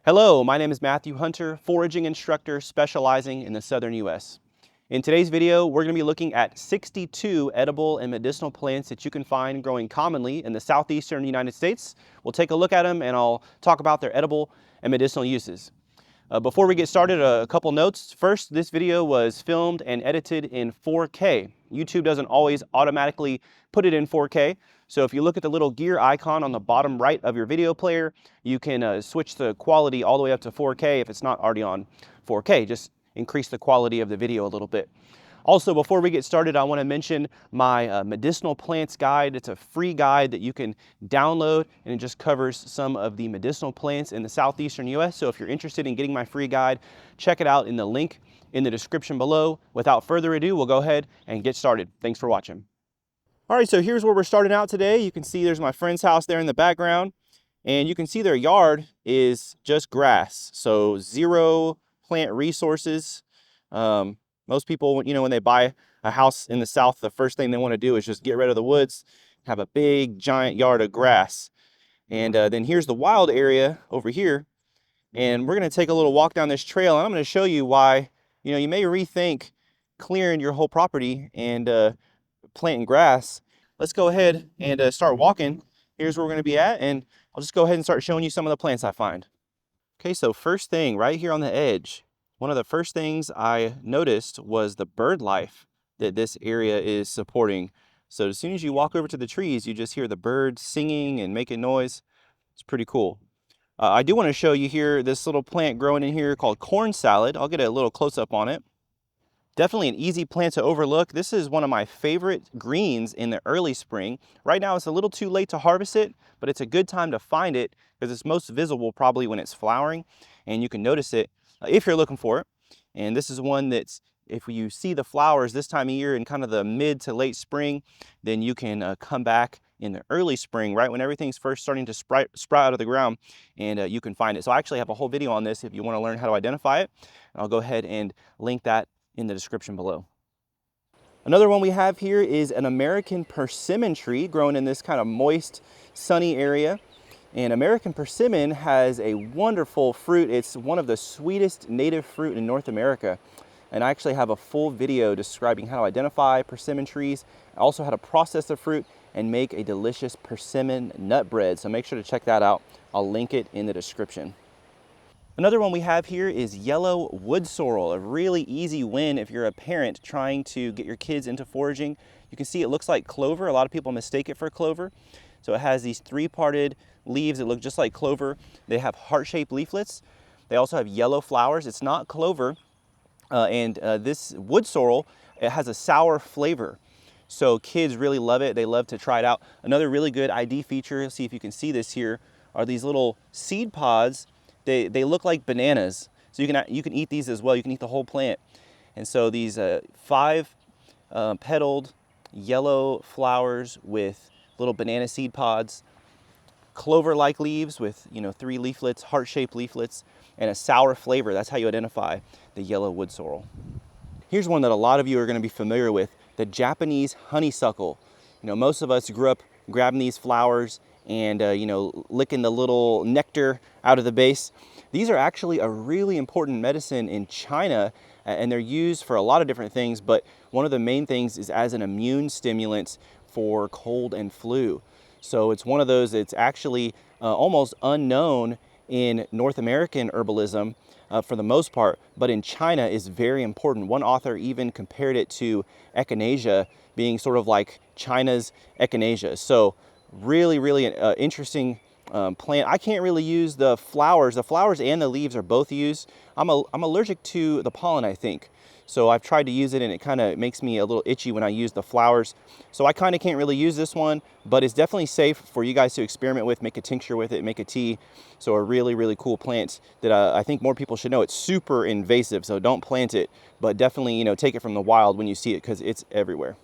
Hello, my name is Matthew Hunter, foraging instructor specializing in the southern U.S. In today's video, we're going to be looking at 62 edible and medicinal plants that you can find growing commonly in the southeastern United States. We'll take a look at them and I'll talk about their edible and medicinal uses. Before we get started, a couple notes. First, this video was filmed and edited in 4K. YouTube doesn't always automatically put it in 4K. So if you look at the little gear icon on the bottom right of your video player, you can switch the quality all the way up to 4K if it's not already on 4K. Just increase the quality of the video a little bit. Also, before we get started, I want to mention my medicinal plants guide. It's a free guide that you can download, and it just covers some of the medicinal plants in the southeastern U.S. So if you're interested in getting my free guide, check it out in the link in the description below. Without further ado, we'll go ahead and get started. Thanks for watching. All right, so here's where we're starting out today. You can see there's my friend's house there in the background, and you can see their yard is just grass. So zero plant resources. Most people, when they buy a house in the South, the first thing they want to do is just get rid of the woods, have a big giant yard of grass. And then here's the wild area over here. And we're going to take a little walk down this trail, and I'm going to show you why, you may rethink clearing your whole property and planting grass. Let's go ahead and start walking. Here's where we're going to be at, and I'll just go ahead and start showing you some of the plants I find. Okay, so first thing right here on the edge, one of the first things I noticed was the bird life that this area is supporting. So as soon as you walk over to the trees, you just hear the birds singing and making noise. It's pretty cool. I do want to show you here this little plant growing in here called corn salad. I'll get a little close up on it. Definitely an easy plant to overlook. This is one of my favorite greens in the early spring. Right now it's a little too late to harvest it, but it's a good time to find it because it's most visible probably when it's flowering, and you can notice it if you're looking for it. And this is one that's, if you see the flowers this time of year in kind of the mid to late spring, then you can come back in the early spring, right when everything's first starting to sprout out of the ground, and you can find it. So I actually have a whole video on this if you want to learn how to identify it. I'll go ahead and link that in the description below. Another one we have here is an American persimmon tree growing in this kind of moist, sunny area. And American persimmon has a wonderful fruit. It's one of the sweetest native fruit in North America. And I actually have a full video describing how to identify persimmon trees, also how to process the fruit and make a delicious persimmon nut bread. So make sure to check that out. I'll link it in the description. Another one we have here is yellow wood sorrel, a really easy win if you're a parent trying to get your kids into foraging. You can see it looks like clover. A lot of people mistake it for clover. So it has these three-parted leaves that look just like clover. They have heart-shaped leaflets. They also have yellow flowers. It's not clover. This wood sorrel, it has a sour flavor. So kids really love it. They love to try it out. Another really good ID feature, see if you can see this here, are these little seed pods. They look like bananas. So you can eat these as well. You can eat the whole plant. And so these five petaled yellow flowers with little banana seed pods, clover-like leaves with 3 leaflets, heart-shaped leaflets, and a sour flavor. That's how you identify the yellow wood sorrel. Here's one that a lot of you are going to be familiar with, the Japanese honeysuckle. Most of us grew up grabbing these flowers and licking the little nectar out of the base. These are actually a really important medicine in China, and they're used for a lot of different things, but one of the main things is as an immune stimulant for cold and flu. So it's one of those that's actually almost unknown in North American herbalism for the most part, but in China is very important. One author even compared it to echinacea being sort of like China's echinacea. So really, really interesting plant. I can't really use the flowers. The flowers and the leaves are both used. I'm allergic to the pollen, I think. So I've tried to use it and it kind of makes me a little itchy when I use the flowers. So I kind of can't really use this one, but it's definitely safe for you guys to experiment with, make a tincture with it, make a tea. So a really, really cool plant that I think more people should know. It's super invasive, so don't plant it, but definitely, take it from the wild when you see it because it's everywhere.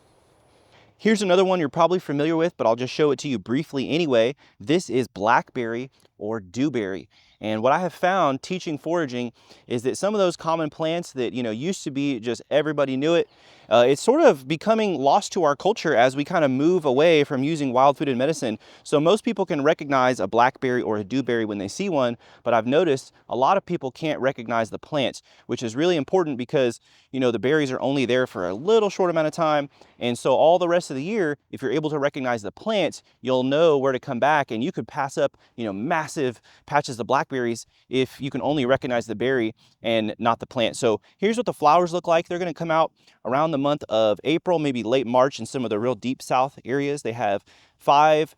Here's another one you're probably familiar with, but I'll just show it to you briefly anyway. This is Blackberry or Dewberry. And what I have found teaching foraging is that some of those common plants that, used to be just everybody knew it, It's sort of becoming lost to our culture as we kind of move away from using wild food in medicine. So most people can recognize a blackberry or a dewberry when they see one, but I've noticed a lot of people can't recognize the plants, which is really important because, you know, the berries are only there for a little short amount of time. And so all the rest of the year, if you're able to recognize the plants, you'll know where to come back, and you could pass up, you know, massive patches of blackberries if you can only recognize the berry and not the plant. So here's what the flowers look like. They're going to come out around the month of April, maybe late March in some of the real deep south areas. They have 5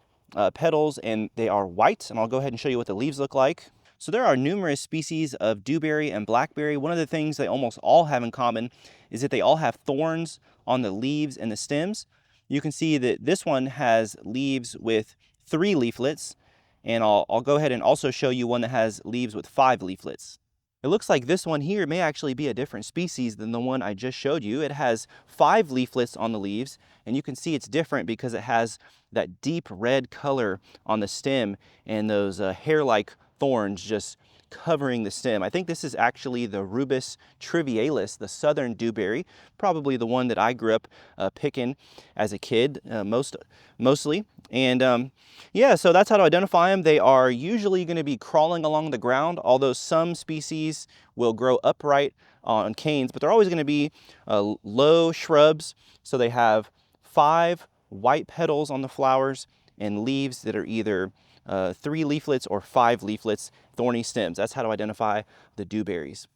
petals and they are white, and I'll go ahead and show you what the leaves look like. So there are numerous species of dewberry and blackberry. One of the things they almost all have in common is that they all have thorns on the leaves and the stems. You can see that this one has leaves with 3 leaflets, and I'll go ahead and also show you one that has leaves with 5 leaflets. It looks like this one here may actually be a different species than the one I just showed you. It has 5 leaflets on the leaves, and you can see it's different because it has that deep red color on the stem and those hair-like thorns just covering the stem. I think this is actually the Rubus trivialis, the southern dewberry, probably the one that I grew up picking as a kid mostly. And yeah, so that's how to identify them. They are usually going to be crawling along the ground, although some species will grow upright on canes, but they're always going to be low shrubs. So they have 5 white petals on the flowers and leaves that are either 3 leaflets or 5 leaflets, thorny stems. That's how to identify the dewberries.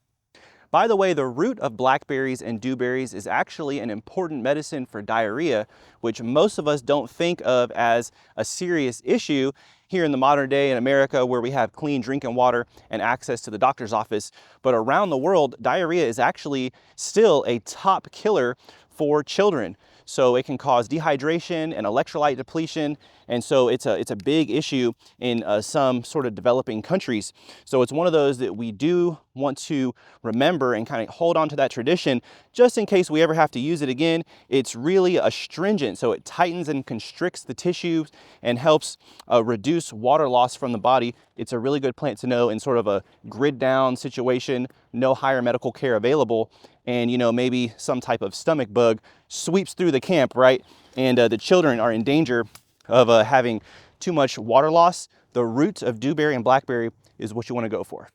By the way, the root of blackberries and dewberries is actually an important medicine for diarrhea, which most of us don't think of as a serious issue here in the modern day in America, where we have clean drinking water and access to the doctor's office. But around the world, diarrhea is actually still a top killer for children. So it can cause dehydration and electrolyte depletion, and so it's a big issue in some sort of developing countries. So it's one of those that we do want to remember and kind of hold on to that tradition just in case we ever have to use it again. It's really astringent, so it tightens and constricts the tissues and helps reduce water loss from the body. It's a really good plant to know in sort of a grid down situation, no higher medical care available, and you know, maybe some type of stomach bug sweeps through the camp, right? And the children are in danger of having too much water loss. The root of dewberry and blackberry is what you want to go for.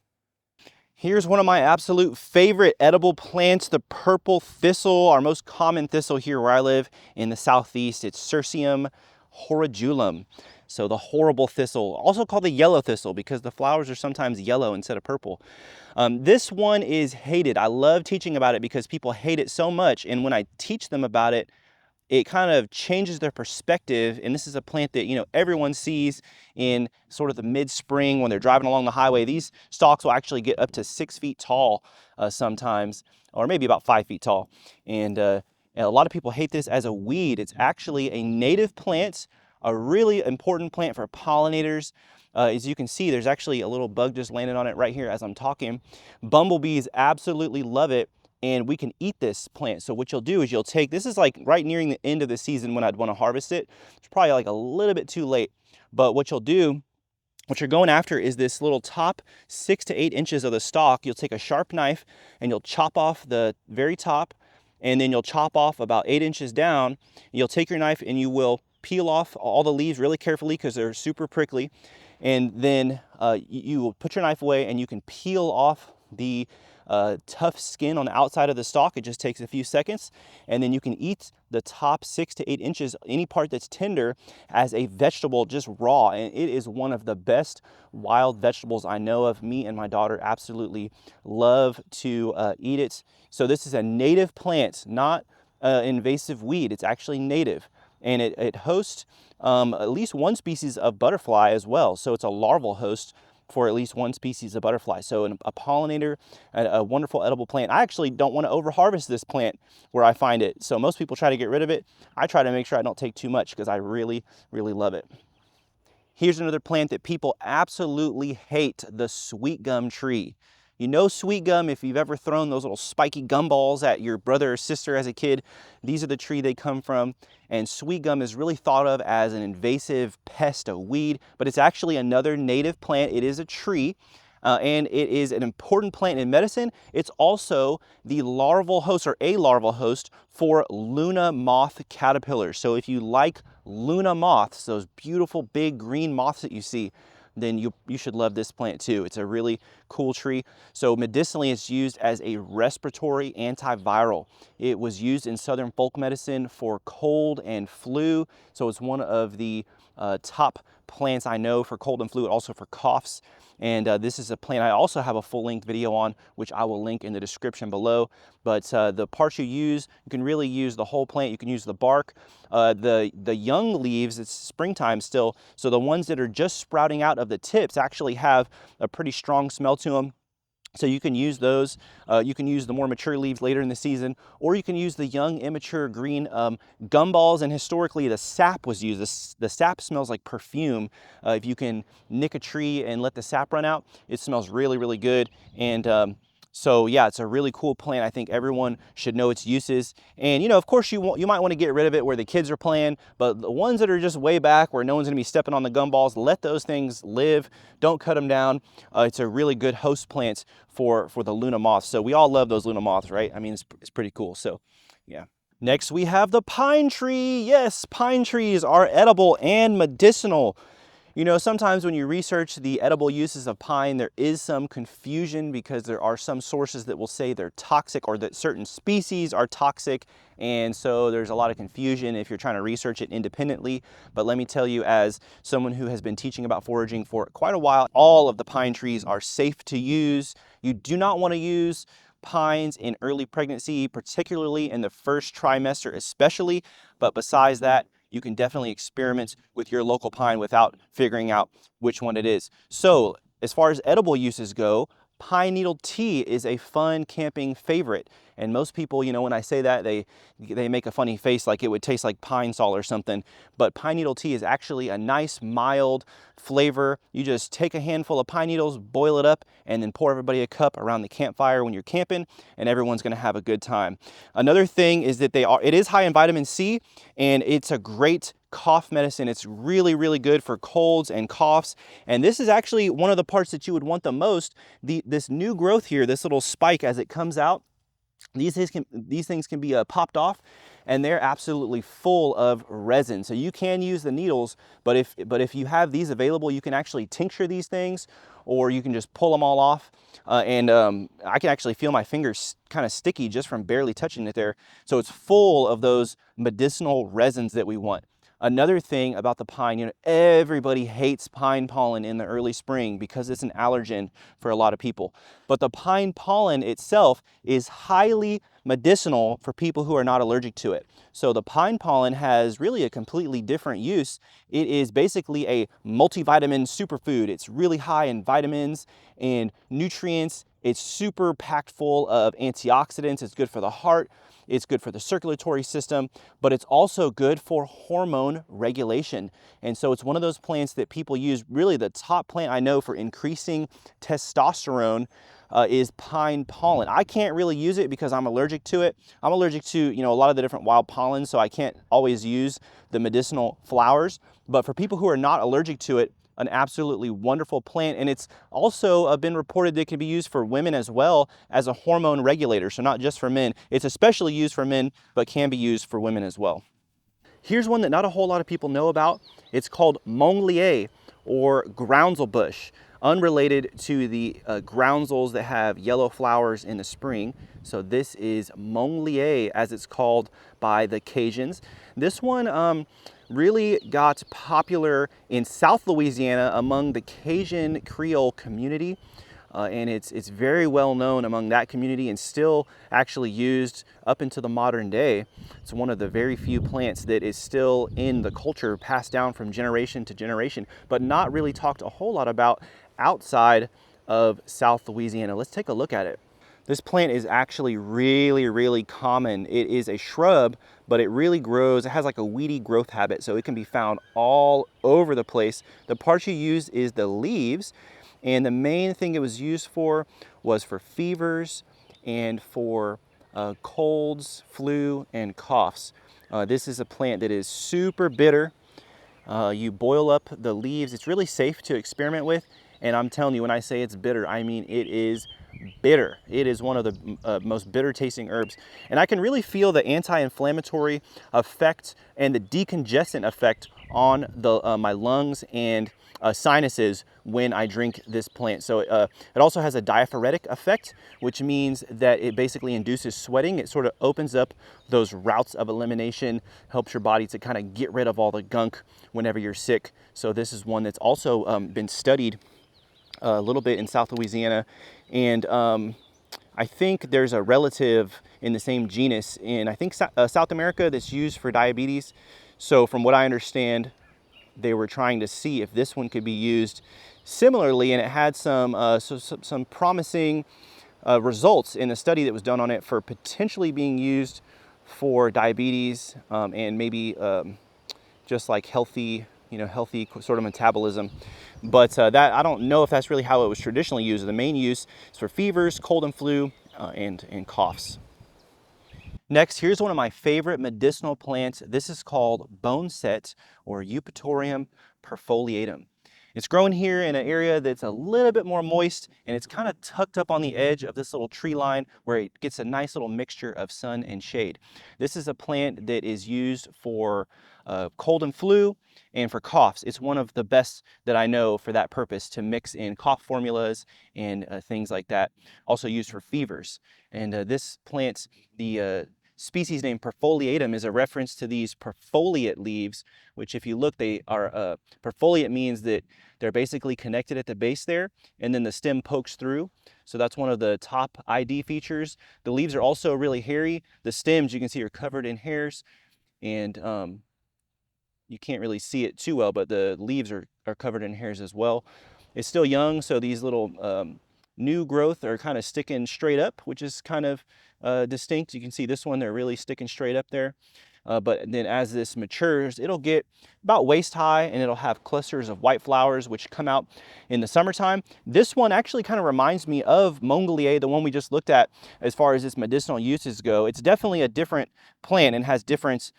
Here's one of my absolute favorite edible plants, the purple thistle, our most common thistle here where I live in the southeast. It's Cirsium horridulum. So the horrible thistle, also called the yellow thistle because the flowers are sometimes yellow instead of purple. This one is hated. I love teaching about it because people hate it so much, and when I teach them about it, it kind of changes their perspective. And this is a plant that, you know, everyone sees in sort of the mid-spring when they're driving along the highway. These stalks will actually get up to 6 feet tall sometimes, or maybe about 5 feet tall. And a lot of people hate this as a weed. It's actually a native plant, a really important plant for pollinators. As you can see, there's actually a little bug just landed on it right here as I'm talking. Bumblebees absolutely love it, and we can eat this plant. So what you'll do is you'll take, this is like right nearing the end of the season when I'd want to harvest it. It's probably like a little bit too late, but what you'll do, what you're going after is this little top 6 to 8 inches of the stalk. You'll take a sharp knife and you'll chop off the very top, and then you'll chop off about 8 inches down. You'll take your knife and you will peel off all the leaves really carefully because they're super prickly. And then you will put your knife away and you can peel off the tough skin on the outside of the stalk. It just takes a few seconds, and then you can eat the top 6 to 8 inches, any part that's tender, as a vegetable, just raw. And it is one of the best wild vegetables I know of. Me and my daughter absolutely love to eat it. So this is a native plant, not invasive weed. It's actually native, and it hosts at least one species of butterfly as well. So it's a larval host for at least one species of butterfly. So a pollinator, a wonderful edible plant. I actually don't want to over-harvest this plant where I find it. So most people try to get rid of it. I try to make sure I don't take too much because I really, really love it. Here's another plant that people absolutely hate, the sweet gum tree. You know sweet gum, if you've ever thrown those little spiky gumballs at your brother or sister as a kid, these are the tree they come from. And sweet gum is really thought of as an invasive pest, a weed, but it's actually another native plant. It is a tree. and it is an important plant in medicine. It's also the larval host, or a larval host, for Luna moth caterpillars. So if you like Luna moths, those beautiful big green moths that you see, then you should love this plant too. It's a really cool tree. So medicinally, it's used as a respiratory antiviral. It was used in Southern folk medicine for cold and flu. So it's one of the top plants I know for cold and flu, and also for coughs. And this is a plant I also have a full-length video on, which I will link in the description below. But the parts you use, you can really use the whole plant. You can use the bark, the young leaves. It's springtime still, so the ones that are just sprouting out of the tips actually have a pretty strong smell to them. So you can use those. You can use the more mature leaves later in the season, or you can use the young, immature green gumballs. And historically, the sap was used. The sap smells like perfume. If you can nick a tree and let the sap run out, it smells really, really good. And so yeah, it's a really cool plant. I think everyone should know its uses. And you know, of course, you might want to get rid of it where the kids are playing, but the ones that are just way back where no one's going to be stepping on the gumballs, let those things live. Don't cut them down. It's a really good host plant for the Luna moths. So we all love those Luna moths, right? I mean, it's pretty cool. So yeah. Next, we have the pine tree. Yes, pine trees are edible and medicinal. You know, sometimes when you research the edible uses of pine, there is some confusion because there are some sources that will say they're toxic, or that certain species are toxic. And so there's a lot of confusion if you're trying to research it independently. But let me tell you, as someone who has been teaching about foraging for quite a while, all of the pine trees are safe to use. You do not want to use pines in early pregnancy, particularly in the first trimester especially. But besides that, you can definitely experiment with your local pine without figuring out which one it is. So as far as edible uses go, pine needle tea is a fun camping favorite. And most people, you know, when I say that, they make a funny face like it would taste like pine sol or something. But pine needle tea is actually a nice, mild flavor. You just take a handful of pine needles, boil it up, and then pour everybody a cup around the campfire when you're camping, and everyone's gonna have a good time. Another thing is that it is high in vitamin C, and it's a great cough medicine. It's really, really good for colds and coughs. And this is actually one of the parts that you would want the most. This new growth here, this little spike as it comes out, these things can be popped off, and they're absolutely full of resin. So you can use the needles, but if you have these available, you can actually tincture these things, or you can just pull them all off. I can actually feel my fingers kind of sticky just from barely touching it there. So it's full of those medicinal resins that we want. Another thing about the pine, you know, everybody hates pine pollen in the early spring because it's an allergen for a lot of people. But the pine pollen itself is highly medicinal for people who are not allergic to it. So the pine pollen has really a completely different use. It is basically a multivitamin superfood. It's really high in vitamins and nutrients. It's super packed full of antioxidants. It's good for the heart. It's good for the circulatory system, but it's also good for hormone regulation. And so it's one of those plants that people use. Really, the top plant I know for increasing testosterone is pine pollen. I can't really use it because I'm allergic to it. I'm allergic to, you know, a lot of the different wild pollen, so I can't always use the medicinal flowers. But for people who are not allergic to it, an absolutely wonderful plant. And it's also been reported that it can be used for women as well as a hormone regulator. So not just for men. It's especially used for men, but can be used for women as well. Here's one that not a whole lot of people know about. It's called Manglier, or groundsel bush, unrelated to the groundsels that have yellow flowers in the spring. So this is Manglier, as it's called by the Cajuns. This one really got popular in South Louisiana among the Cajun Creole community. And it's very well known among that community, and still actually used up into the modern day. It's one of the very few plants that is still in the culture, passed down from generation to generation, but not really talked a whole lot about outside of South Louisiana. Let's take a look at it. This plant is actually really, really common. It is a shrub, but it really grows. It has like a weedy growth habit, so it can be found all over the place. The part you use is the leaves, and the main thing it was used for was for fevers and for colds, flu, and coughs. This is a plant that is super bitter. You boil up the leaves. It's really safe to experiment with, And I'm telling you, when I say it's bitter, I mean it is bitter. It is one of the most bitter tasting herbs. And I can really feel the anti-inflammatory effect and the decongestant effect on the my lungs and sinuses when I drink this plant. So it also has a diaphoretic effect, which means that it basically induces sweating. It sort of opens up those routes of elimination, helps your body to kind of get rid of all the gunk whenever you're sick. So this is one that's also been studied a little bit in South Louisiana. And I think there's a relative in the same genus in, I think, South America that's used for diabetes. So from what I understand, they were trying to see if this one could be used similarly, and it had some promising results in the study that was done on it for potentially being used for diabetes and maybe just like healthy sort of metabolism. But that, I don't know if that's really how it was traditionally used. The main use is for fevers, cold and flu, and coughs. Next, here's one of my favorite medicinal plants. This is called Boneset, or Eupatorium perfoliatum. It's grown here in an area that's a little bit more moist, and it's kind of tucked up on the edge of this little tree line where it gets a nice little mixture of sun and shade. This is a plant that is used for cold and flu and for coughs. It's one of the best that I know for that purpose, to mix in cough formulas and things like that. Also used for fevers. And this plant, the species name perfoliatum, is a reference to these perfoliate leaves, which if you look, they are, perfoliate means that they're basically connected at the base there, and then the stem pokes through. So that's one of the top ID features. The leaves are also really hairy. The stems, you can see, are covered in hairs, and you can't really see it too well, but the leaves are covered in hairs as well. It's still young, so these little new growth are kind of sticking straight up, which is kind of distinct. You can see this one, they're really sticking straight up there. But then as this matures, it'll get about waist high, and it'll have clusters of white flowers which come out in the summertime. This one actually kind of reminds me of Manglier, the one we just looked at, as far as its medicinal uses go. It's definitely a different plant and has different,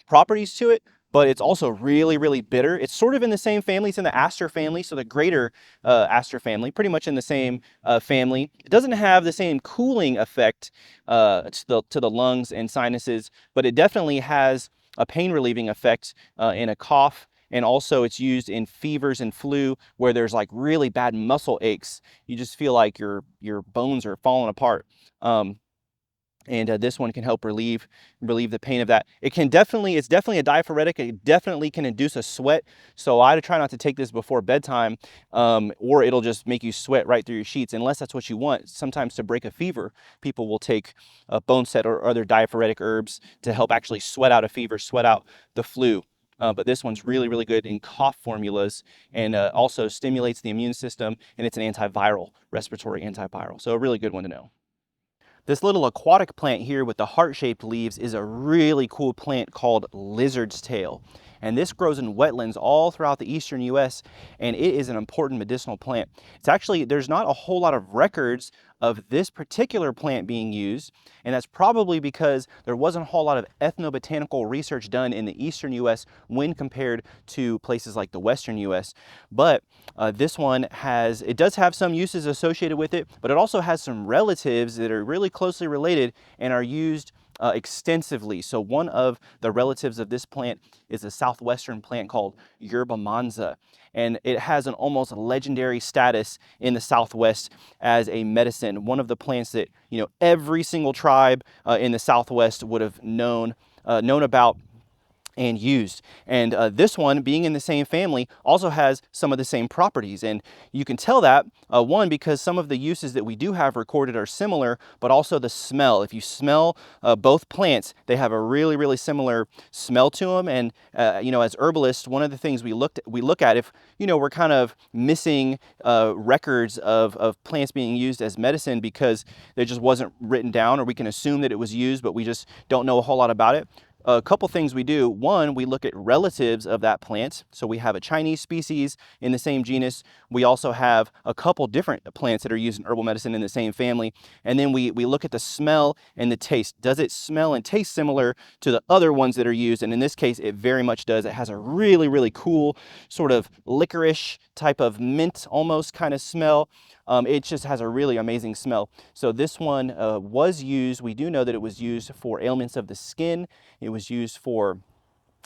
properties to it, but it's also really, really bitter. It's sort of in the same family. It's in the aster family, so the greater aster family, pretty much in the same family. It doesn't have the same cooling effect to the lungs and sinuses, but it definitely has a pain relieving effect in a cough. And also it's used in fevers and flu where there's like really bad muscle aches. You just feel like your bones are falling apart. And this one can help relieve the pain of that. It's definitely a diaphoretic. It definitely can induce a sweat. So I try not to take this before bedtime, or it'll just make you sweat right through your sheets, unless that's what you want. Sometimes to break a fever, people will take Boneset or other diaphoretic herbs to help actually sweat out a fever, sweat out the flu. But this one's really, really good in cough formulas, and also stimulates the immune system, and it's an antiviral, respiratory antiviral. So a really good one to know. This little aquatic plant here with the heart-shaped leaves is a really cool plant called lizard's tail. And this grows in wetlands all throughout the eastern US, and it is an important medicinal plant. It's actually, there's not a whole lot of records of this particular plant being used, and that's probably because there wasn't a whole lot of ethnobotanical research done in the eastern US when compared to places like the western US. But this one does have some uses associated with it, but it also has some relatives that are really closely related and are used extensively. So one of the relatives of this plant is a southwestern plant called Yerba manzа, and it has an almost legendary status in the Southwest as a medicine. One of the plants that every single tribe in the Southwest would have known about and used. And this one, being in the same family, also has some of the same properties. And you can tell that, one, because some of the uses that we do have recorded are similar, but also the smell. If you smell both plants, they have a really, really similar smell to them. And, as herbalists, one of the things we look at if, we're kind of missing records of plants being used as medicine because they just wasn't written down, or we can assume that it was used, but we just don't know a whole lot about it. a couple things we do. One, we look at relatives of that plant. So we have a Chinese species in the same genus. We also have a couple different plants that are used in herbal medicine in the same family. And then we look at the smell and the taste. Does it smell and taste similar to the other ones that are used? And in this case, it very much does. It has a really, really cool sort of licorice type of mint almost kind of smell. It just has a really amazing smell. So this one was used, we do know that it was used for ailments of the skin. It was used for,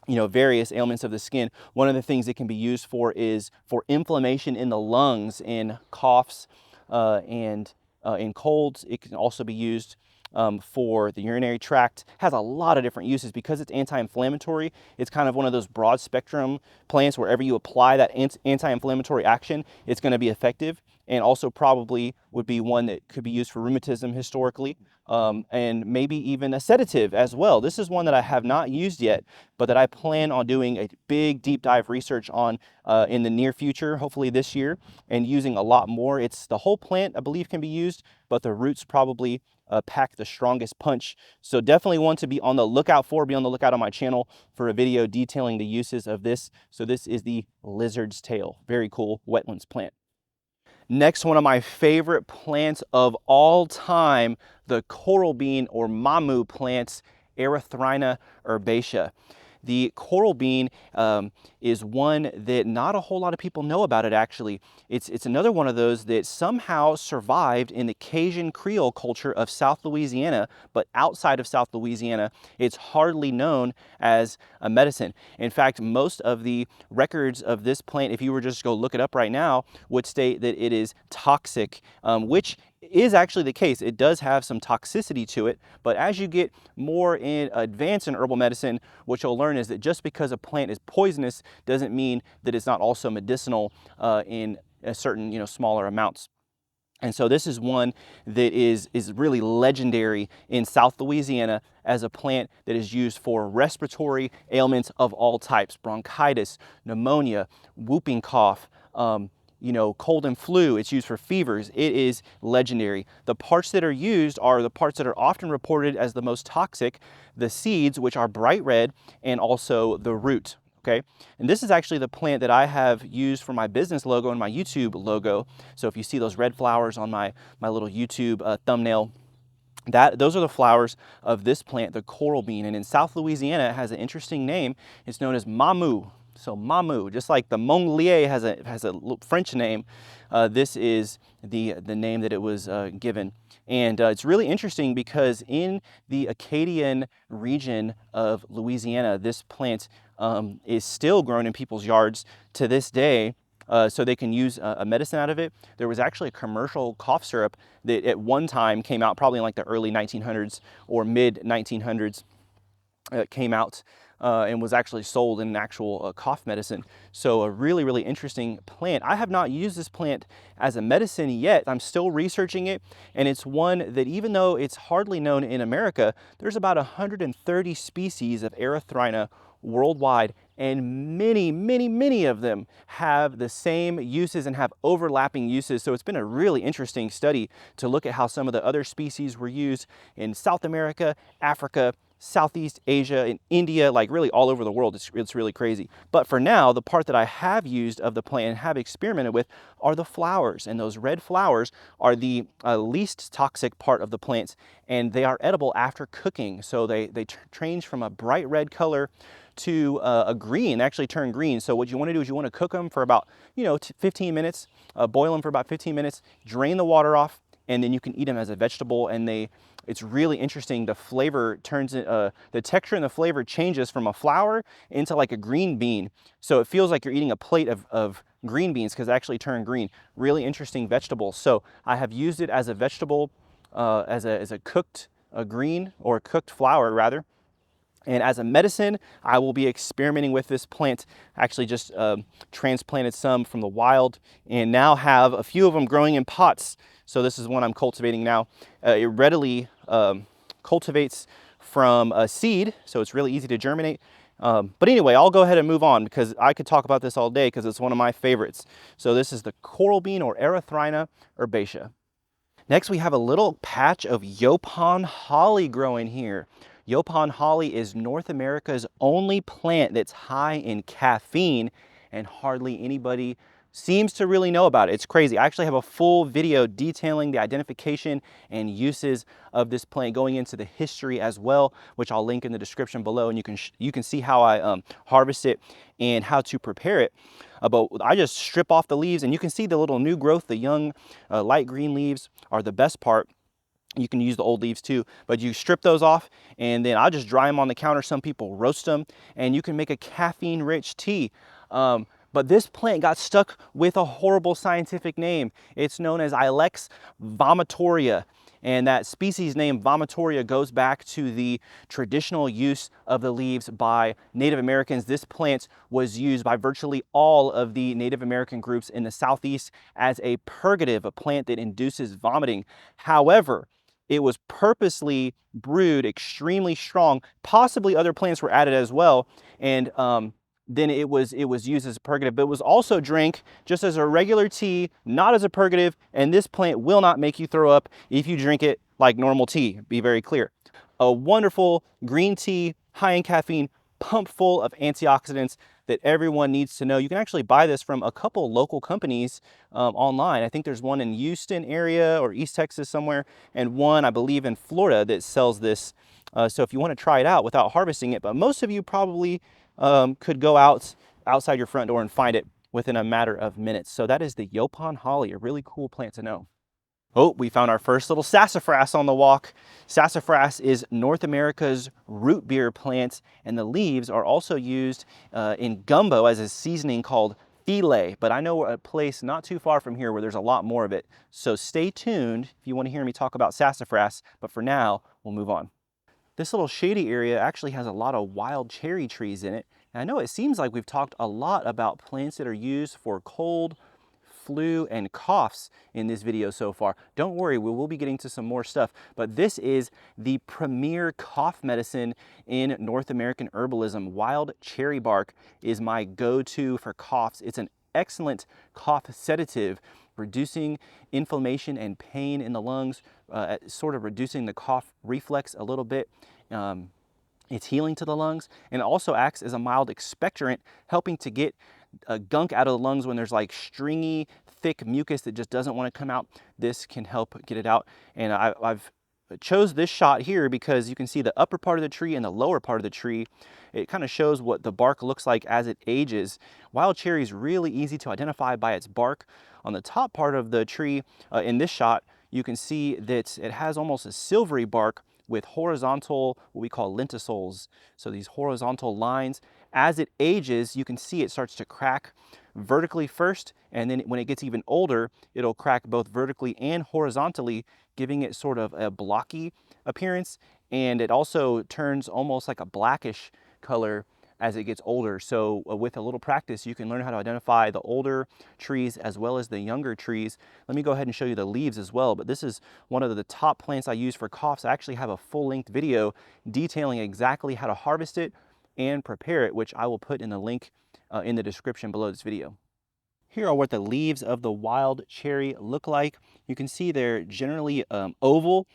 you know, various ailments of the skin. One of the things it can be used for is for inflammation in the lungs, in coughs and in colds. It can also be used for the urinary tract. Has a lot of different uses because it's anti-inflammatory. It's kind of one of those broad spectrum plants. Wherever you apply that anti-inflammatory action, it's going to be effective, and also probably would be one that could be used for rheumatism historically, and maybe even a sedative as well. This is one that I have not used yet, but that I plan on doing a big deep dive research on in the near future, hopefully this year, and using a lot more. It's the whole plant, I believe, can be used, but the roots probably pack the strongest punch. So definitely one to be on the lookout for. Be on the lookout on my channel for a video detailing the uses of this. So this is the lizard's tail. Very cool wetlands plant. Next, one of my favorite plants of all time, the coral bean or mamu plants, Erythrina herbacea. The coral bean is one that not a whole lot of people know about it actually. It's another one of those that somehow survived in the Cajun Creole culture of South Louisiana, but outside of South Louisiana, it's hardly known as a medicine. In fact, most of the records of this plant, if you were just to go look it up right now, would state that it is toxic, which is actually the case. It does have some toxicity to it, but as you get more advanced in herbal medicine, what you'll learn is that just because a plant is poisonous doesn't mean that it's not also medicinal in a certain, smaller amounts. And so this is one that is really legendary in South Louisiana as a plant that is used for respiratory ailments of all types: bronchitis, pneumonia, whooping cough, cold and flu. It's used for fevers. It is legendary. The parts that are used are the parts that are often reported as the most toxic: the seeds, which are bright red, and also the root. Okay, and this is actually the plant that I have used for my business logo and my YouTube logo. So if you see those red flowers on my little YouTube thumbnail, those are the flowers of this plant, the coral bean. And in South Louisiana, it has an interesting name. It's known as mamu. So mamu, just like the Manglier has a French name, this is the name that it was given. And it's really interesting because in the Acadian region of Louisiana, this plant is still grown in people's yards to this day, so they can use a medicine out of it. There was actually a commercial cough syrup that at one time came out, probably in like the early 1900s or mid 1900s, came out and was actually sold in an actual cough medicine. So a really, really interesting plant. I have not used this plant as a medicine yet. I'm still researching it, and it's one that, even though it's hardly known in America, there's about 130 species of Erythrina worldwide, and many, many, many of them have the same uses and have overlapping uses. So it's been a really interesting study to look at how some of the other species were used in South America, Africa, Southeast Asia, in India, like really all over the world. It's really crazy. But for now, the part that I have used of the plant and have experimented with are the flowers. And those red flowers are the least toxic part of the plants, and they are edible after cooking. So they change from a bright red color to a green, actually turn green. So what you want to do is you want to cook them for about 15 minutes, boil them for about 15 minutes, drain the water off, and then you can eat them as a vegetable. And it's really interesting. The flavor turns, the texture and the flavor changes from a flower into like a green bean. So it feels like you're eating a plate of green beans because they actually turn green. Really interesting vegetable. So I have used it as a vegetable, as a cooked green, or cooked flower rather. And as a medicine, I will be experimenting with this plant. Actually just transplanted some from the wild and now have a few of them growing in pots. So this is one I'm cultivating now. It readily cultivates from a seed, so it's really easy to germinate. But anyway, I'll go ahead and move on because I could talk about this all day because it's one of my favorites. So this is the coral bean or Erythrina herbacea. Next, we have a little patch of Yaupon holly growing here. Yaupon Holly is North America's only plant that's high in caffeine, and hardly anybody seems to really know about it. It's crazy. I actually have a full video detailing the identification and uses of this plant, going into the history as well, which I'll link in the description below, and you can see how I harvest it and how to prepare it. But I just strip off the leaves, and you can see the little new growth. The young light green leaves are the best part. You can use the old leaves too, but you strip those off, and then I'll just dry them on the counter. Some people roast them, and you can make a caffeine-rich tea. But this plant got stuck with a horrible scientific name. It's known as Ilex vomitoria, and that species name vomitoria goes back to the traditional use of the leaves by Native Americans. This plant was used by virtually all of the Native American groups in the Southeast as a purgative, a plant that induces vomiting. However, it was purposely brewed extremely strong. Possibly other plants were added as well, and then it was used as a purgative, but it was also drank just as a regular tea, not as a purgative, and this plant will not make you throw up if you drink it like normal tea, be very clear. A wonderful green tea, high in caffeine, pumped full of antioxidants that everyone needs to know. You can actually buy this from a couple local companies online. I think there's one in Houston area or East Texas somewhere, and one I believe in Florida that sells this. So if you want to try it out without harvesting it, but most of you probably could go outside your front door and find it within a matter of minutes. So that is the Yaupon Holly, a really cool plant to know. Oh, we found our first little sassafras on the walk. Sassafras is North America's root beer plant, and the leaves are also used in gumbo as a seasoning called filet. But I know a place not too far from here where there's a lot more of it. So stay tuned if you want to hear me talk about sassafras, but for now, we'll move on. This little shady area actually has a lot of wild cherry trees in it. And I know it seems like we've talked a lot about plants that are used for cold, flu, and coughs in this video so far. Don't worry, we will be getting to some more stuff, but this is the premier cough medicine in North American herbalism. Wild cherry bark is my go-to for coughs. It's an excellent cough sedative, reducing inflammation and pain in the lungs, sort of reducing the cough reflex a little bit. It's healing to the lungs, and it also acts as a mild expectorant, helping to get gunk out of the lungs when there's like stringy, thick mucus that just doesn't want to come out. This can help get it out. And I've chose this shot here because you can see the upper part of the tree and the lower part of the tree. It kind of shows what the bark looks like as it ages. Wild cherry is really easy to identify by its bark. On the top part of the tree in this shot, you can see that it has almost a silvery bark with horizontal, what we call lenticels. So these horizontal lines. As it ages, you can see it starts to crack vertically first, and then when it gets even older, it'll crack both vertically and horizontally, giving it sort of a blocky appearance, and it also turns almost like a blackish color as it gets older. So with a little practice, you can learn how to identify the older trees as well as the younger trees. Let me go ahead and show you the leaves as well, but this is one of the top plants I use for coughs. I actually have a full-length video detailing exactly how to harvest it and prepare it, which I will put in the link in the description below this video. Here are what the leaves of the wild cherry look like. You can see they're generally oval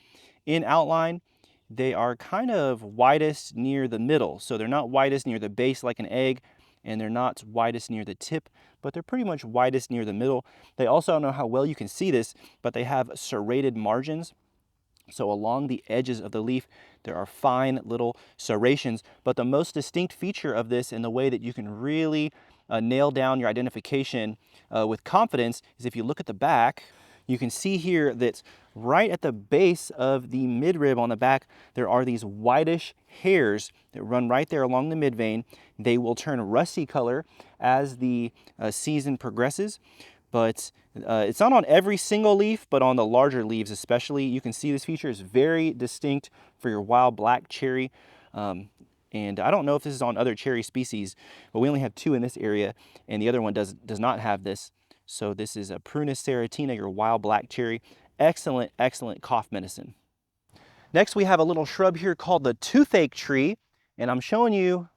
in outline. They are kind of widest near the middle. So they're not widest near the base like an egg, and they're not widest near the tip, but they're pretty much widest near the middle. They also, I don't know how well you can see this, but they have serrated margins. So along the edges of the leaf, there are fine little serrations, but the most distinct feature of this and the way that you can really nail down your identification with confidence is if you look at the back. You can see here that right at the base of the midrib on the back, there are these whitish hairs that run right there along the midvein. They will turn rusty color as the season progresses, but it's not on every single leaf, but on the larger leaves especially. You can see this feature is very distinct for your wild black cherry. And I don't know if this is on other cherry species, but we only have 2 in this area, and the other one does not have this. So this is a Prunus serratina, your wild black cherry. Excellent, excellent cough medicine. Next, we have a little shrub here called the toothache tree, and I'm showing you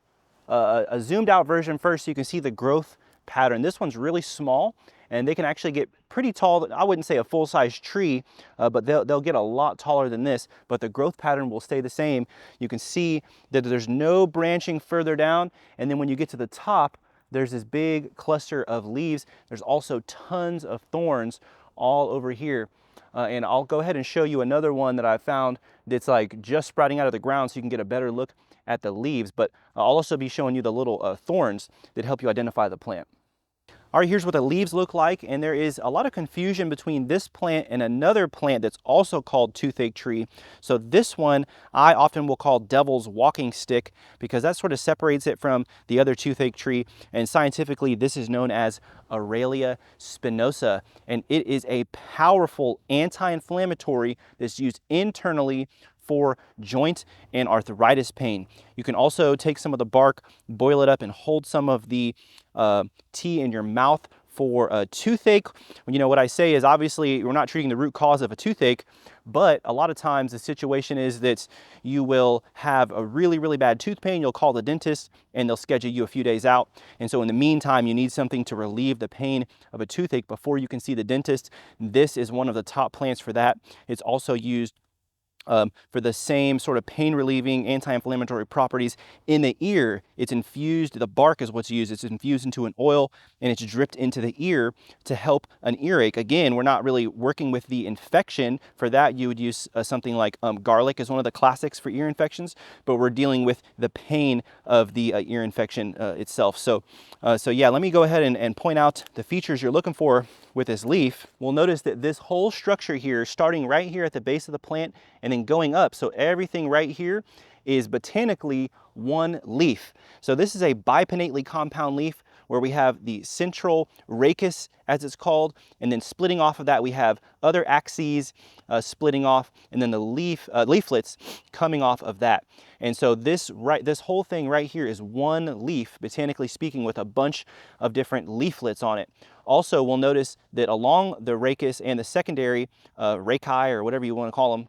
a zoomed out version first so you can see the growth pattern. This one's really small, and they can actually get pretty tall. I wouldn't say a full-size tree, but they'll get a lot taller than this, but the growth pattern will stay the same. You can see that there's no branching further down, and then when you get to the top, there's this big cluster of leaves. There's also tons of thorns all over here. And I'll go ahead and show you another one that I found that's like just sprouting out of the ground so you can get a better look at the leaves, but I'll also be showing you the little thorns that help you identify the plant. All right, here's what the leaves look like, and there is a lot of confusion between this plant and another plant that's also called toothache tree. So this one I often will call devil's walking stick because that sort of separates it from the other toothache tree, and scientifically this is known as Aurelia spinosa, and it is a powerful anti-inflammatory that's used internally for joint and arthritis pain. You can also take some of the bark, boil it up, and hold some of the tea in your mouth for a toothache. You know, what I say is obviously we're not treating the root cause of a toothache, but a lot of times the situation is that you will have a really bad tooth pain. You'll call the dentist and they'll schedule you a few days out. And so in the meantime, you need something to relieve the pain of a toothache before you can see the dentist. This is one of the top plants for that. It's also used for the same sort of pain relieving anti-inflammatory properties in the ear. It's infused, the bark is what's used, it's infused into an oil and it's dripped into the ear to help an earache. Again, we're not really working with the infection. For that you would use something like garlic is one of the classics for ear infections, but we're dealing with the pain of the ear infection itself. So yeah, let me go ahead and point out the features you're looking for with this leaf. We'll notice that this whole structure here, starting right here at the base of the plant and then going up, so everything right here is botanically one leaf. So this is a bipinnately compound leaf where we have the central rachis, as it's called, and then splitting off of that we have other axes splitting off, and then the leaflets coming off of that. And so this whole thing right here is one leaf, botanically speaking, with a bunch of different leaflets on it. Also, we'll notice that along the rachis and the secondary rachi, or whatever you want to call them,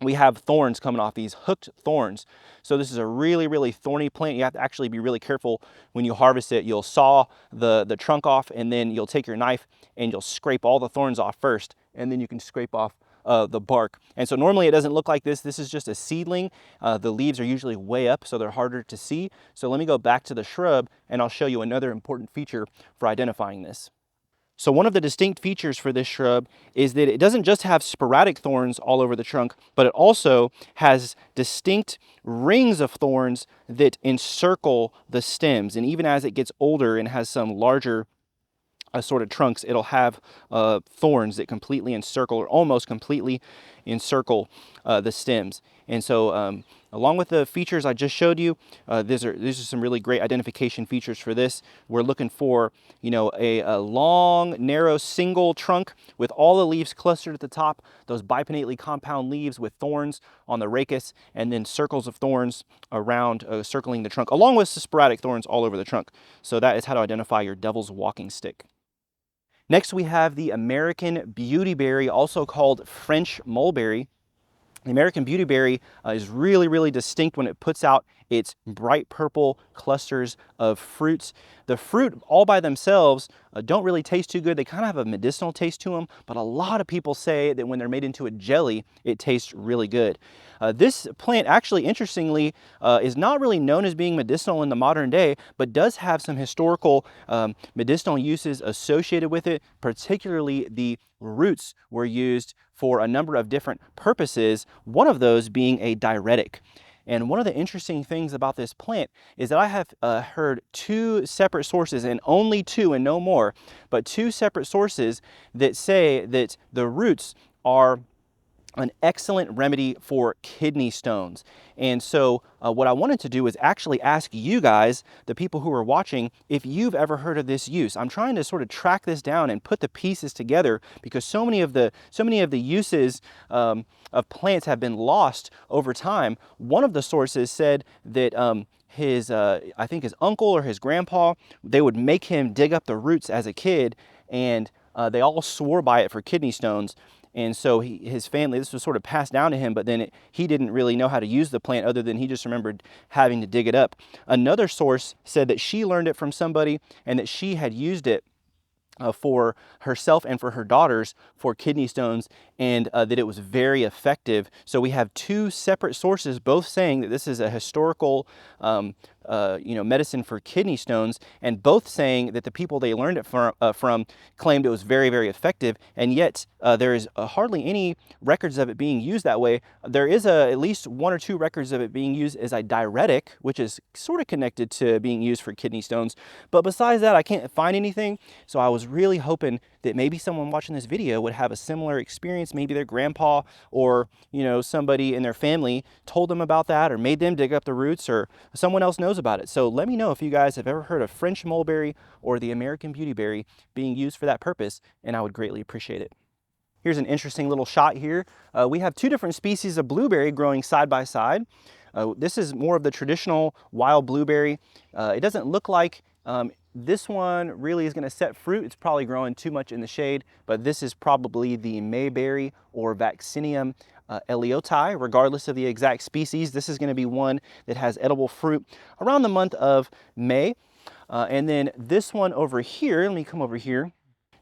we have thorns coming off, these hooked thorns. So this is a really thorny plant. You have to actually be really careful when you harvest it. You'll saw the trunk off, and then you'll take your knife and you'll scrape all the thorns off first, and then you can scrape off the bark. And so normally it doesn't look like this. This is just a seedling. The leaves are usually way up, so they're harder to see. So let me go back to the shrub and I'll show you another important feature for identifying this. So one of the distinct features for this shrub is that it doesn't just have sporadic thorns all over the trunk, but it also has distinct rings of thorns that encircle the stems. And even as it gets older and has some larger sort of trunks, it'll have thorns that completely encircle, or almost completely encircle the stems. And so along with the features I just showed you, these are some really great identification features for this. We're looking for, you know, a long, narrow, single trunk with all the leaves clustered at the top, those bipinnately compound leaves with thorns on the rachis, and then circles of thorns around circling the trunk, along with sporadic thorns all over the trunk. So that is how to identify your devil's walking stick. Next, we have the American Beautyberry, also called French mulberry. The American Beautyberry is really distinct when it puts out its bright purple clusters of fruits. The fruit all by themselves don't really taste too good. They kind of have a medicinal taste to them, but a lot of people say that when they're made into a jelly, it tastes really good. This plant actually, interestingly, is not really known as being medicinal in the modern day, but does have some historical medicinal uses associated with it. Particularly the roots were used for a number of different purposes, one of those being a diuretic. And one of the interesting things about this plant is that I have heard two separate sources, and only two and no more, but two separate sources that say that the roots are an excellent remedy for kidney stones. And so what I wanted to do is actually ask you guys, the people who are watching, if you've ever heard of this use. I'm trying to sort of track this down and put the pieces together, because so many of the uses of plants have been lost over time. One of the sources said that I think his uncle or his grandpa, they would make him dig up the roots as a kid, and they all swore by it for kidney stones. And so his family, this was sort of passed down to him, but then he didn't really know how to use the plant other than he just remembered having to dig it up. Another source said that she learned it from somebody and that she had used it for herself and for her daughters for kidney stones, and that it was very effective. So we have two separate sources both saying that this is a historical medicine for kidney stones, and both saying that the people they learned it from claimed it was very, very effective, and yet there is hardly any records of it being used that way. There is at least 1 or 2 records of it being used as a diuretic, which is sort of connected to being used for kidney stones, but besides that I can't find anything. So I was really hoping that maybe someone watching this video would have a similar experience. Maybe their grandpa or somebody in their family told them about that or made them dig up the roots, or someone else knows about it. So let me know if you guys have ever heard of French mulberry or the American beautyberry being used for that purpose, and I would greatly appreciate it. Here's an interesting little shot here. We have 2 different species of blueberry growing side by side. This is more of the traditional wild blueberry. It doesn't look like this one really is going to set fruit. It's probably growing too much in the shade, but this is probably the Mayberry or Vaccinium ellioti. Regardless of the exact species, this is going to be one that has edible fruit around the month of May. And then this one over here, let me come over here.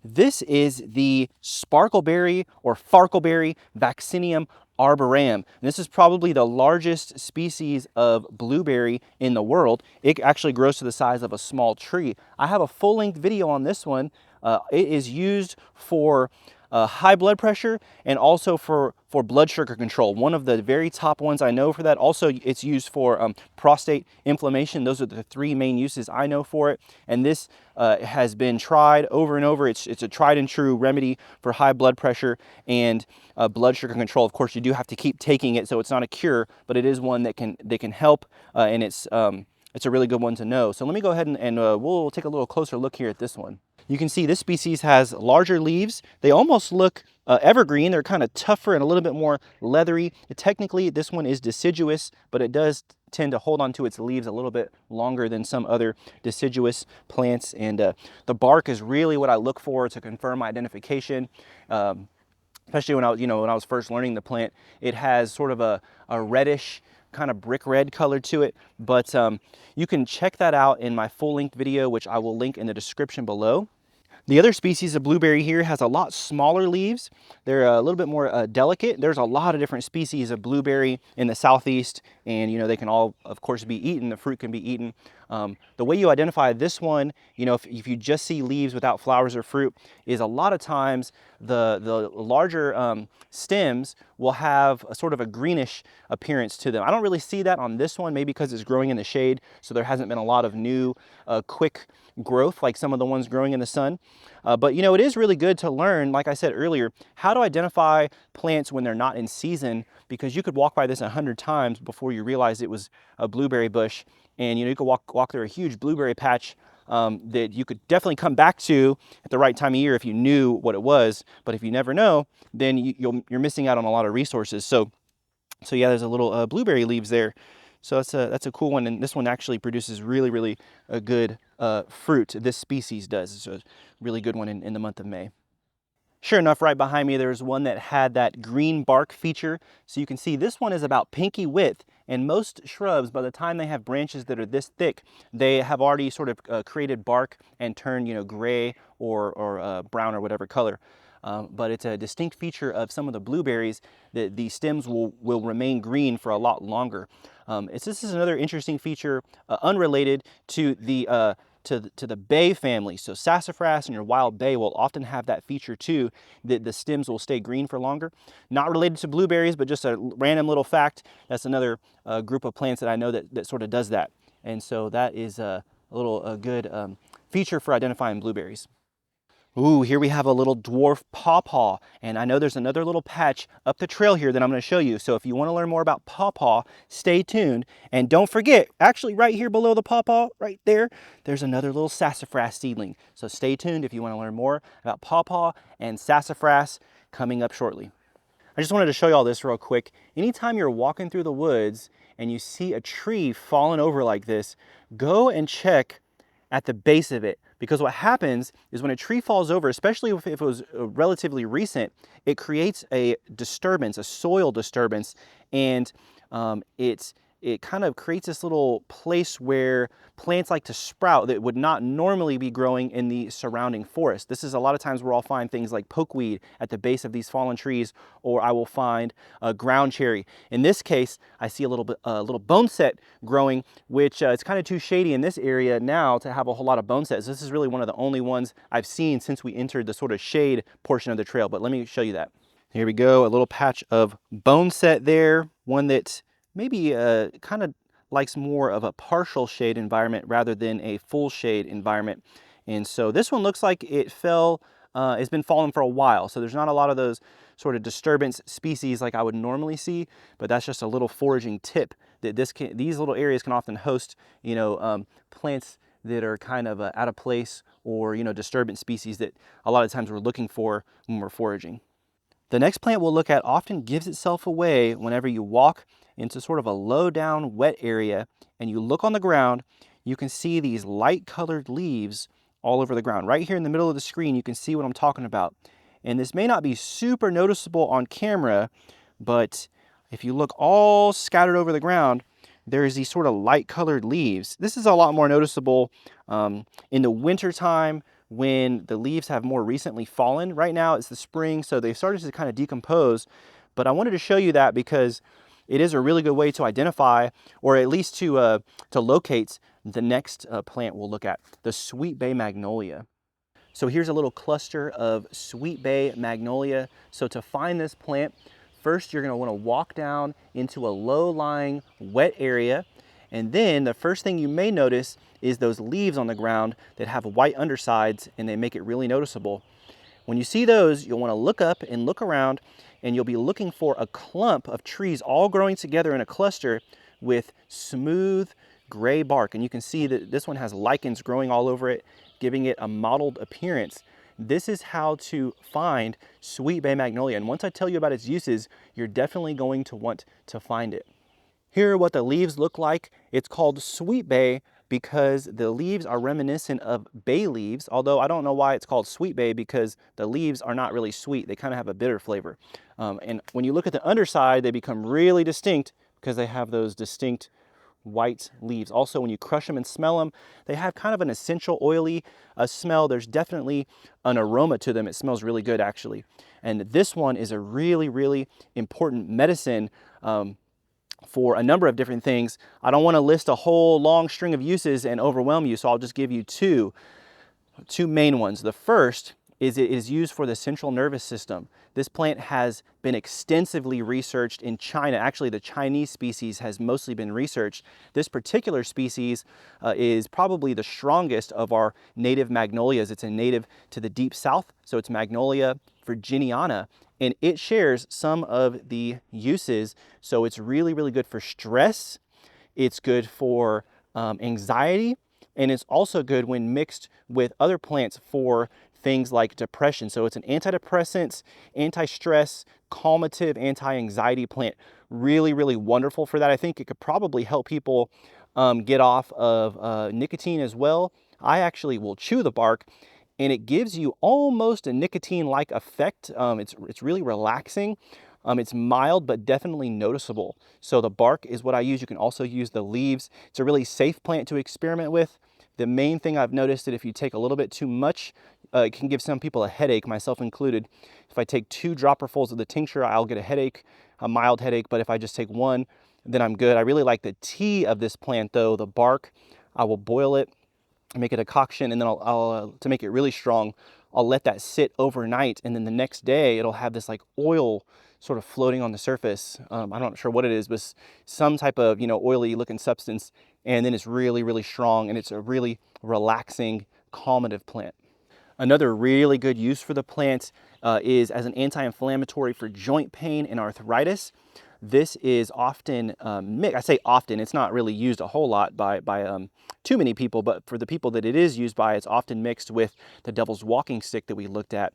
This is the Sparkleberry or Farkleberry Vaccinium arboreum. And this is probably the largest species of blueberry in the world. It actually grows to the size of a small tree. I have a full-length video on this one. It is used for high blood pressure and also for blood sugar control. One of the very top ones I know for that. Also, it's used for prostate inflammation. Those are the 3 main uses I know for it. And this has been tried over and over. It's a tried and true remedy for high blood pressure and blood sugar control. Of course, you do have to keep taking it, so it's not a cure, but it is one that can help, and it's a really good one to know. So let me go ahead and we'll take a little closer look here at this one. You can see this species has larger leaves. They almost look evergreen. They're kind of tougher and a little bit more leathery. Technically, this one is deciduous, but it does tend to hold on to its leaves a little bit longer than some other deciduous plants. And the bark is really what I look for to confirm identification. Especially when I was first learning the plant. It has sort of a reddish, kind of brick red color to it, but you can check that out in my full-length video, which I will link in the description below. The other species of blueberry here has a lot smaller leaves. They're a little bit more delicate. There's a lot of different species of blueberry in the southeast, and they can all, of course, be eaten. The fruit can be eaten. The way you identify this one, if you just see leaves without flowers or fruit, is a lot of times the larger stems will have a sort of a greenish appearance to them. I don't really see that on this one, maybe because it's growing in the shade, so there hasn't been a lot of new quick growth like some of the ones growing in the sun. But it is really good to learn, like I said earlier, how to identify plants when they're not in season, because you could walk by this 100 times before you realize it was a blueberry bush, and you could walk through a huge blueberry patch that you could definitely come back to at the right time of year if you knew what it was. But if you never know, then you're missing out on a lot of resources. So yeah, there's a little blueberry leaves there. So that's a cool one, and this one actually produces really a good fruit. This species does. It's a really good one in the month of May. Sure enough, right behind me there's one that had that green bark feature. So you can see this one is about pinky width, and most shrubs, by the time they have branches that are this thick, they have already sort of created bark and turned gray or brown or whatever color. But it's a distinct feature of some of the blueberries that the stems will remain green for a lot longer. This is another interesting feature unrelated to the bay family. So sassafras and your wild bay will often have that feature too, that the stems will stay green for longer. Not related to blueberries, but just a random little fact. That's another group of plants that I know that sort of does that. And so that is a little good feature for identifying blueberries. Ooh, here we have a little dwarf pawpaw, and I know there's another little patch up the trail here that I'm going to show you. So if you want to learn more about pawpaw, stay tuned. And don't forget, actually right here below the pawpaw, right there, there's another little sassafras seedling. So stay tuned if you want to learn more about pawpaw and sassafras coming up shortly. I just wanted to show you all this real quick. Anytime you're walking through the woods and you see a tree falling over like this, go and check at the base of it, because what happens is when a tree falls over, especially if it was relatively recent, it creates a disturbance, a soil disturbance, and it it kind of creates this little place where plants like to sprout that would not normally be growing in the surrounding forest. This is a lot of times where I'll find things like pokeweed at the base of these fallen trees, or I will find a ground cherry. In this case, I see a little boneset growing, which it's kind of too shady in this area now to have a whole lot of bonesets. This is really one of the only ones I've seen since we entered the sort of shade portion of the trail, but let me show you that. Here we go, a little patch of boneset there, one that maybe kind of likes more of a partial shade environment rather than a full shade environment. And so this one looks like it fell, it's been falling for a while. So there's not a lot of those sort of disturbance species like I would normally see, but that's just a little foraging tip that these little areas can often host, plants that are kind of out of place, or, disturbance species that a lot of times we're looking for when we're foraging. The next plant we'll look at often gives itself away whenever you walk into sort of a low down wet area and you look on the ground. You can see these light colored leaves all over the ground. Right here in the middle of the screen, you can see what I'm talking about. And this may not be super noticeable on camera, but if you look all scattered over the ground, there's these sort of light colored leaves. This is a lot more noticeable in the winter time, when the leaves have more recently fallen. Right now it's the spring, so they've started to kind of decompose, but I wanted to show you that because it is a really good way to identify, or at least to locate the next plant we'll look at, the Sweet Bay Magnolia. So here's a little cluster of Sweet Bay Magnolia. So to find this plant, first you're going to want to walk down into a low-lying wet area, and then the first thing you may notice is those leaves on the ground that have white undersides, and they make it really noticeable. When you see those, you'll want to look up and look around, and you'll be looking for a clump of trees all growing together in a cluster with smooth gray bark. And you can see that this one has lichens growing all over it, giving it a mottled appearance. This is how to find Sweet Bay Magnolia. And once I tell you about its uses, you're definitely going to want to find it. Here are what the leaves look like. It's called Sweet Bay because the leaves are reminiscent of bay leaves, although I don't know why it's called Sweet Bay, because the leaves are not really sweet. They kind of have a bitter flavor. And when you look at the underside, they become really distinct because they have those distinct white leaves. Also, when you crush them and smell them, they have kind of an essential oily smell. There's definitely an aroma to them. It smells really good, actually. And this one is a really, really important medicine for a number of different things. I don't want to list a whole long string of uses and overwhelm you, so I'll just give you two main ones. The first is it is used for the central nervous system. This plant has been extensively researched in China. Actually, the Chinese species has mostly been researched. This particular species is probably the strongest of our native magnolias. It's a native to the deep south, so it's Magnolia virginiana, and it shares some of the uses. So it's really, really good for stress. It's good for anxiety, and it's also good when mixed with other plants for things like depression. So it's an antidepressant, anti-stress, calmative, anti-anxiety plant. Really, really wonderful for that. I think it could probably help people get off of nicotine as well. I actually will chew the bark, and it gives you almost a nicotine-like effect. It's really relaxing. It's mild, but definitely noticeable. So the bark is what I use. You can also use the leaves. It's a really safe plant to experiment with. The main thing I've noticed that if you take a little bit too much, it can give some people a headache, myself included. If I take 2 dropperfuls of the tincture, I'll get a headache, a mild headache, but if I just take 1, then I'm good. I really like the tea of this plant though, the bark. I will boil it, make a decoction, and then I'll to make it really strong, I'll let that sit overnight, and then the next day it'll have this like oil sort of floating on the surface. I'm not sure what it is, but some type of, oily looking substance, and then it's really, really strong, and it's a really relaxing, calmative plant. Another really good use for the plant is as an anti-inflammatory for joint pain and arthritis. This is often mixed. I say often, it's not really used a whole lot by too many people, but for the people that it is used by, it's often mixed with the devil's walking stick that we looked at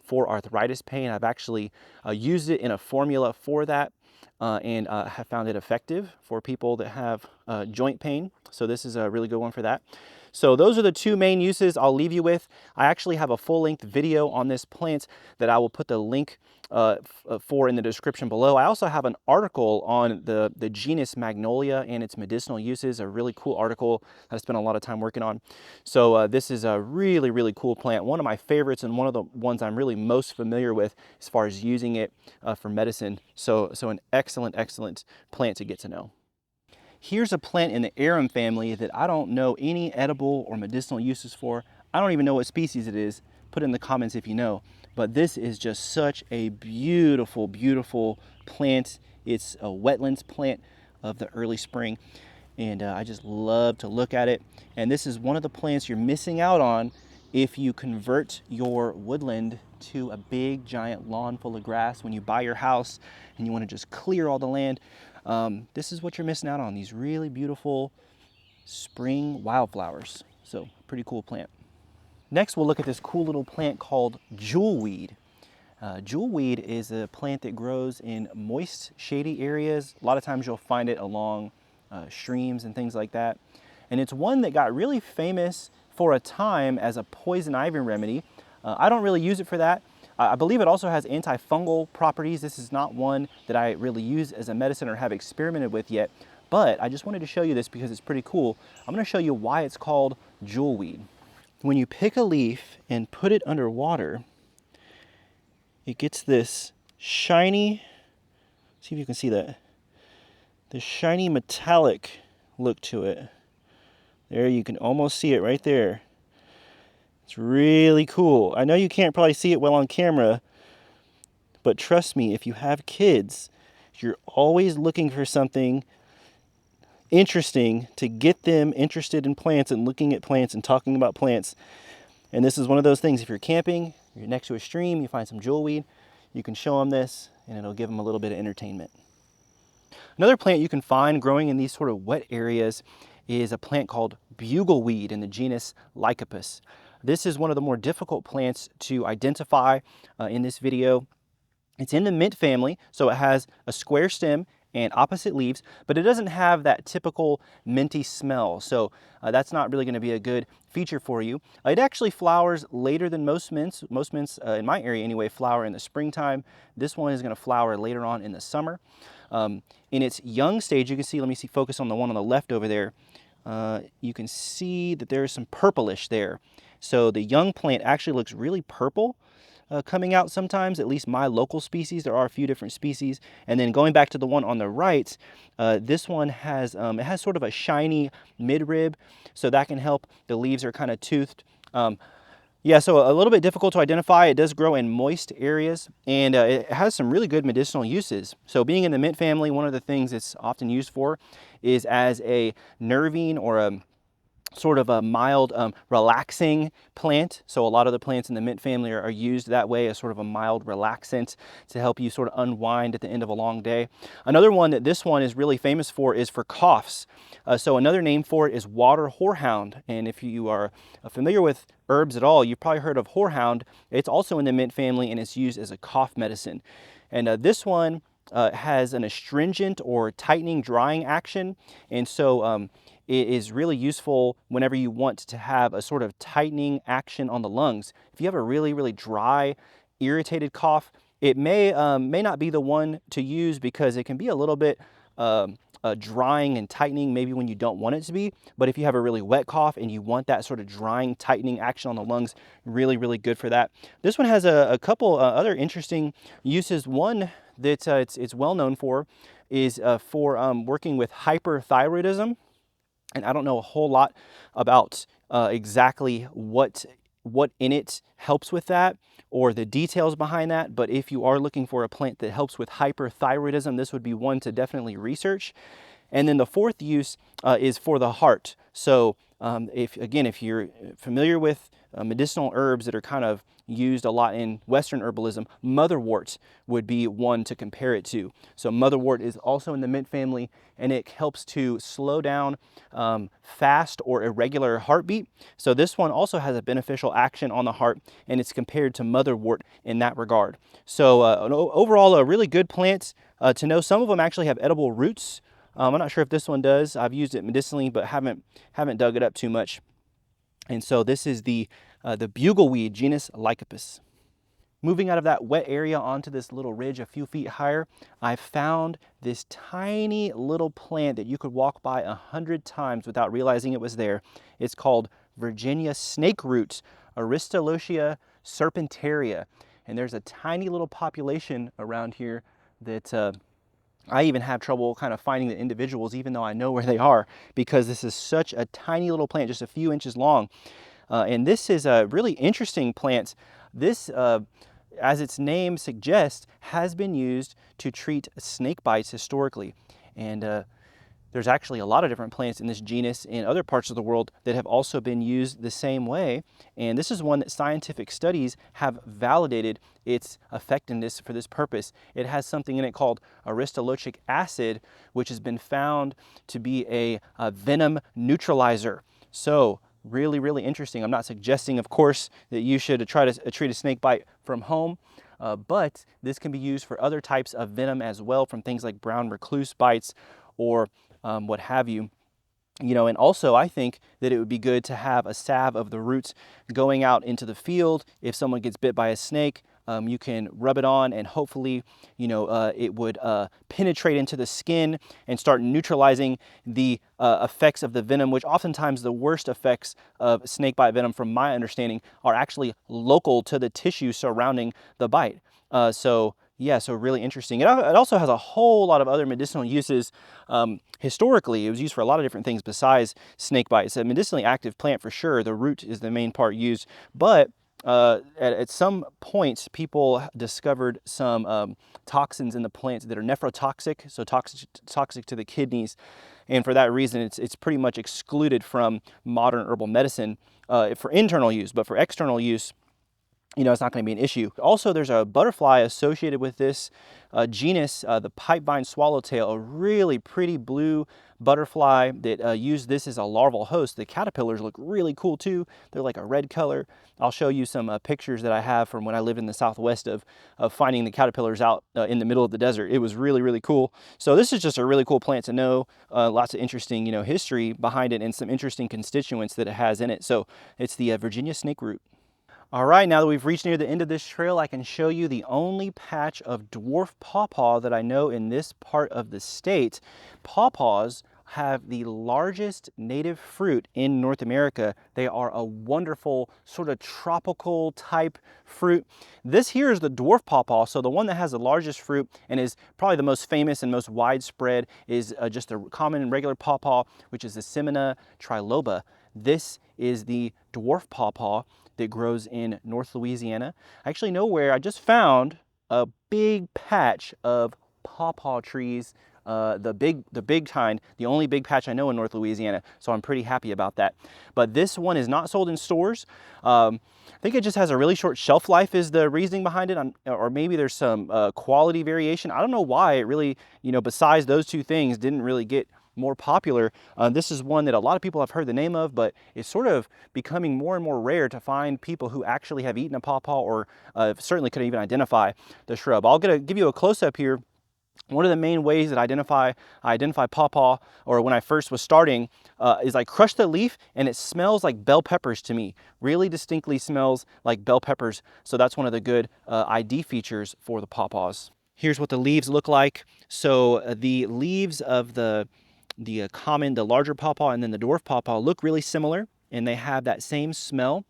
for arthritis pain. I've actually used it in a formula for that. and have found it effective for people that have joint pain. So this is a really good one for that. So those are the two main uses I'll leave you with. I actually have a full-length video on this plant that I will put the link for in the description below. I also have an article on the genus Magnolia and its medicinal uses, a really cool article that I spent a lot of time working on. So this is a really, really cool plant. One of my favorites and one of the ones I'm really most familiar with as far as using it for medicine. So an excellent, excellent plant to get to know. Here's a plant in the arum family that I don't know any edible or medicinal uses for. I don't even know what species it is. Put it in the comments if you know. But this is just such a beautiful, beautiful plant. It's a wetlands plant of the early spring. And I just love to look at it. And this is one of the plants you're missing out on if you convert your woodland to a big giant lawn full of grass when you buy your house and you want to just clear all the land. This is what you're missing out on, these really beautiful spring wildflowers. So pretty cool plant. Next, we'll look at this cool little plant called jewelweed. Jewelweed is a plant that grows in moist, shady areas. A lot of times you'll find it along streams and things like that. And it's one that got really famous for a time as a poison ivy remedy. I don't really use it for that. I believe it also has antifungal properties. This is not one that I really use as a medicine or have experimented with yet, but I just wanted to show you this because it's pretty cool. I'm going to show you why it's called jewelweed. When you pick a leaf and put it under water, it gets this shiny, see if you can see that, this shiny metallic look to it. There, you can almost see it right there. It's really cool. I know you can't probably see it well on camera, but trust me, if you have kids, you're always looking for something interesting to get them interested in plants and looking at plants and talking about plants. And this is one of those things. If you're camping, you're next to a stream, you find some jewelweed, you can show them this and it'll give them a little bit of entertainment. Another plant you can find growing in these sort of wet areas is a plant called bugleweed in the genus Lycopus. This is one of the more difficult plants to identify in this video. It's in the mint family, so it has a square stem and opposite leaves, but it doesn't have that typical minty smell, so that's not really going to be a good feature for you. It actually flowers later than most mints. Most mints, in my area anyway, flower in the springtime. This one is going to flower later on in the summer. In its young stage, you can see, let me see, focus on the one on the left over there. You can see that there's some purplish there. So the young plant actually looks really purple coming out sometimes, at least my local species. There are a few different species. And then going back to the one on the right, this one has, it has sort of a shiny midrib, so that can help. The leaves are kind of toothed. Yeah, so a little bit difficult to identify. It does grow in moist areas, and it has some really good medicinal uses. So being in the mint family, one of the things it's often used for is as a nervine or a sort of a mild relaxing plant. So a lot of the plants in the mint family are used that way as sort of a mild relaxant to help you sort of unwind at the end of a long day. Another one that this one is really famous for is for coughs. So another name for it is water horehound. And if you are familiar with herbs at all, you've probably heard of horehound. It's also in the mint family and it's used as a cough medicine. And this one has an astringent or tightening drying action. And so it is really useful whenever you want to have a sort of tightening action on the lungs. If you have a really, really dry, irritated cough, it may not be the one to use because it can be a little bit drying and tightening maybe when you don't want it to be. But if you have a really wet cough and you want that sort of drying, tightening action on the lungs, really, really good for that. This one has a couple other interesting uses. One that it's well known for is for working with hyperthyroidism. And I don't know a whole lot about exactly what in it helps with that or the details behind that, but if you are looking for a plant that helps with hyperthyroidism, this would be one to definitely research. And then the fourth use is for the heart. So if you're familiar with medicinal herbs that are kind of used a lot in Western herbalism, motherwort would be one to compare it to. So motherwort is also in the mint family, and it helps to slow down fast or irregular heartbeat. So this one also has a beneficial action on the heart, and it's compared to motherwort in that regard. So overall, a really good plant. to know some of them actually have edible roots. I'm not sure if this one does. I've used it medicinally, but haven't dug it up too much. And so this is the Bugleweed, genus Lycopus. Moving out of that wet area onto this little ridge a few feet higher, I found this tiny little plant that you could walk by 100 times without realizing it was there. It's called Virginia Snakeroot, Aristolochia serpentaria. And there's a tiny little population around here that I even have trouble kind of finding the individuals, even though I know where they are, because this is such a tiny little plant, just a few inches long. And this is a really interesting plant. This, as its name suggests, has been used to treat snake bites historically. And there's actually a lot of different plants in this genus in other parts of the world that have also been used the same way. And this is one that scientific studies have validated its effectiveness for this purpose. It has something in it called aristolochic acid, which has been found to be a venom neutralizer. So really, really interesting. I'm not suggesting, of course, that you should try to treat a snake bite from home, but this can be used for other types of venom as well, from things like brown recluse bites or what have you. You know, and also I think that it would be good to have a salve of the roots going out into the field. If someone gets bit by a snake, you can rub it on, and hopefully, you know, it would penetrate into the skin and start neutralizing the effects of the venom, which oftentimes the worst effects of snakebite venom, from my understanding, are actually local to the tissue surrounding the bite. Yeah, so really interesting. It also has a whole lot of other medicinal uses. Historically, it was used for a lot of different things besides snakebite. It's a medicinally active plant for sure. The root is the main part used, but at some points, people discovered some toxins in the plant that are nephrotoxic, so toxic to the kidneys. And for that reason, it's pretty much excluded from modern herbal medicine for internal use, but for external use, you know, it's not going to be an issue. Also, there's a butterfly associated with this genus, the pipevine swallowtail, a really pretty blue butterfly that use this as a larval host. The caterpillars look really cool too. They're like a red color. I'll show you some pictures that I have from when I lived in the Southwest of finding the caterpillars out in the middle of the desert. It was really, really cool. So this is just a really cool plant to know. Lots of interesting, you know, history behind it and some interesting constituents that it has in it. So it's the Virginia snakeroot. All right, now that we've reached near the end of this trail, I can show you the only patch of dwarf pawpaw that I know in this part of the state. Pawpaws have the largest native fruit in North America. They are a wonderful sort of tropical type fruit. This here is the dwarf pawpaw, so the one that has the largest fruit and is probably the most famous and most widespread is just a common and regular pawpaw, which is the Semina triloba. This is the dwarf pawpaw that grows in North Louisiana. I actually know where I just found a big patch of pawpaw trees, the big kind, the only big patch I know in North Louisiana, so I'm pretty happy about that. But this one is not sold in stores. I think it just has a really short shelf life is the reasoning behind it, or maybe there's some quality variation. I don't know why it really, you know, besides those two things, didn't really get more popular. This is one that a lot of people have heard the name of, but it's sort of becoming more and more rare to find people who actually have eaten a pawpaw or certainly couldn't even identify the shrub. I'll give you a close-up here. One of the main ways that I identify pawpaw, or when I first was starting, is I crush the leaf and it smells like bell peppers to me. Really distinctly smells like bell peppers. So that's one of the good ID features for the pawpaws. Here's what the leaves look like. So the leaves of the larger pawpaw and then the dwarf pawpaw look really similar, and they have that same smell.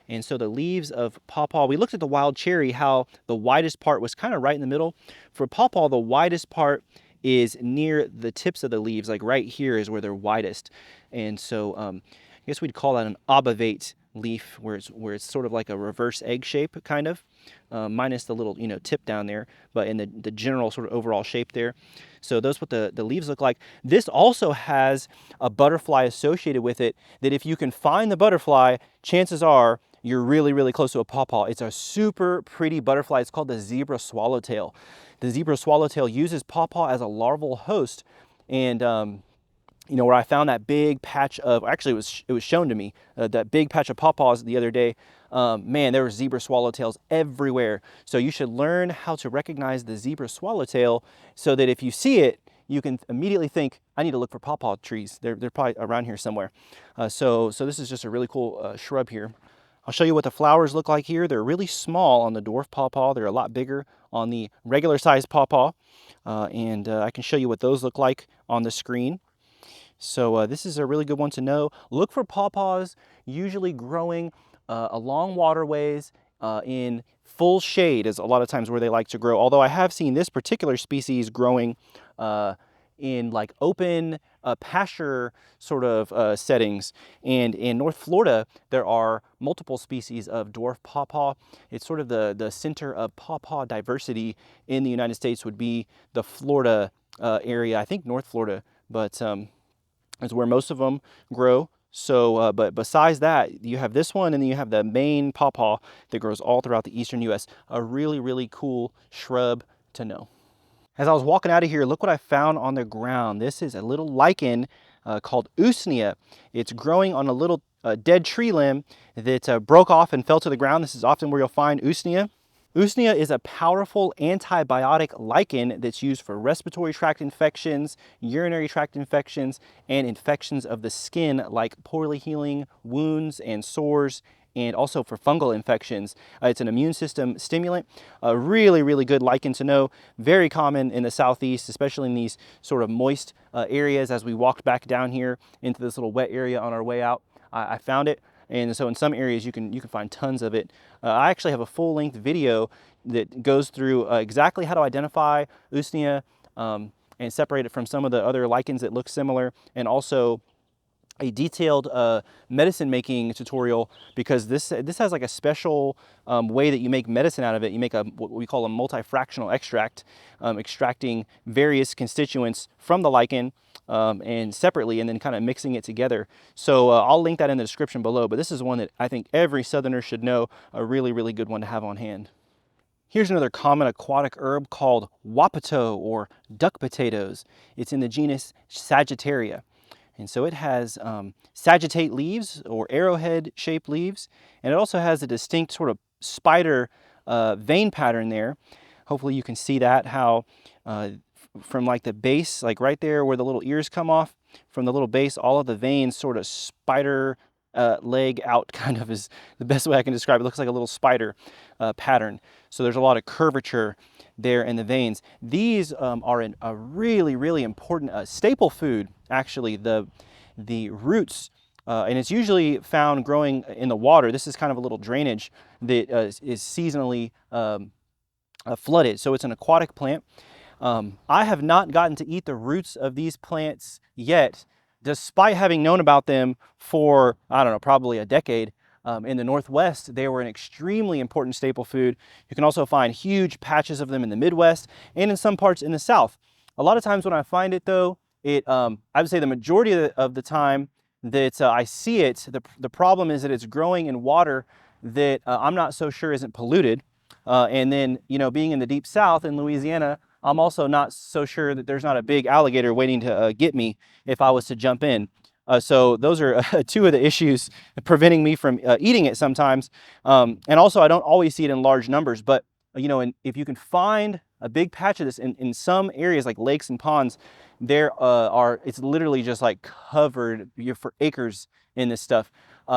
And so the leaves of pawpaw, we looked at the wild cherry, how the widest part was kind of right in the middle. For pawpaw, the widest part is near the tips of the leaves, like right here is where they're widest. And so I guess we'd call that an obovate leaf, where it's sort of like a reverse egg shape, kind of, minus the little, you know, tip down there, but in the general sort of overall shape there. So those what the leaves look like. This also has a butterfly associated with it, that if you can find the butterfly, chances are you're really, really close to a pawpaw. It's a super pretty butterfly. It's called the zebra swallowtail. The zebra swallowtail uses pawpaw as a larval host, and you know, where I found that big patch of, actually it was shown to me, that big patch of pawpaws the other day. Man, there were zebra swallowtails everywhere. So you should learn how to recognize the zebra swallowtail so that if you see it, you can immediately think, I need to look for pawpaw trees. They're probably around here somewhere. So this is just a really cool shrub here. I'll show you what the flowers look like here. They're really small on the dwarf pawpaw. They're a lot bigger on the regular sized pawpaw. And I can show you what those look like on the screen. So this is a really good one to know. Look for pawpaws usually growing along waterways in full shade is a lot of times where they like to grow. Although I have seen this particular species growing in like open pasture sort of settings. And in North Florida, there are multiple species of dwarf pawpaw. It's sort of the center of pawpaw diversity in the United States would be the Florida area. I think North Florida, but is where most of them grow. So, but besides that, you have this one, and then you have the main pawpaw that grows all throughout the eastern U.S. A really, really cool shrub to know. As I was walking out of here, look what I found on the ground. This is a little lichen called Usnea. It's growing on a little dead tree limb that broke off and fell to the ground. This is often where you'll find Usnea. Usnea is a powerful antibiotic lichen that's used for respiratory tract infections, urinary tract infections, and infections of the skin like poorly healing wounds and sores, and also for fungal infections. It's an immune system stimulant. A really, really good lichen to know. Very common in the southeast, especially in these sort of moist areas. As we walked back down here into this little wet area on our way out, I found it. And so in some areas you can find tons of it. I actually have a full-length video that goes through exactly how to identify Usnea and separate it from some of the other lichens that look similar, and also a detailed medicine making tutorial, because this has like a special way that you make medicine out of it. You make what we call a multifractional extract, extracting various constituents from the lichen and separately, and then kind of mixing it together. So I'll link that in the description below, but this is one that I think every southerner should know, a really, really good one to have on hand. Here's another common aquatic herb called Wapato, or duck potatoes. It's in the genus Sagittaria. And so it has sagittate leaves, or arrowhead shaped leaves, and it also has a distinct sort of spider vein pattern there. Hopefully you can see that, how from like the base, like right there where the little ears come off, from the little base, all of the veins sort of spider leg out, kind of is the best way I can describe it. It looks like a little spider pattern. So there's a lot of curvature there in the veins. These are a really, really important staple food, actually, the roots, and it's usually found growing in the water. This is kind of a little drainage that is seasonally flooded, so it's an aquatic plant. I have not gotten to eat the roots of these plants yet, despite having known about them for, I don't know, probably a decade. In the Northwest, they were an extremely important staple food. You can also find huge patches of them in the Midwest and in some parts in the South. A lot of times when I find it, though, I would say the majority of the time that I see it, the problem is that it's growing in water that I'm not so sure isn't polluted. And then, you know, being in the deep South in Louisiana, I'm also not so sure that there's not a big alligator waiting to get me if I was to jump in. So those are two of the issues preventing me from eating it sometimes. And also, I don't always see it in large numbers, but you know, if you can find a big patch of this in some areas like lakes and ponds, there it's literally just like covered for acres in this stuff.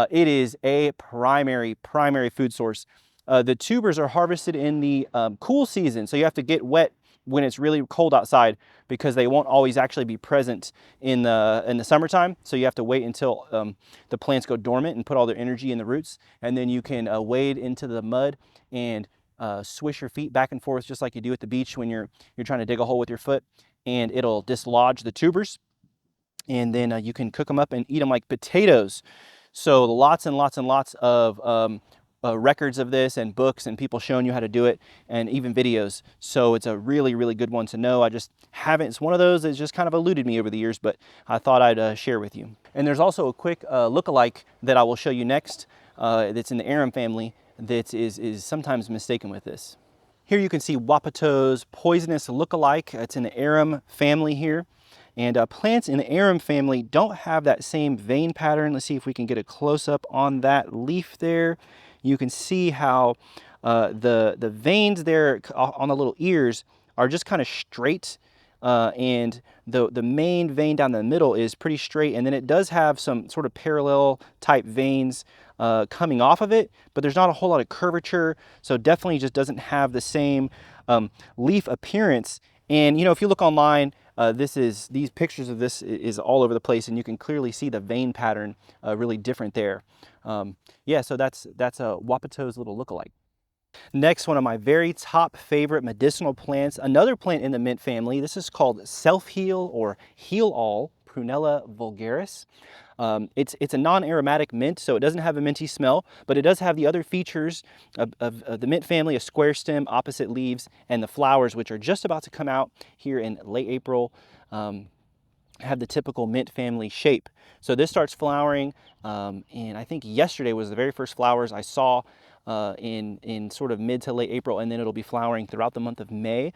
It is a primary food source. The tubers are harvested in the cool season, so you have to get wet when it's really cold outside, because they won't always actually be present in the summertime. So you have to wait until the plants go dormant and put all their energy in the roots, and then you can wade into the mud and swish your feet back and forth just like you do at the beach when you're trying to dig a hole with your foot, and it'll dislodge the tubers, and then you can cook them up and eat them like potatoes. So lots and lots and lots of records of this, and books, and people showing you how to do it, and even videos. So it's a really, really good one to know. I just haven't, it's one of those that's just kind of eluded me over the years, but I thought I'd share with you. And there's also a quick lookalike that I will show you next that's in the arum family that is sometimes mistaken with this. Here you can see Wapato's poisonous lookalike. It's in the arum family here. And plants in the arum family don't have that same vein pattern. Let's see if we can get a close-up on that leaf there. You can see how the veins there on the little ears are just kind of straight, and the main vein down the middle is pretty straight, and then it does have some sort of parallel type veins coming off of it, but there's not a whole lot of curvature, so definitely just doesn't have the same leaf appearance. And you know, if you look online, these pictures of this is all over the place, and you can clearly see the vein pattern really different there. Yeah, so that's Wapato's little lookalike. Next, one of my very top favorite medicinal plants, another plant in the mint family. This is called Self-Heal or Heal-All, Prunella vulgaris. It's a non-aromatic mint, so it doesn't have a minty smell, but it does have the other features of the mint family: a square stem, opposite leaves, and the flowers, which are just about to come out here in late April. Have the typical mint family shape. So this starts flowering, and I think yesterday was the very first flowers I saw in sort of mid to late April, and then it'll be flowering throughout the month of May.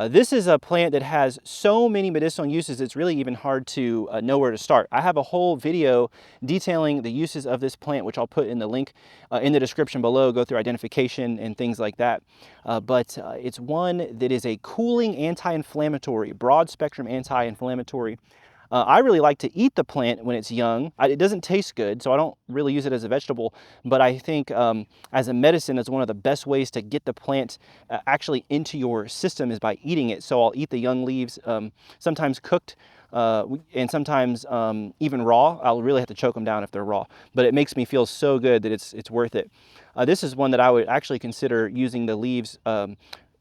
This is a plant that has so many medicinal uses, it's really even hard to know where to start. I have a whole video detailing the uses of this plant, which I'll put in the link in the description below. Go through identification and things like that. But it's one that is a cooling anti-inflammatory, broad spectrum anti-inflammatory. I really like to eat the plant when it's young. It doesn't taste good, so I don't really use it as a vegetable, but I think as a medicine, it's one of the best ways to get the plant actually into your system is by eating it. So I'll eat the young leaves, sometimes cooked, and sometimes even raw. I'll really have to choke them down if they're raw, but it makes me feel so good that it's worth it. This is one that I would actually consider using the leaves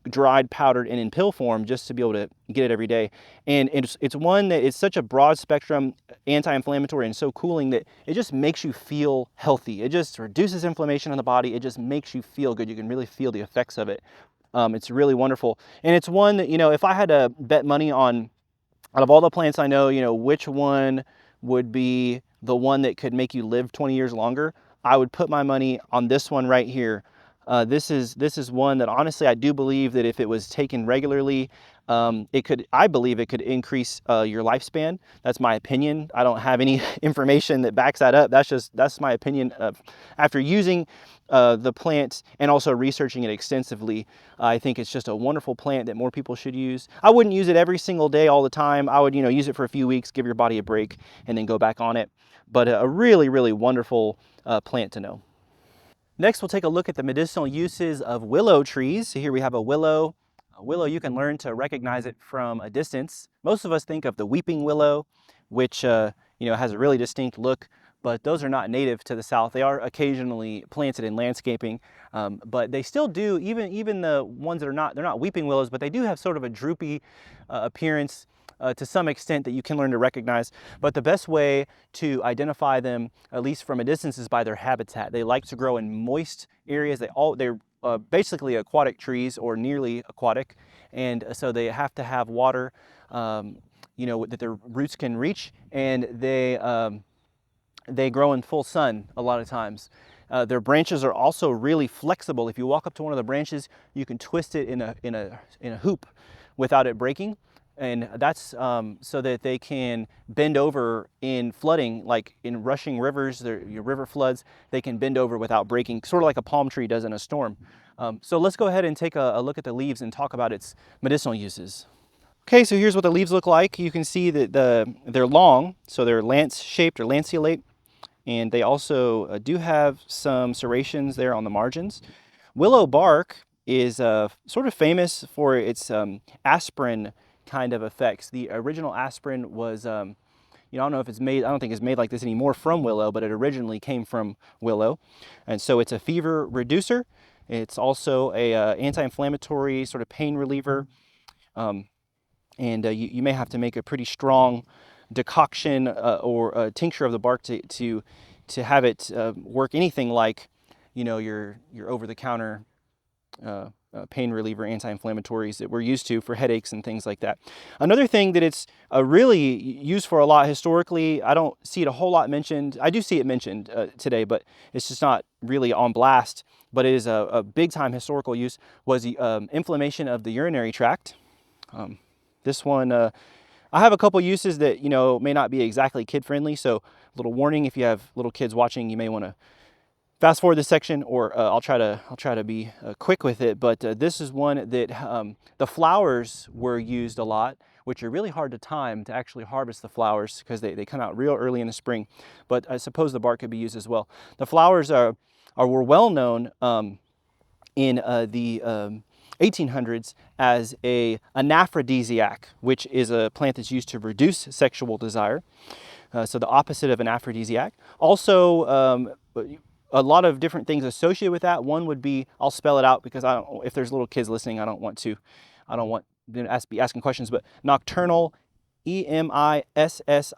dried, powdered, and in pill form just to be able to get it every day. And it's one that is such a broad spectrum anti-inflammatory and so cooling that it just makes you feel healthy. It just reduces inflammation in the body. It just makes you feel good. You can really feel the effects of it. It's really wonderful. And it's one that, you know, if I had to bet money on, out of all the plants I know, you know, which one would be the one that could make you live 20 years longer, I would put my money on this one right here. This is one that honestly I do believe that if it was taken regularly, I believe it could increase your lifespan. That's my opinion. I don't have any information that backs that up. That's my opinion. After using the plant and also researching it extensively, I think it's just a wonderful plant that more people should use. I wouldn't use it every single day all the time. I would, you know, use it for a few weeks, give your body a break, and then go back on it. But a really, really wonderful plant to know. Next, we'll take a look at the medicinal uses of willow trees. So here we have a willow. A willow, you can learn to recognize it from a distance. Most of us think of the weeping willow, which you know, has a really distinct look, but those are not native to the South. They are occasionally planted in landscaping, but they still do, even the ones that are not, they're not weeping willows, but they do have sort of a droopy appearance to some extent that you can learn to recognize. But the best way to identify them, at least from a distance, is by their habitat. They like to grow in moist areas. They're basically aquatic trees or nearly aquatic, and so they have to have water, you know, that their roots can reach, and they grow in full sun a lot of times. Their branches are also really flexible. If you walk up to one of the branches, you can twist it in a hoop without it breaking. And that's so that they can bend over in flooding, like in rushing rivers, your river floods, they can bend over without breaking, sort of like a palm tree does in a storm. So let's go ahead and take a look at the leaves and talk about its medicinal uses. Okay, so here's what the leaves look like. You can see that they're long, so they're lance-shaped or lanceolate, and they also do have some serrations there on the margins. Willow bark is sort of famous for its aspirin kind of effects. The original aspirin was, you know, I don't know if it's made, I don't think it's made like this anymore from willow, but it originally came from willow. And so it's a fever reducer. It's also a anti-inflammatory sort of pain reliever. You may have to make a pretty strong decoction or a tincture of the bark to have it work anything like, you know, your over-the-counter pain reliever anti-inflammatories that we're used to for headaches and things like that. Another thing that it's really used for a lot historically, I don't see it a whole lot mentioned. I do see it mentioned today, but it's just not really on blast. But it is a big time historical use, was the inflammation of the urinary tract. This one, I I have a couple uses that, you know, may not be exactly kid friendly. So a little warning, if you have little kids watching, you may want to fast forward this section, or I'll try to be quick with it. But this is one that the flowers were used a lot, which are really hard to time to actually harvest the flowers because they come out real early in the spring. But I suppose the bark could be used as well. The flowers were well known in the 1800s as an aphrodisiac, which is a plant that's used to reduce sexual desire. So the opposite of an aphrodisiac. Also, a lot of different things associated with that. One would be, I'll spell it out because if there's little kids listening, I don't want them to be asking questions, but nocturnal, EMISSIONS.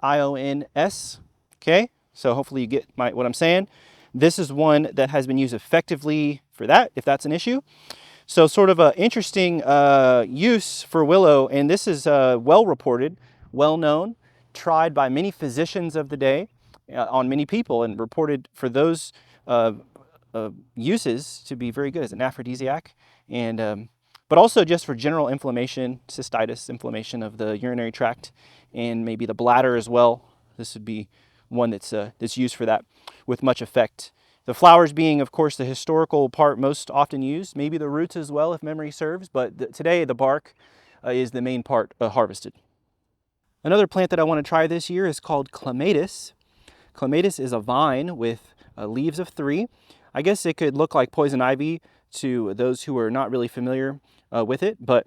Okay, so hopefully you get what I'm saying. This is one that has been used effectively for that, if that's an issue. So sort of an interesting use for willow, and this is well reported, well known, tried by many physicians of the day on many people, and reported for those uses to be very good as an aphrodisiac, and but also just for general inflammation, cystitis, inflammation of the urinary tract, and maybe the bladder as well. This would be one that's used for that with much effect. The flowers being, of course, the historical part most often used, maybe the roots as well if memory serves, but today the bark is the main part harvested. Another plant that I want to try this year is called Clematis. Clematis is a vine with leaves of 3. I guess it could look like poison ivy to those who are not really familiar with it, but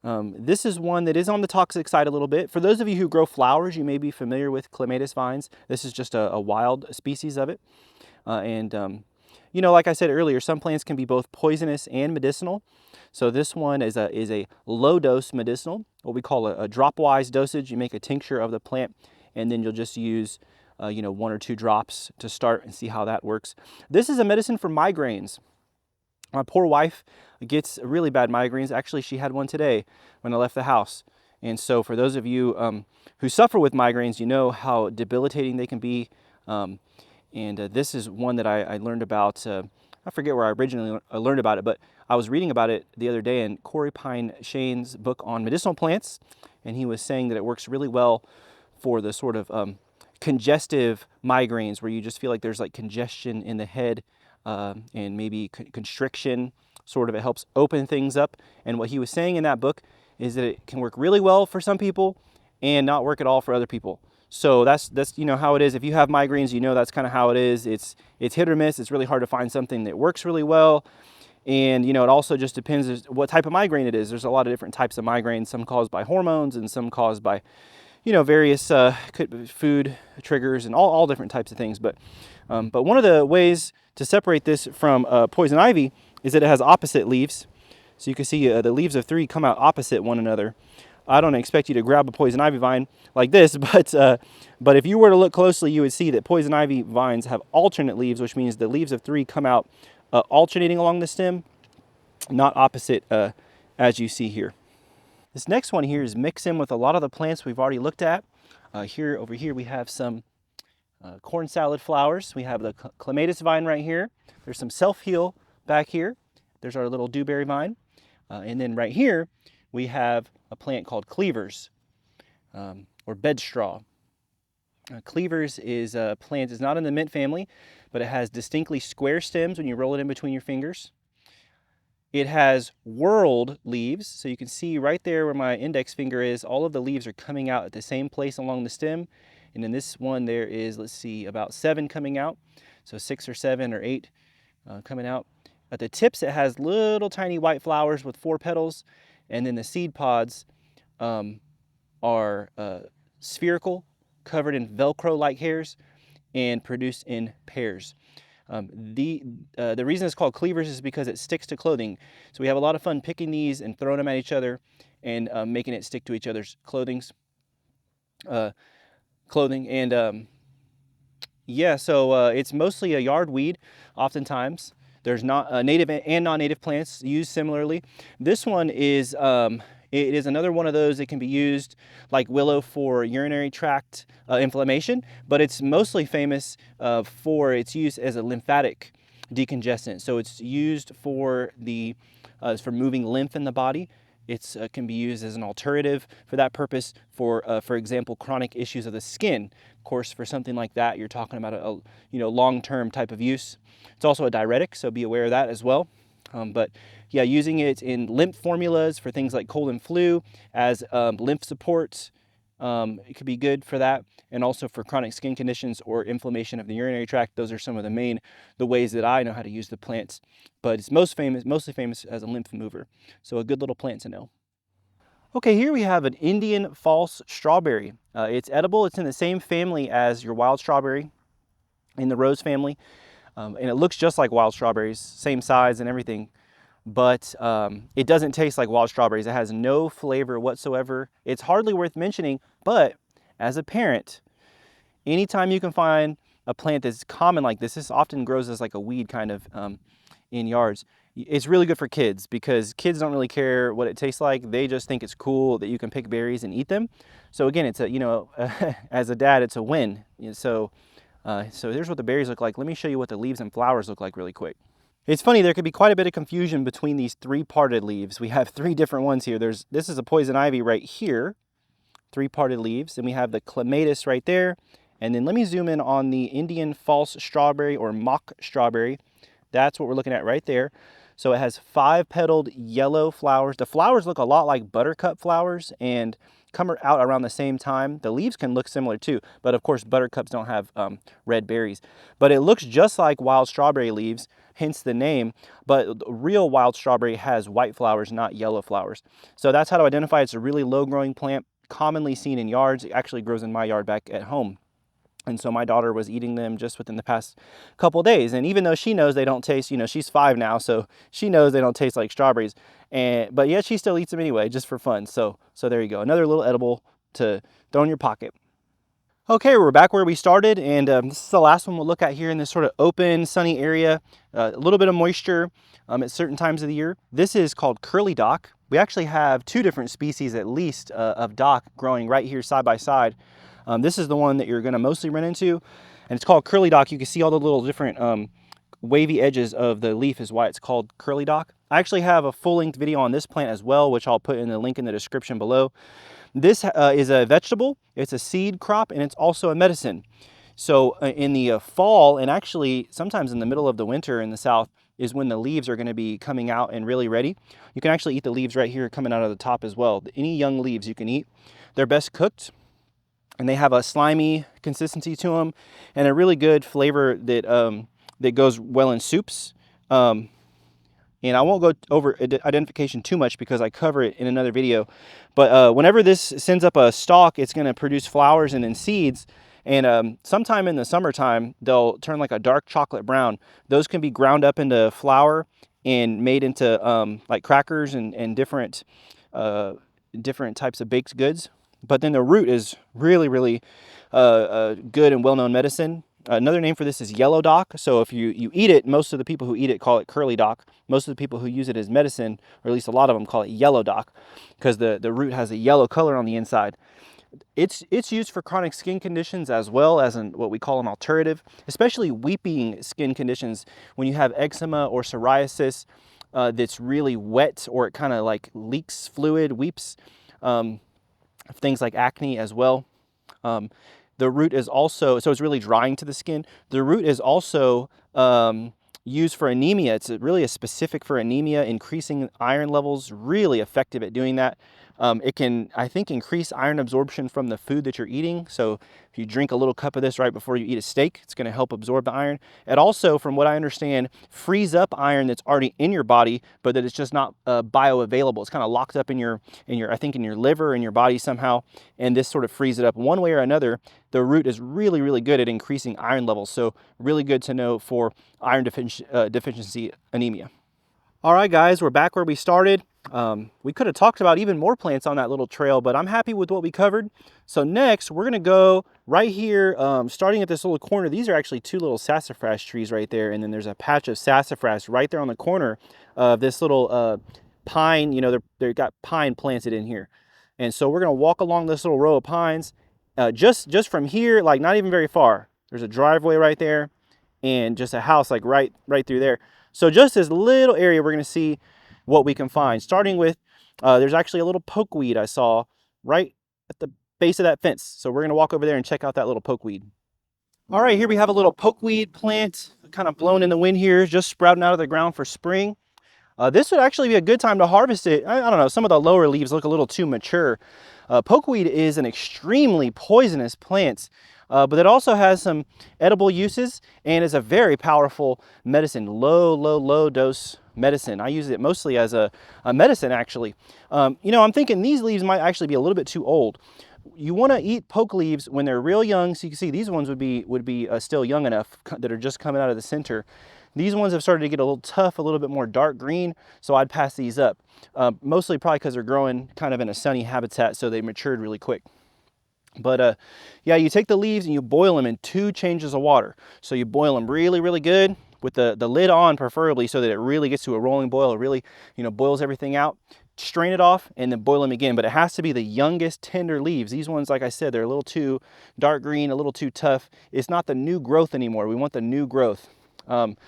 this is one that is on the toxic side a little bit. For those of you who grow flowers, you may be familiar with Clematis vines. This is just a wild species of it. You know, like I said earlier, some plants can be both poisonous and medicinal. So this one is a low dose medicinal, what we call a drop-wise dosage. You make a tincture of the plant, and then you'll just use, you know, 1 or 2 drops to start and see how that works. This is a medicine for migraines. My poor wife gets really bad migraines. Actually, she had one today when I left the house. And so for those of you who suffer with migraines, you know how debilitating they can be. This is one that I learned about. I forget where I originally learned about it, but I was reading about it the other day in Corey Pine Shane's book on medicinal plants, and he was saying that it works really well for the sort of congestive migraines where you just feel like there's like congestion in the head and maybe constriction. Sort of, it helps open things up. And what he was saying in that book is that it can work really well for some people and not work at all for other people. So that's you know how it is. If you have migraines, you know that's kind of how it is. It's hit or miss. It's really hard to find something that works really well. And you know, it also just depends what type of migraine it is. There's a lot of different types of migraines, some caused by hormones and some caused by, you know, various food triggers and all different types of things. But one of the ways to separate this from poison ivy is that it has opposite leaves. So you can see the leaves of 3 come out opposite one another. I don't expect you to grab a poison ivy vine like this, but if you were to look closely, you would see that poison ivy vines have alternate leaves, which means the leaves of 3 come out alternating along the stem, not opposite as you see here. This next one here is mixed in with a lot of the plants we've already looked at. Over here we have some corn salad flowers. We have the Clematis vine right here. There's some self-heal back here. There's our little Dewberry vine. And then right here we have a plant called Cleavers or bedstraw. Cleavers is a plant, it's not in the mint family, but it has distinctly square stems when you roll it in between your fingers. It has whorled leaves, so you can see right there where my index finger is, all of the leaves are coming out at the same place along the stem. And in this one there is, let's see, about 7 coming out. So 6 or 7 or 8 coming out. At the tips it has little tiny white flowers with 4 petals. And then the seed pods are spherical, covered in Velcro-like hairs, and produced in pairs. The reason it's called Cleavers is because it sticks to clothing. So we have a lot of fun picking these and throwing them at each other and making it stick to each other's clothing. Yeah, so it's mostly a yard weed oftentimes. There's not native and non-native plants used similarly. This one is it is another one of those that can be used like willow for urinary tract inflammation, but it's mostly famous for its use as a lymphatic decongestant. So it's used for moving lymph in the body. It's can be used as an alternative for that purpose. For example, chronic issues of the skin. Of course, for something like that, you're talking about a long-term type of use. It's also a diuretic, so be aware of that as well. But yeah, using it in lymph formulas for things like cold and flu, as lymph support, it could be good for that, and also for chronic skin conditions or inflammation of the urinary tract. Those are some of the ways that I know how to use the plants. But it's mostly famous as a lymph mover. So a good little plant to know. Okay, here we have an Indian false strawberry. It's edible. It's in the same family as your wild strawberry, in the rose family. And it looks just like wild strawberries, same size and everything, but it doesn't taste like wild strawberries. It has no flavor whatsoever. It's hardly worth mentioning, but as a parent, anytime you can find a plant that's common like this often grows as like a weed kind of in yards. It's really good for kids because kids don't really care what it tastes like. They just think it's cool that you can pick berries and eat them. So again, it's as a dad, it's a win. So here's what the berries look like. Let me show you what the leaves and flowers look like really quick. It's funny, there could be quite a bit of confusion between these three parted leaves. We have three different ones here. This is a poison ivy right here, three parted leaves. And we have the clematis right there. And then let me zoom in on the Indian false strawberry or mock strawberry. That's what we're looking at right there. So it has 5-petaled yellow flowers. The flowers look a lot like buttercup flowers and come out around the same time. The leaves can look similar too, but of course buttercups don't have red berries. But it looks just like wild strawberry leaves, hence the name, but real wild strawberry has white flowers, not yellow flowers. So that's how to identify. It's a really low growing plant, commonly seen in yards. It actually grows in my yard back at home. And so my daughter was eating them just within the past couple days. And even though she knows they don't taste, she's 5 now, so she knows they don't taste like strawberries. But yet she still eats them anyway, just for fun. So there you go. Another little edible to throw in your pocket. Okay, we're back where we started, and this is the last one we'll look at here in this sort of open, sunny area. A little bit of moisture at certain times of the year. This is called curly dock. We actually have 2 different species at least of dock growing right here side by side. This is the one that you're going to mostly run into, and it's called curly dock. You can see all the little different wavy edges of the leaf is why it's called curly dock. I actually have a full-length video on this plant as well, which I'll put in the link in the description below. This is a vegetable, it's a seed crop, and it's also a medicine. So in the fall, and actually sometimes in the middle of the winter in the south, is when the leaves are going to be coming out and really ready. You can actually eat the leaves right here coming out of the top as well. Any young leaves you can eat. They're best cooked, and they have a slimy consistency to them and a really good flavor that that goes well in soups. And I won't go over identification too much because I cover it in another video. But whenever this sends up a stalk, it's going to produce flowers and then seeds. And sometime in the summertime, they'll turn like a dark chocolate brown. Those can be ground up into flour and made into like crackers and different types of baked goods. But then the root is really, really good and well-known medicine. Another name for this is yellow dock. So if you eat it, most of the people who eat it call it curly dock. Most of the people who use it as medicine, or at least a lot of them, call it yellow dock because the root has a yellow color on the inside. It's used for chronic skin conditions as well as what we call an alternative, especially weeping skin conditions when you have eczema or psoriasis that's really wet or it kind of like leaks fluid, weeps. Things like acne as well. The root is also, so it's really drying to the skin. The root is also used for anemia. It's really a specific for anemia, increasing iron levels, really effective at doing that. It can, I think, increase iron absorption from the food that you're eating. So if you drink a little cup of this right before you eat a steak, it's going to help absorb the iron. It also, from what I understand, frees up iron that's already in your body, but that it's just not bioavailable. It's kind of locked up in your I think in your liver, in your body somehow, and this sort of frees it up one way or another. The root is really, really good at increasing iron levels. So really good to know for iron deficiency anemia. All right, guys, we're back where we started. We could have talked about even more plants on that little trail, but I'm happy with what we covered. So next, we're going to go right here, starting at this little corner. These are actually 2 little sassafras trees right there, and then there's a patch of sassafras right there on the corner of this little pine. They've got pine planted in here. And so we're going to walk along this little row of pines. Just from here, like not even very far. There's a driveway right there and just a house like right through there. So just this little area, we're going to see what we can find, starting with There's actually a little pokeweed I saw right at the base of that fence. So we're gonna walk over there and check out that little pokeweed. All right, here we have a little pokeweed plant kind of blown in the wind here, just sprouting out of the ground for spring. This would actually be a good time to harvest it. I don't know, some of the lower leaves look a little too mature. Pokeweed is an extremely poisonous plant, but it also has some edible uses and is a very powerful medicine, low dose medicine. I use it mostly as a medicine actually. You know, I'm thinking these leaves might actually be a little bit too old. You want to eat poke leaves when they're real young, so you can see these ones would be still young enough that are just coming out of the center. These ones have started to get a little tough, a little bit more dark green, so I'd pass these up. Mostly probably because they're growing kind of in a sunny habitat, so they matured really quick. But yeah, you take the leaves and you boil them in 2 changes of water. So you boil them really good with the lid on preferably, so that it really gets to a rolling boil. It really, you know, boils everything out. Strain it off and then boil them again, but it has to be the youngest tender leaves. These ones, like I said, they're a little too dark green, a little too tough. It's not the new growth anymore. We want the new growth. And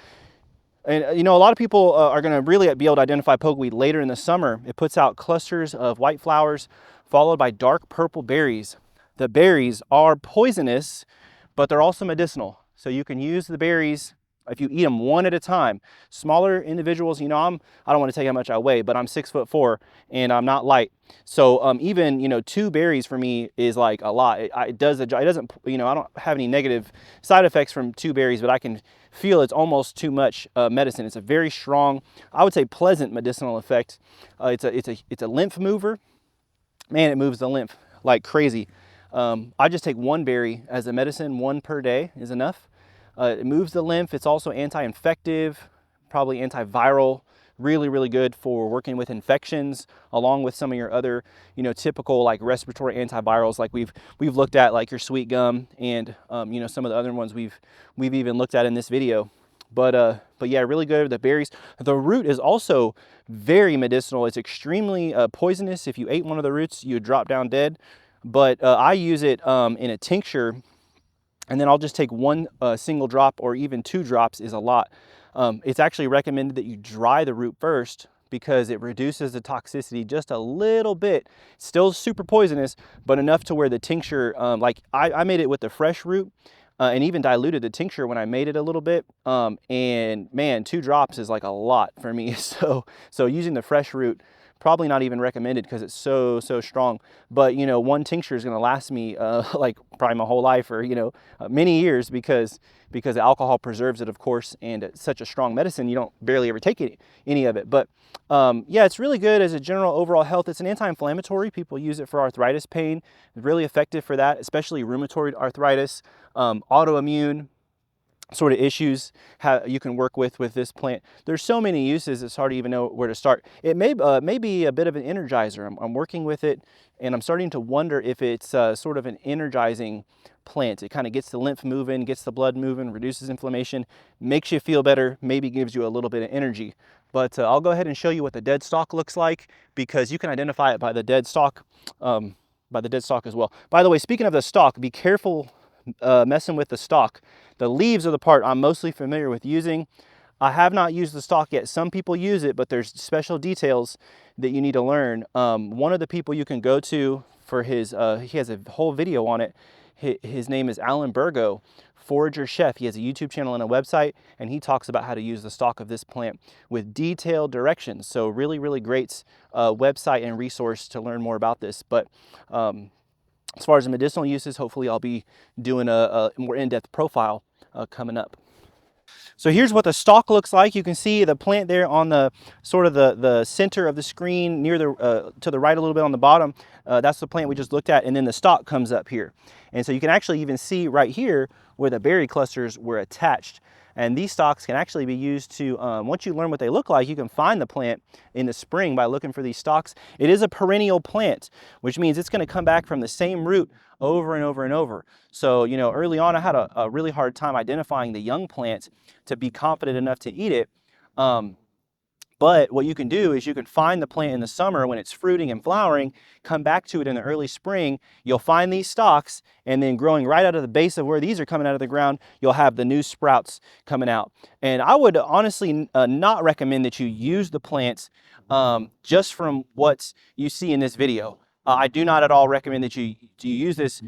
you know, a lot of people are going to really be able to identify pokeweed later in the summer. It puts out clusters of white flowers followed by dark purple berries. The berries are poisonous, but they're also medicinal. So you can use the berries if you eat them one at a time. Smaller individuals, you know, I don't want to tell you how much I weigh, but I'm 6'4" and I'm not light. So even, you know, 2 berries for me is like a lot. It does the job. It doesn't, you know, I don't have any negative side effects from 2 berries, but I can feel it's almost too much medicine. It's a very strong, I would say pleasant medicinal effect. It's a lymph mover. Man, it moves the lymph like crazy. I just take 1 berry as a medicine. 1 per day is enough. It moves the lymph. It's also anti-infective, probably antiviral, really good for working with infections, along with some of your other, you know, typical like respiratory antivirals like we've looked at, like your sweet gum and you know, some of the other ones we've even looked at in this video. But yeah, really good. The berries. The root is also very medicinal. It's extremely poisonous. If you ate one of the roots, you would drop down dead. But I use it in a tincture, and then I'll just take 1 single drop, or even 2 drops is a lot. It's actually recommended that you dry the root first because it reduces the toxicity just a little bit. Still super poisonous, but enough to where the tincture, like I made it with the fresh root and even diluted the tincture when I made it a little bit. And man, 2 drops is like a lot for me. So using the fresh root, probably not even recommended because it's so strong. But you know, 1 tincture is going to last me like probably my whole life, or you know, many years, because the alcohol preserves it, of course, and it's such a strong medicine you don't barely ever take any of it. But yeah, it's really good as a general overall health. It's an anti-inflammatory. People use it for arthritis pain. It's really effective for that, especially rheumatoid arthritis, autoimmune sort of issues you can work with this plant. There's so many uses, it's hard to even know where to start. It may be a bit of an energizer. I'm working with it, and I'm starting to wonder if it's sort of an energizing plant. It kind of gets the lymph moving, gets the blood moving, reduces inflammation, makes you feel better, maybe gives you a little bit of energy. But I'll go ahead and show you what the dead stalk looks like, because you can identify it by the dead stalk, as well. By the way, speaking of the stalk, be careful messing with the stalk. The leaves are the part I'm mostly familiar with using. I have not used the stalk yet. Some people use it, but there's special details that you need to learn. One of the people you can go to for his, he has a whole video on it. His name is Alan Burgo, Forager Chef. He has a YouTube channel and a website, and he talks about how to use the stalk of this plant with detailed directions. So really great website and resource to learn more about this. But as far as the medicinal uses, hopefully I'll be doing a more in-depth profile coming up. So here's what the stalk looks like. You can see the plant there on the sort of the center of the screen, near the to the right a little bit on the bottom. That's the plant we just looked at, and then the stalk comes up here. And so you can actually even see right here where the berry clusters were attached. And these stalks can actually be used to, once you learn what they look like, you can find the plant in the spring by looking for these stalks. It is a perennial plant, which means it's going to come back from the same root over and over and over. So, you know, early on I had a really hard time identifying the young plant to be confident enough to eat it. But what you can do is you can find the plant in the summer when it's fruiting and flowering, come back to it in the early spring, you'll find these stalks, and then growing right out of the base of where these are coming out of the ground, you'll have the new sprouts coming out. And I would honestly not recommend that you use the plants just from what you see in this video. I do not at all recommend that you use this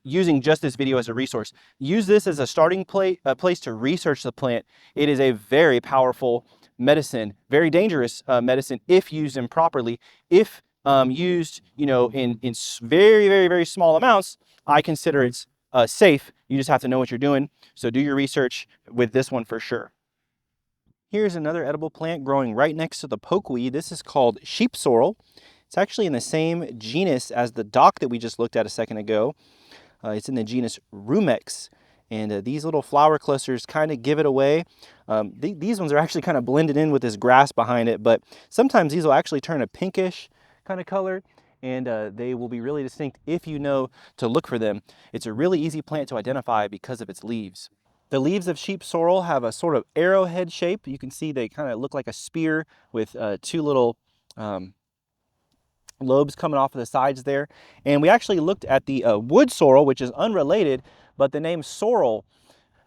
using just this video as a resource. Use this as a starting place to research the plant. It is a very powerful medicine, very dangerous medicine if used improperly. If used, you know, in very, very, very small amounts, I consider it safe. You just have to know what you're doing. So do your research with this one for sure. Here's another edible plant growing right next to the pokeweed. This is called sheep sorrel. It's actually in the same genus as the dock that we just looked at a second ago. It's in the genus Rumex. And these little flower clusters kind of give it away. These ones are actually kind of blended in with this grass behind it, but sometimes these will actually turn a pinkish kind of color, and they will be really distinct if you know to look for them. It's a really easy plant to identify because of its leaves. The leaves of sheep sorrel have a sort of arrowhead shape. You can see they kind of look like a spear with two little lobes coming off of the sides there. And we actually looked at the wood sorrel, which is unrelated, but the name sorrel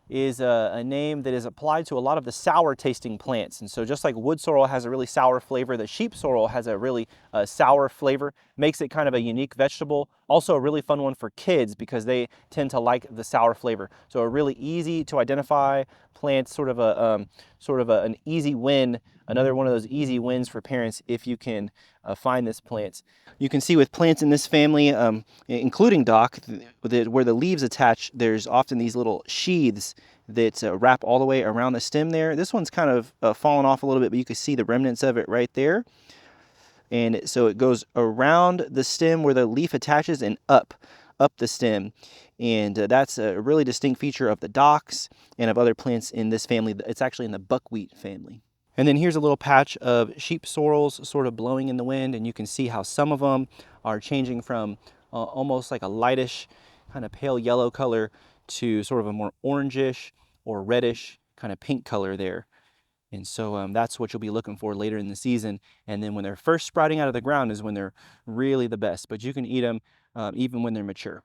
is a name that is applied to a lot of the sour tasting plants. And so just like wood sorrel has a really sour flavor, the sheep sorrel has a really sour flavor, makes it kind of a unique vegetable. Also a really fun one for kids because they tend to like the sour flavor. So a really easy to identify plant, sort of an easy win. Another one of those easy wins for parents if you can find this plant. You can see with plants in this family, including dock, where the leaves attach, there's often these little sheaths that wrap all the way around the stem there. This one's kind of fallen off a little bit, but you can see the remnants of it right there. And so it goes around the stem where the leaf attaches and up the stem. And that's a really distinct feature of the docks and of other plants in this family. It's actually in the buckwheat family. And then here's a little patch of sheep sorrels sort of blowing in the wind, and you can see how some of them are changing from almost like a lightish kind of pale yellow color to sort of a more orangish or reddish kind of pink color there. And so that's what you'll be looking for later in the season. And then when they're first sprouting out of the ground is when they're really the best. But you can eat them even when they're mature.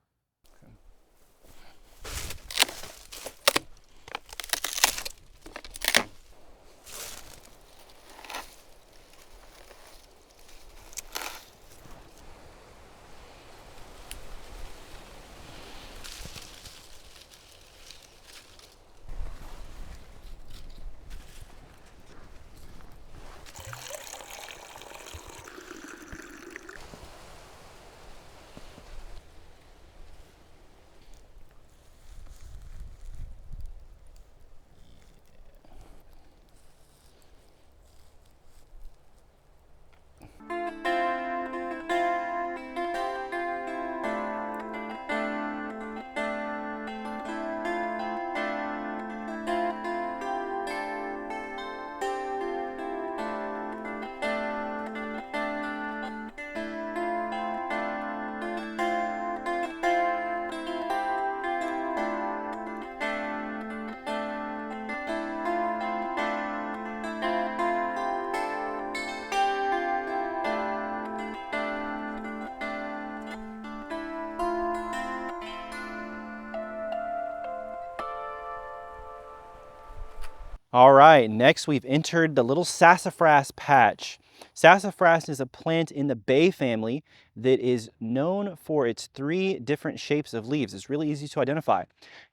All right, next we've entered the little sassafras patch. Sassafras is a plant in the bay family that is known for its 3 different shapes of leaves. It's really easy to identify.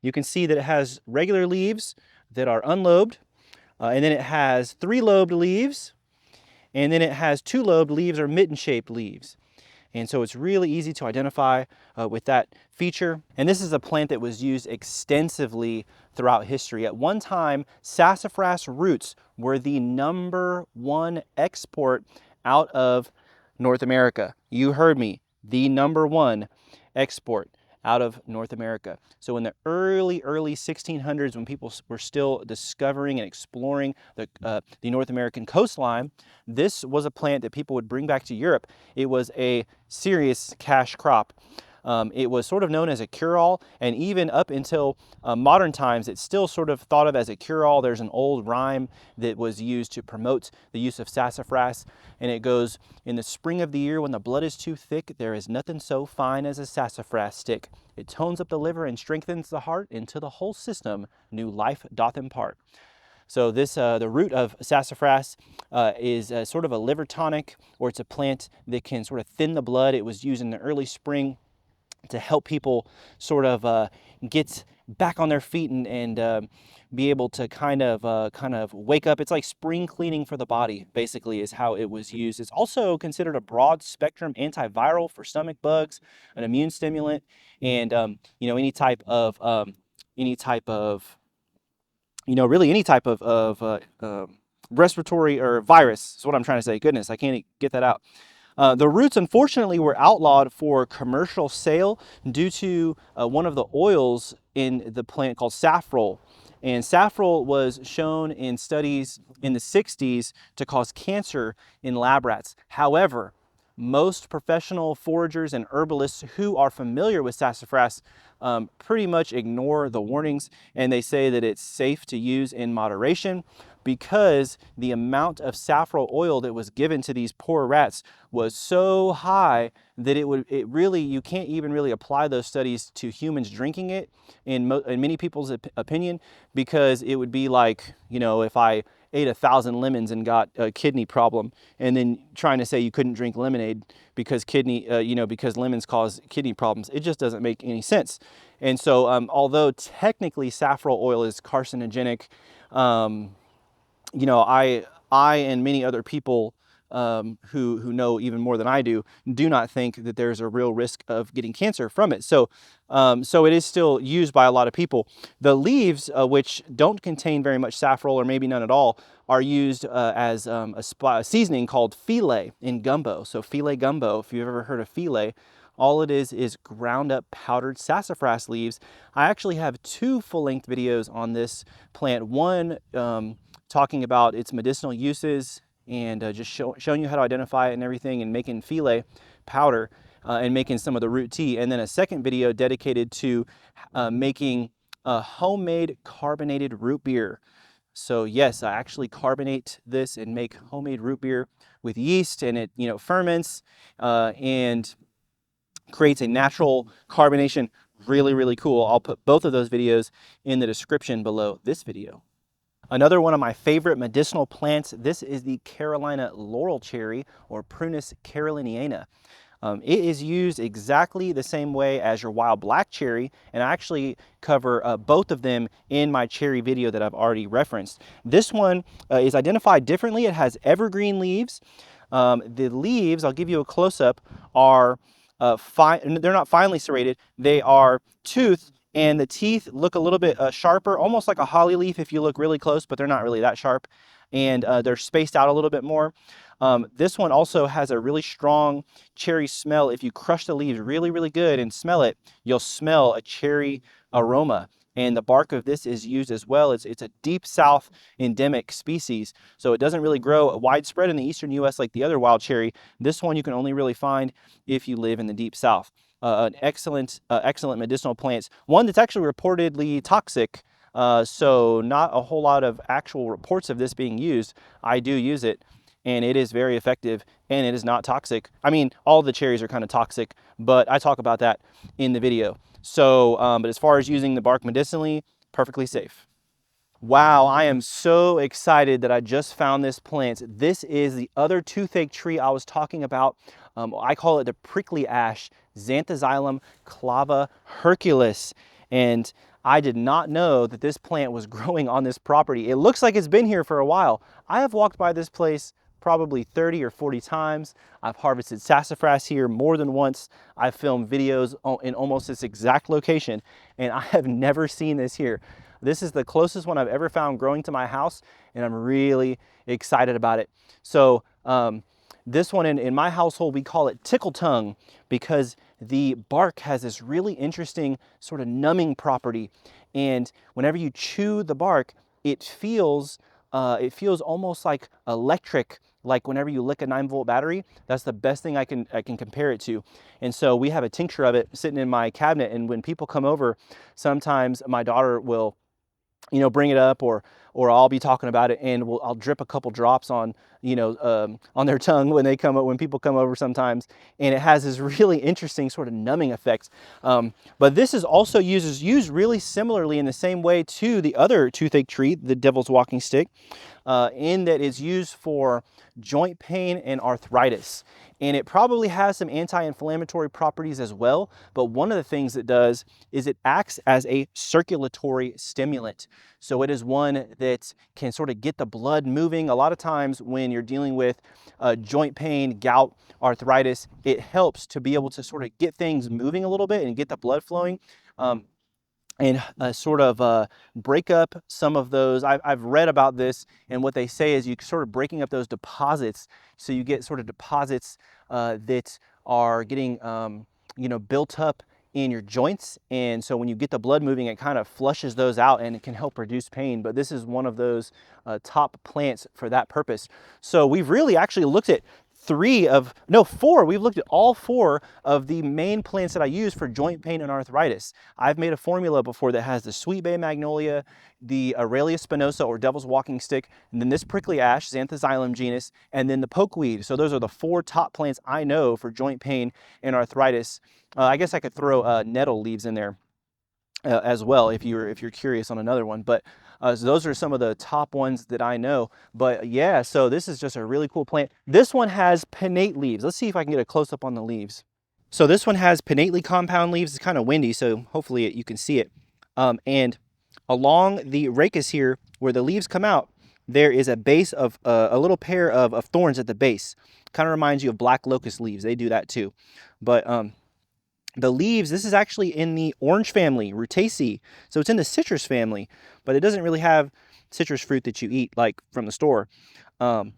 You can see that it has regular leaves that are unlobed, and then it has 3-lobed leaves, and then it has 2-lobed leaves or mitten-shaped leaves. And so it's really easy to identify with that feature. And this is a plant that was used extensively throughout history. At one time, sassafras roots were the #1 export out of North America. You heard me, the #1 export out of North America. So in the early 1600s, when people were still discovering and exploring the North American coastline, this was a plant that people would bring back to Europe. It was a serious cash crop. It was sort of known as a cure-all, and even up until modern times, it's still sort of thought of as a cure-all. There's an old rhyme that was used to promote the use of sassafras, and it goes, "In the spring of the year when the blood is too thick, there is nothing so fine as a sassafras stick. It tones up the liver and strengthens the heart, into the whole system new life doth impart." So this, the root of sassafras is sort of a liver tonic, or it's a plant that can sort of thin the blood. It was used in the early spring to help people sort of get back on their feet and be able to kind of wake up. It's like spring cleaning for the body, basically, is how it was used. It's also considered a broad spectrum antiviral for stomach bugs, an immune stimulant, and you know, any type of really any type of respiratory or virus is what I'm trying to say. Goodness, I can't get that out. The roots, unfortunately, were outlawed for commercial sale due to one of the oils in the plant called saffrole. And saffrole was shown in studies in the 60s to cause cancer in lab rats. However, most professional foragers and herbalists who are familiar with sassafras pretty much ignore the warnings, and they say that it's safe to use in moderation, because the amount of saffrole oil that was given to these poor rats was so high that you can't even really apply those studies to humans drinking it in many people's opinion, because it would be like, you know, if I ate 1,000 lemons and got a kidney problem, and then trying to say you couldn't drink lemonade because because lemons cause kidney problems. It just doesn't make any sense. And so although technically saffrole oil is carcinogenic, you know, I and many other people who know even more than I do not think that there's a real risk of getting cancer from it. So it is still used by a lot of people. The leaves, which don't contain very much saffrole, or maybe none at all, are used as a seasoning called filet in gumbo. So filet gumbo, if you've ever heard of filet, all it is ground up powdered sassafras leaves. I actually have 2 full-length videos on this plant. One talking about its medicinal uses and just showing you how to identify it and everything, and making filet powder and making some of the root tea. And then a second video dedicated to making a homemade carbonated root beer. So yes, I actually carbonate this and make homemade root beer with yeast, and it, you know, ferments and creates a natural carbonation. Really, really cool. I'll put both of those videos in the description below this video. Another one of my favorite medicinal plants, this is the Carolina laurel cherry, or Prunus caroliniana. It is used exactly the same way as your wild black cherry, and I actually cover both of them in my cherry video that I've already referenced. This one is identified differently. It has evergreen leaves. The leaves, I'll give you a close-up, are they're not finely serrated, they are toothed, and the teeth look a little bit sharper, almost like a holly leaf if you look really close, but they're not really that sharp, and they're spaced out a little bit more. This one also has a really strong cherry smell. If you crush the leaves really, really good and smell it, you'll smell a cherry aroma. And the bark of this is used as well. It's a deep south endemic species, so it doesn't really grow widespread in the eastern U.S. like the other wild cherry. This one you can only really find if you live in the deep south. An excellent medicinal plant. One that's actually reportedly toxic, so not a whole lot of actual reports of this being used. I do use it, and it is very effective, and it is not toxic. I mean, all the cherries are kind of toxic, but I talk about that in the video. So, but as far as using the bark medicinally, perfectly safe. Wow, I am so excited that I just found this plant. This is the other toothache tree I was talking about. I call it the prickly ash, Xanthosxylum clava hercules. And I did not know that this plant was growing on this property. It looks like it's been here for a while. I have walked by this place probably 30 or 40 times. I've harvested sassafras here more than once. I've filmed videos in almost this exact location, and I have never seen this here. This is the closest one I've ever found growing to my house, and I'm really excited about it. So this one in my household, we call it tickle tongue, because the bark has this really interesting sort of numbing property. And whenever you chew the bark, it feels almost like electric like whenever you lick a 9-volt battery, that's the best thing I can compare it to. And so we have a tincture of it sitting in my cabinet, and when people come over, sometimes my daughter will, you know, bring it up, or I'll be talking about it, and I'll drip a couple drops on, you know, on their tongue when people come over sometimes, and it has this really interesting sort of numbing effect. But this is also used really similarly in the same way to the other toothache treat, the Devil's Walking Stick, in that it's used for joint pain and arthritis. And it probably has some anti-inflammatory properties as well, but one of the things it does is it acts as a circulatory stimulant. So it is one that can sort of get the blood moving. A lot of times when you're dealing with joint pain, gout, arthritis, it helps to be able to sort of get things moving a little bit and get the blood flowing. And sort of break up some of those. I've read about this, and what they say is you sort of breaking up those deposits, so you get sort of deposits that are getting you know, built up in your joints, and so when you get the blood moving, it kind of flushes those out, and it can help reduce pain. But this is one of those top plants for that purpose. So we've really actually looked at four. We've looked at all 4 of the main plants that I use for joint pain and arthritis. I've made a formula before that has the sweet Bay Magnolia, the Aurelia spinosa or Devil's Walking Stick, and then this prickly ash, Xanthozylum genus, and then the Pokeweed. So those are the 4 top plants I know for joint pain and arthritis. I guess I could throw nettle leaves in there as well if you're curious on another one, but so those are some of the top ones that I know. But yeah, so this is just a really cool plant. This one has pinnate leaves. Let's see if I can get a close-up on the leaves. So this one has pinnately compound leaves. It's kind of windy, so hopefully you can see it. And along the rachis here, where the leaves come out, there is a base of a little pair of thorns at the base. Kind of reminds you of black locust leaves. They do that too. But the leaves, this is actually in the orange family, Rutaceae. So it's in the citrus family, but it doesn't really have citrus fruit that you eat like from the store. Man,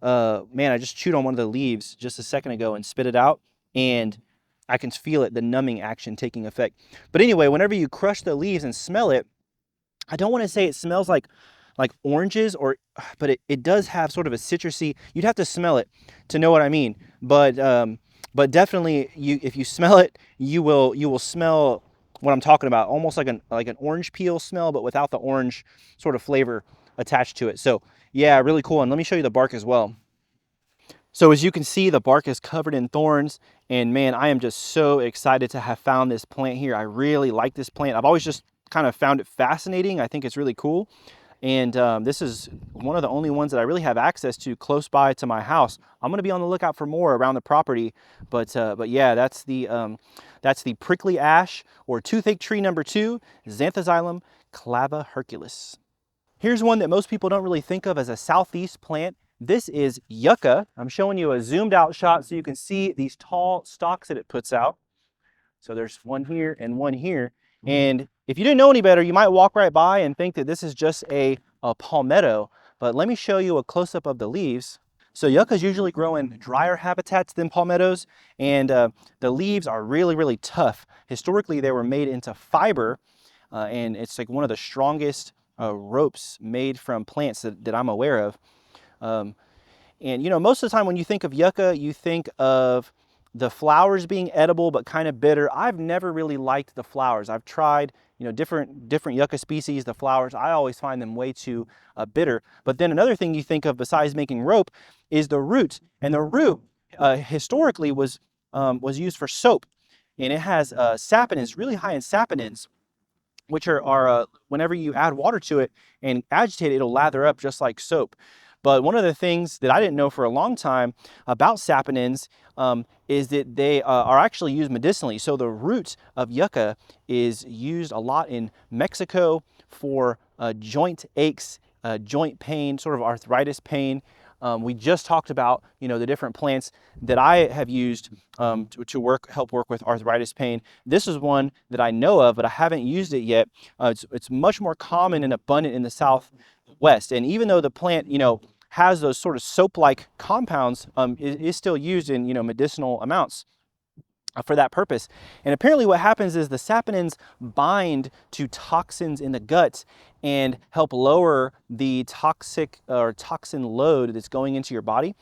I just chewed on one of the leaves just a second ago and spit it out, and I can feel it, the numbing action taking effect. But anyway, whenever you crush the leaves and smell it, I don't want to say it smells like oranges, but it does have sort of a citrusy, you'd have to smell it to know what I mean. But definitely, if you smell it, you will smell what I'm talking about, almost like an orange peel smell, but without the orange sort of flavor attached to it. So yeah, really cool. And let me show you the bark as well. So as you can see, the bark is covered in thorns, and man, I am just so excited to have found this plant here. I really like this plant. I've always just kind of found it fascinating. I think it's really cool. And this is one of the only ones that I really have access to close by to my house. I'm going to be on the lookout for more around the property. But yeah, that's the prickly ash or toothache tree number 2, Xanthozylum claviherculus. Here's one that most people don't really think of as a southeast plant. This is yucca. I'm showing you a zoomed out shot so you can see these tall stalks that it puts out. So there's one here and one here. And if you didn't know any better, you might walk right by and think that this is just a palmetto, but let me show you a close-up of the leaves. So yuccas usually grow in drier habitats than palmettos, and the leaves are really, really tough. Historically, they were made into fiber, and it's like one of the strongest ropes made from plants that I'm aware of. And you know, most of the time when you think of yucca, you think of the flowers being edible but kind of bitter. I've never really liked the flowers. I've tried, you know, different yucca species. The flowers, I always find them way too bitter. But then another thing you think of besides making rope is the root, and the root historically was used for soap, and it has saponins, really high in saponins, which are whenever you add water to it and agitate it, it'll lather up just like soap. But one of the things that I didn't know for a long time about saponins is that they are actually used medicinally. So the root of yucca is used a lot in Mexico for joint aches, joint pain, sort of arthritis pain. We just talked about, you know, the different plants that I have used to help work with arthritis pain. This is one that I know of, but I haven't used it yet. It's much more common and abundant in the Southwest. And even though the plant, you know, has those sort of soap-like compounds, it is still used in, you know, medicinal amounts. for that purpose. And apparently what happens is the saponins bind to toxins in the gut and help lower the toxic or toxin load that's going into your body.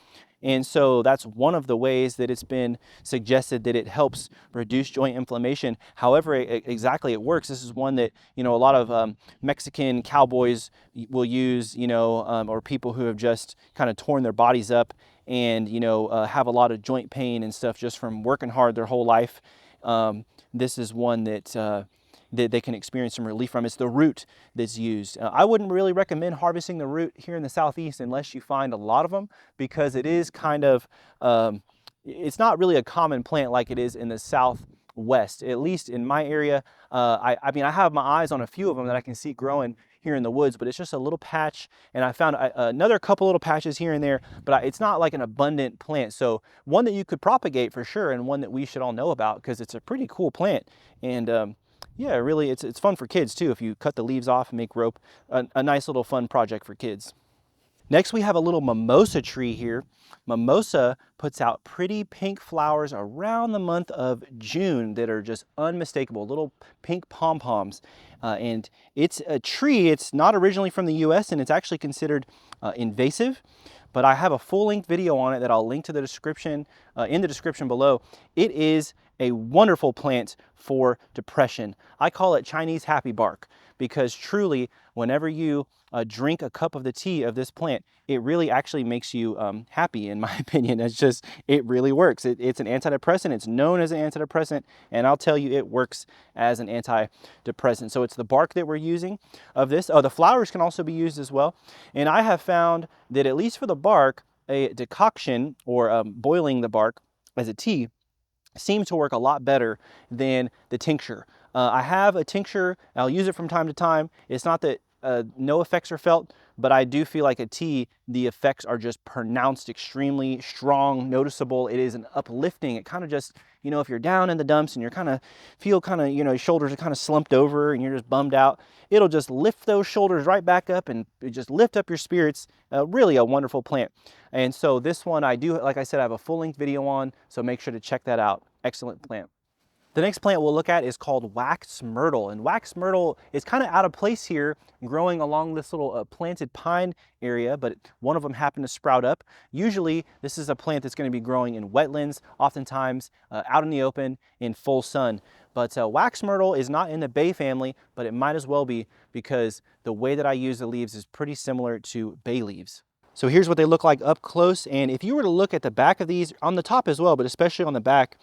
And so that's one of the ways that it's been suggested that it helps reduce joint inflammation. However, exactly it works. This is one that, you know, a lot of Mexican cowboys will use, you know, or people who have just kind of torn their bodies up and, you know, have a lot of joint pain and stuff just from working hard their whole life. This is one that they can experience some relief from. It's the root that's used. I wouldn't really recommend harvesting the root here in the Southeast unless you find a lot of them, because it is kind of, it's not really a common plant like it is in the Southwest. At least in my area, I mean, I have my eyes on a few of them that I can see growing here in the woods, but it's just a little patch, and I found another couple little patches here and there, but it's not like an abundant plant. So one that you could propagate for sure, and one that we should all know about because it's a pretty cool plant. And yeah, really, it's fun for kids too. If you cut the leaves off and make rope, a nice little fun project for kids. Next, we have a little mimosa tree here. Mimosa puts out pretty pink flowers around the month of June that are just unmistakable, little pink pom-poms. And it's a tree. It's not originally from the US, and it's actually considered invasive. But I have a full-length video on it that I'll link to the description, in the description below. It is a wonderful plant for depression. I call it Chinese happy bark, because truly, whenever you drink a cup of the tea of this plant, it really actually makes you happy, in my opinion. It's just, it really works. It's an antidepressant. It's known as an antidepressant, and I'll tell you, it works as an antidepressant. So it's the bark that we're using of this. Oh, the flowers can also be used as well. And I have found that at least for the bark, a decoction or boiling the bark as a tea seems to work a lot better than the tincture. I have a tincture. I'll use it from time to time. It's not that no effects are felt, but I do feel like a tea, the effects are just pronounced, extremely strong, noticeable. It is an uplifting. It kind of just, you know, if you're down in the dumps and you're kind of feel kind of, you know, your shoulders are kind of slumped over and you're just bummed out, it'll just lift those shoulders right back up and just lift up your spirits. Really a wonderful plant. And so this one I do, like I said, I have a full-length video on, so make sure to check that out. Excellent plant. The next plant we'll look at is called wax myrtle, and wax myrtle is kind of out of place here, growing along this little planted pine area, but one of them happened to sprout up. Usually this is a plant that's going to be growing in wetlands, oftentimes out in the open in full sun. But wax myrtle is not in the bay family, but it might as well be, because the way that I use the leaves is pretty similar to bay leaves. So here's what they look like up close, and if you were to look at the back of these, on the top as well, but especially on the back,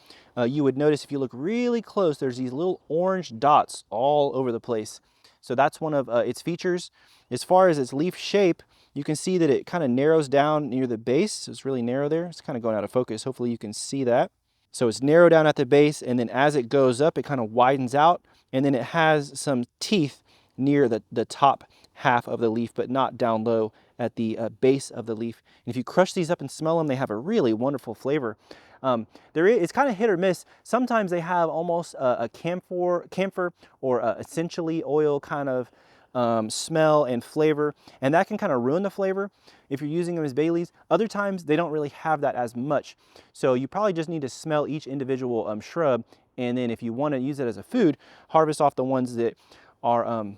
you would notice if you look really close, there's these little orange dots all over the place. So that's one of its features. As far as its leaf shape, you can see that it kind of narrows down near the base. So it's really narrow there. It's kind of going out of focus. Hopefully you can see that. So it's narrow down at the base, and then as it goes up, it kind of widens out, and then it has some teeth near the top half of the leaf, but not down low at the base of the leaf. And if you crush these up and smell them, they have a really wonderful flavor. It's kind of hit or miss. Sometimes they have almost a camphor or essentially oil kind of smell and flavor, and that can kind of ruin the flavor if you're using them as bay leaves. Other times they don't really have that as much. So you probably just need to smell each individual shrub, and then if you want to use it as a food, harvest off the ones that are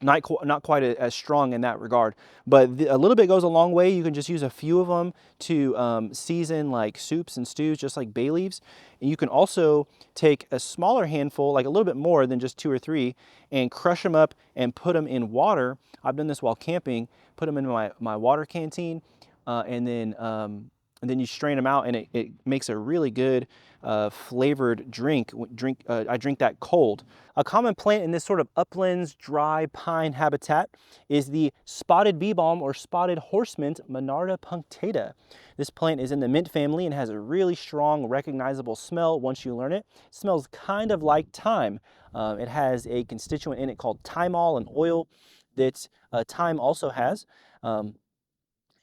not quite as strong in that regard. But a little bit goes a long way. You can just use a few of them to season like soups and stews, just like bay leaves. And you can also take a smaller handful, like a little bit more than just 2 or 3, and crush them up and put them in water. I've done this while camping. Put them in my water canteen, and then you strain them out, and it makes a really good flavored drink. I drink that cold. A common plant in this sort of uplands, dry pine habitat is the spotted bee balm or spotted horsemint, Monarda punctata. This plant is in the mint family and has a really strong, recognizable smell once you learn it. It smells kind of like thyme. It has a constituent in it called thymol, an oil that thyme also has.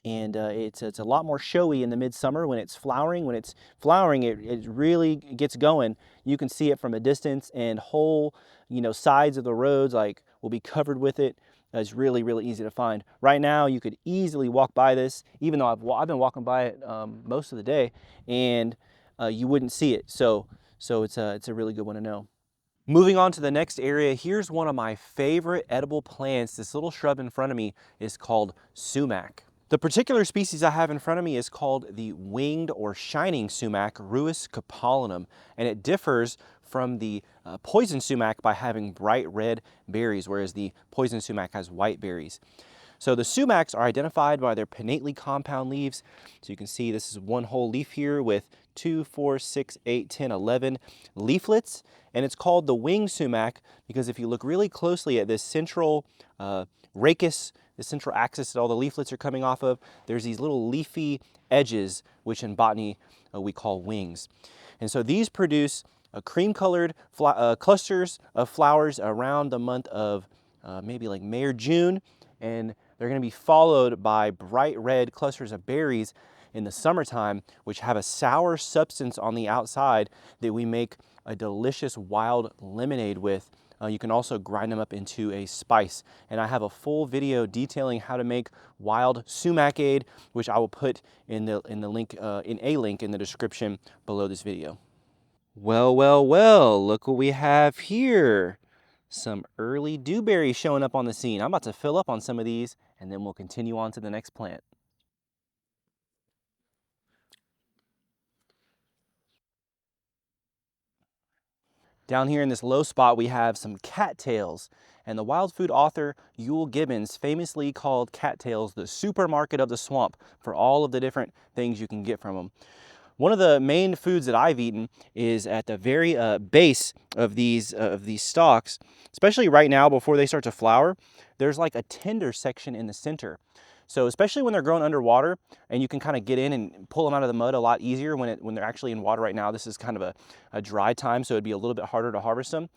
And it's a lot more showy in the midsummer when it's flowering. When it's flowering, it really gets going. You can see it from a distance, and whole, you know, sides of the roads will be covered with it. It's really, really easy to find. Right now, you could easily walk by this, even though I've been walking by it most of the day, and you wouldn't see it. So So it's a really good one to know. Moving on to the next area, here's one of my favorite edible plants. This little shrub in front of me is called sumac. The particular species I have in front of me is called the winged or shining sumac, Ruis capullinum, and it differs from the poison sumac by having bright red berries, whereas the poison sumac has white berries. So the sumacs are identified by their pinnately compound leaves. So you can see this is one whole leaf here with 2, 4, 6, 8, 10, 11 leaflets. And it's called the winged sumac because if you look really closely at this central rachis, the central axis that all the leaflets are coming off of, there's these little leafy edges, which in botany we call wings. And so these produce cream-colored clusters of flowers around the month of maybe like May or June, and they're going to be followed by bright red clusters of berries in the summertime, which have a sour substance on the outside that we make a delicious wild lemonade with. You can also grind them up into a spice. And I have a full video detailing how to make wild sumacade, which I will put in a link in the description below this video. Well, well, well, look what we have here. Some early dewberry showing up on the scene. I'm about to fill up on some of these and then we'll continue on to the next plant. Down here in this low spot, we have some cattails, and the wild food author Euell Gibbons famously called cattails the supermarket of the swamp for all of the different things you can get from them. One of the main foods that I've eaten is at the very base of these stalks, especially right now before they start to flower. There's like a tender section in the center. So especially when they're grown underwater and you can kind of get in and pull them out of the mud a lot easier when they're actually in water right now. This is kind of a dry time, so it'd be a little bit harder to harvest them.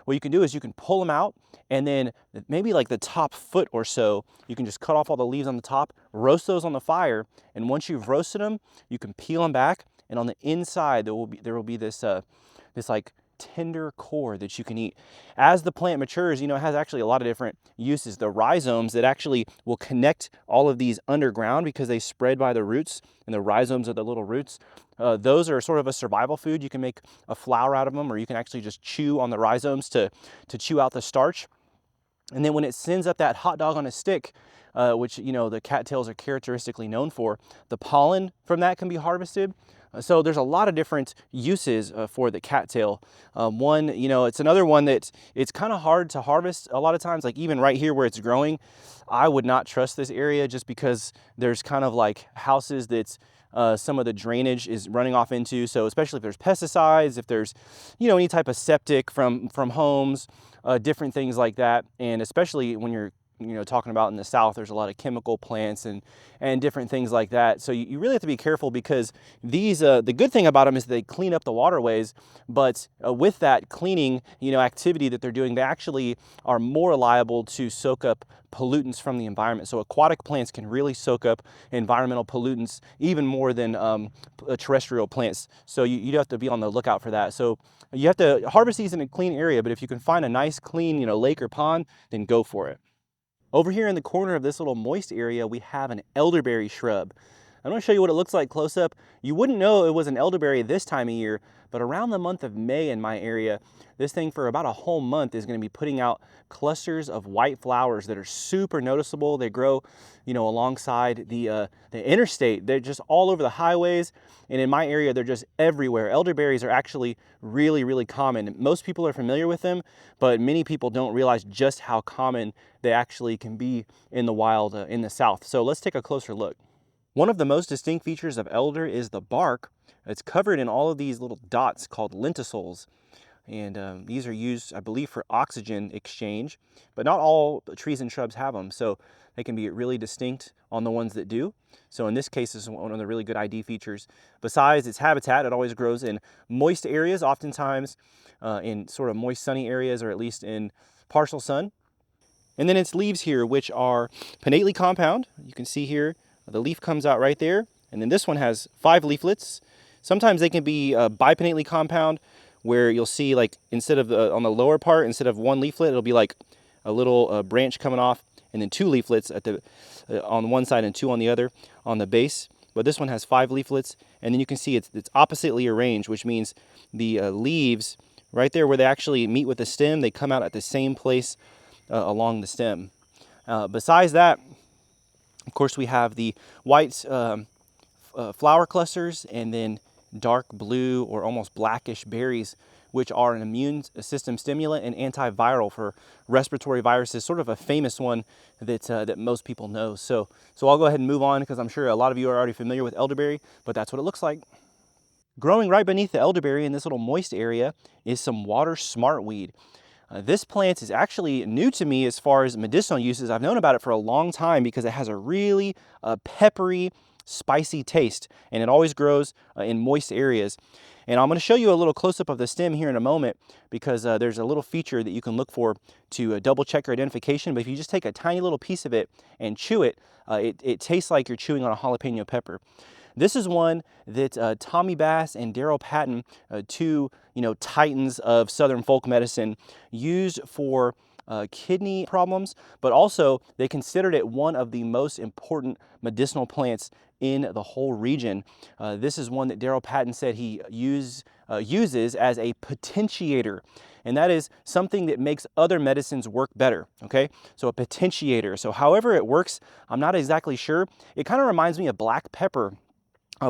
What you can do is you can pull them out and then maybe like the top foot or so, you can just cut off all the leaves on the top, roast those on the fire, and once you've roasted them, you can peel them back, and on the inside there will be this like tender core that you can eat. As the plant matures, it has actually a lot of different uses. The rhizomes that actually will connect all of these underground because they spread by the roots, and the rhizomes are the little roots. Those are sort of a survival food. You can make a flour out of them, or you can actually just chew on the rhizomes to chew out the starch. And then when it sends up that hot dog on a stick, which the cattails are characteristically known for, the pollen from that can be harvested. So there's a lot of different uses for the cattail. One, it's another one that it's kind of hard to harvest a lot of times, like even right here where it's growing. I would not trust this area just because there's kind of like houses that's some of the drainage is running off into. So especially if there's pesticides, if there's, any type of septic from homes, different things like that. And especially when you're talking about in the South, there's a lot of chemical plants and different things like that. So you really have to be careful because these, the good thing about them is they clean up the waterways, but with that cleaning, activity that they're doing, they actually are more liable to soak up pollutants from the environment. So aquatic plants can really soak up environmental pollutants even more than terrestrial plants. So you have to be on the lookout for that. So you have to harvest these in a clean area, but if you can find a nice clean, lake or pond, then go for it. Over here in the corner of this little moist area, we have an elderberry shrub. I'm going to show you what it looks like close up. You wouldn't know it was an elderberry this time of year, but around the month of May in my area, this thing for about a whole month is going to be putting out clusters of white flowers that are super noticeable. They grow, alongside the interstate. They're just all over the highways, and in my area, they're just everywhere. Elderberries are actually really, really common. Most people are familiar with them, but many people don't realize just how common they actually can be in the wild in the South. So let's take a closer look. One of the most distinct features of elder is the bark. It's covered in all of these little dots called lenticels. And these are used, I believe, for oxygen exchange, but not all trees and shrubs have them. So they can be really distinct on the ones that do. So in this case, this is one of the really good ID features. Besides its habitat, it always grows in moist areas, oftentimes in sort of moist sunny areas, or at least in partial sun. And then its leaves here, which are pinnately compound. You can see here, the leaf comes out right there. And then this one has 5 leaflets. Sometimes they can be bipinnately compound, where you'll see like instead of on the lower part, instead of 1 leaflet, it'll be like a little branch coming off, and then 2 leaflets at the on one side and 2 on the other on the base. but this one has 5 leaflets, and then you can see it's oppositely arranged, which means the leaves right there where they actually meet with the stem, they come out at the same place along the stem. Besides that, of course, we have the white flower clusters, and then dark blue or almost blackish berries, which are an immune system stimulant and antiviral for respiratory viruses, sort of a famous one that most people know. So I'll go ahead and move on, because I'm sure a lot of you are already familiar with elderberry, but that's what it looks like. Growing right beneath the elderberry in this little moist area is some water smartweed. This plant is actually new to me as far as medicinal uses. I've known about it for a long time because it has a really peppery, spicy taste, and it always grows in moist areas. And I'm going to show you a little close-up of the stem here in a moment, because there's a little feature that you can look for to double check your identification. But if you just take a tiny little piece of it and chew it, it tastes like you're chewing on a jalapeno pepper. This is one that Tommy Bass and Daryl Patton, two titans of Southern folk medicine, used for kidney problems, but also they considered it one of the most important medicinal plants in the whole region. This is one that Daryl Patton said he uses as a potentiator. And that is something that makes other medicines work better, okay? So a potentiator. So however it works, I'm not exactly sure. It kind of reminds me of black pepper.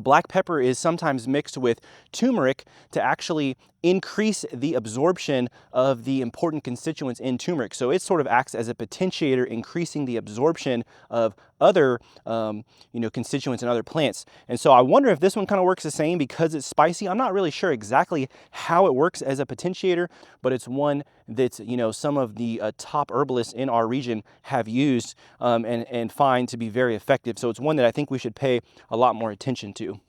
Black pepper is sometimes mixed with turmeric to actually increase the absorption of the important constituents in turmeric. So it sort of acts as a potentiator, increasing the absorption of other constituents in other plants. And so I wonder if this one kind of works the same because it's spicy. I'm not really sure exactly how it works as a potentiator, but it's one that some of the top herbalists in our region have used and find to be very effective. So it's one that I think we should pay a lot more attention to.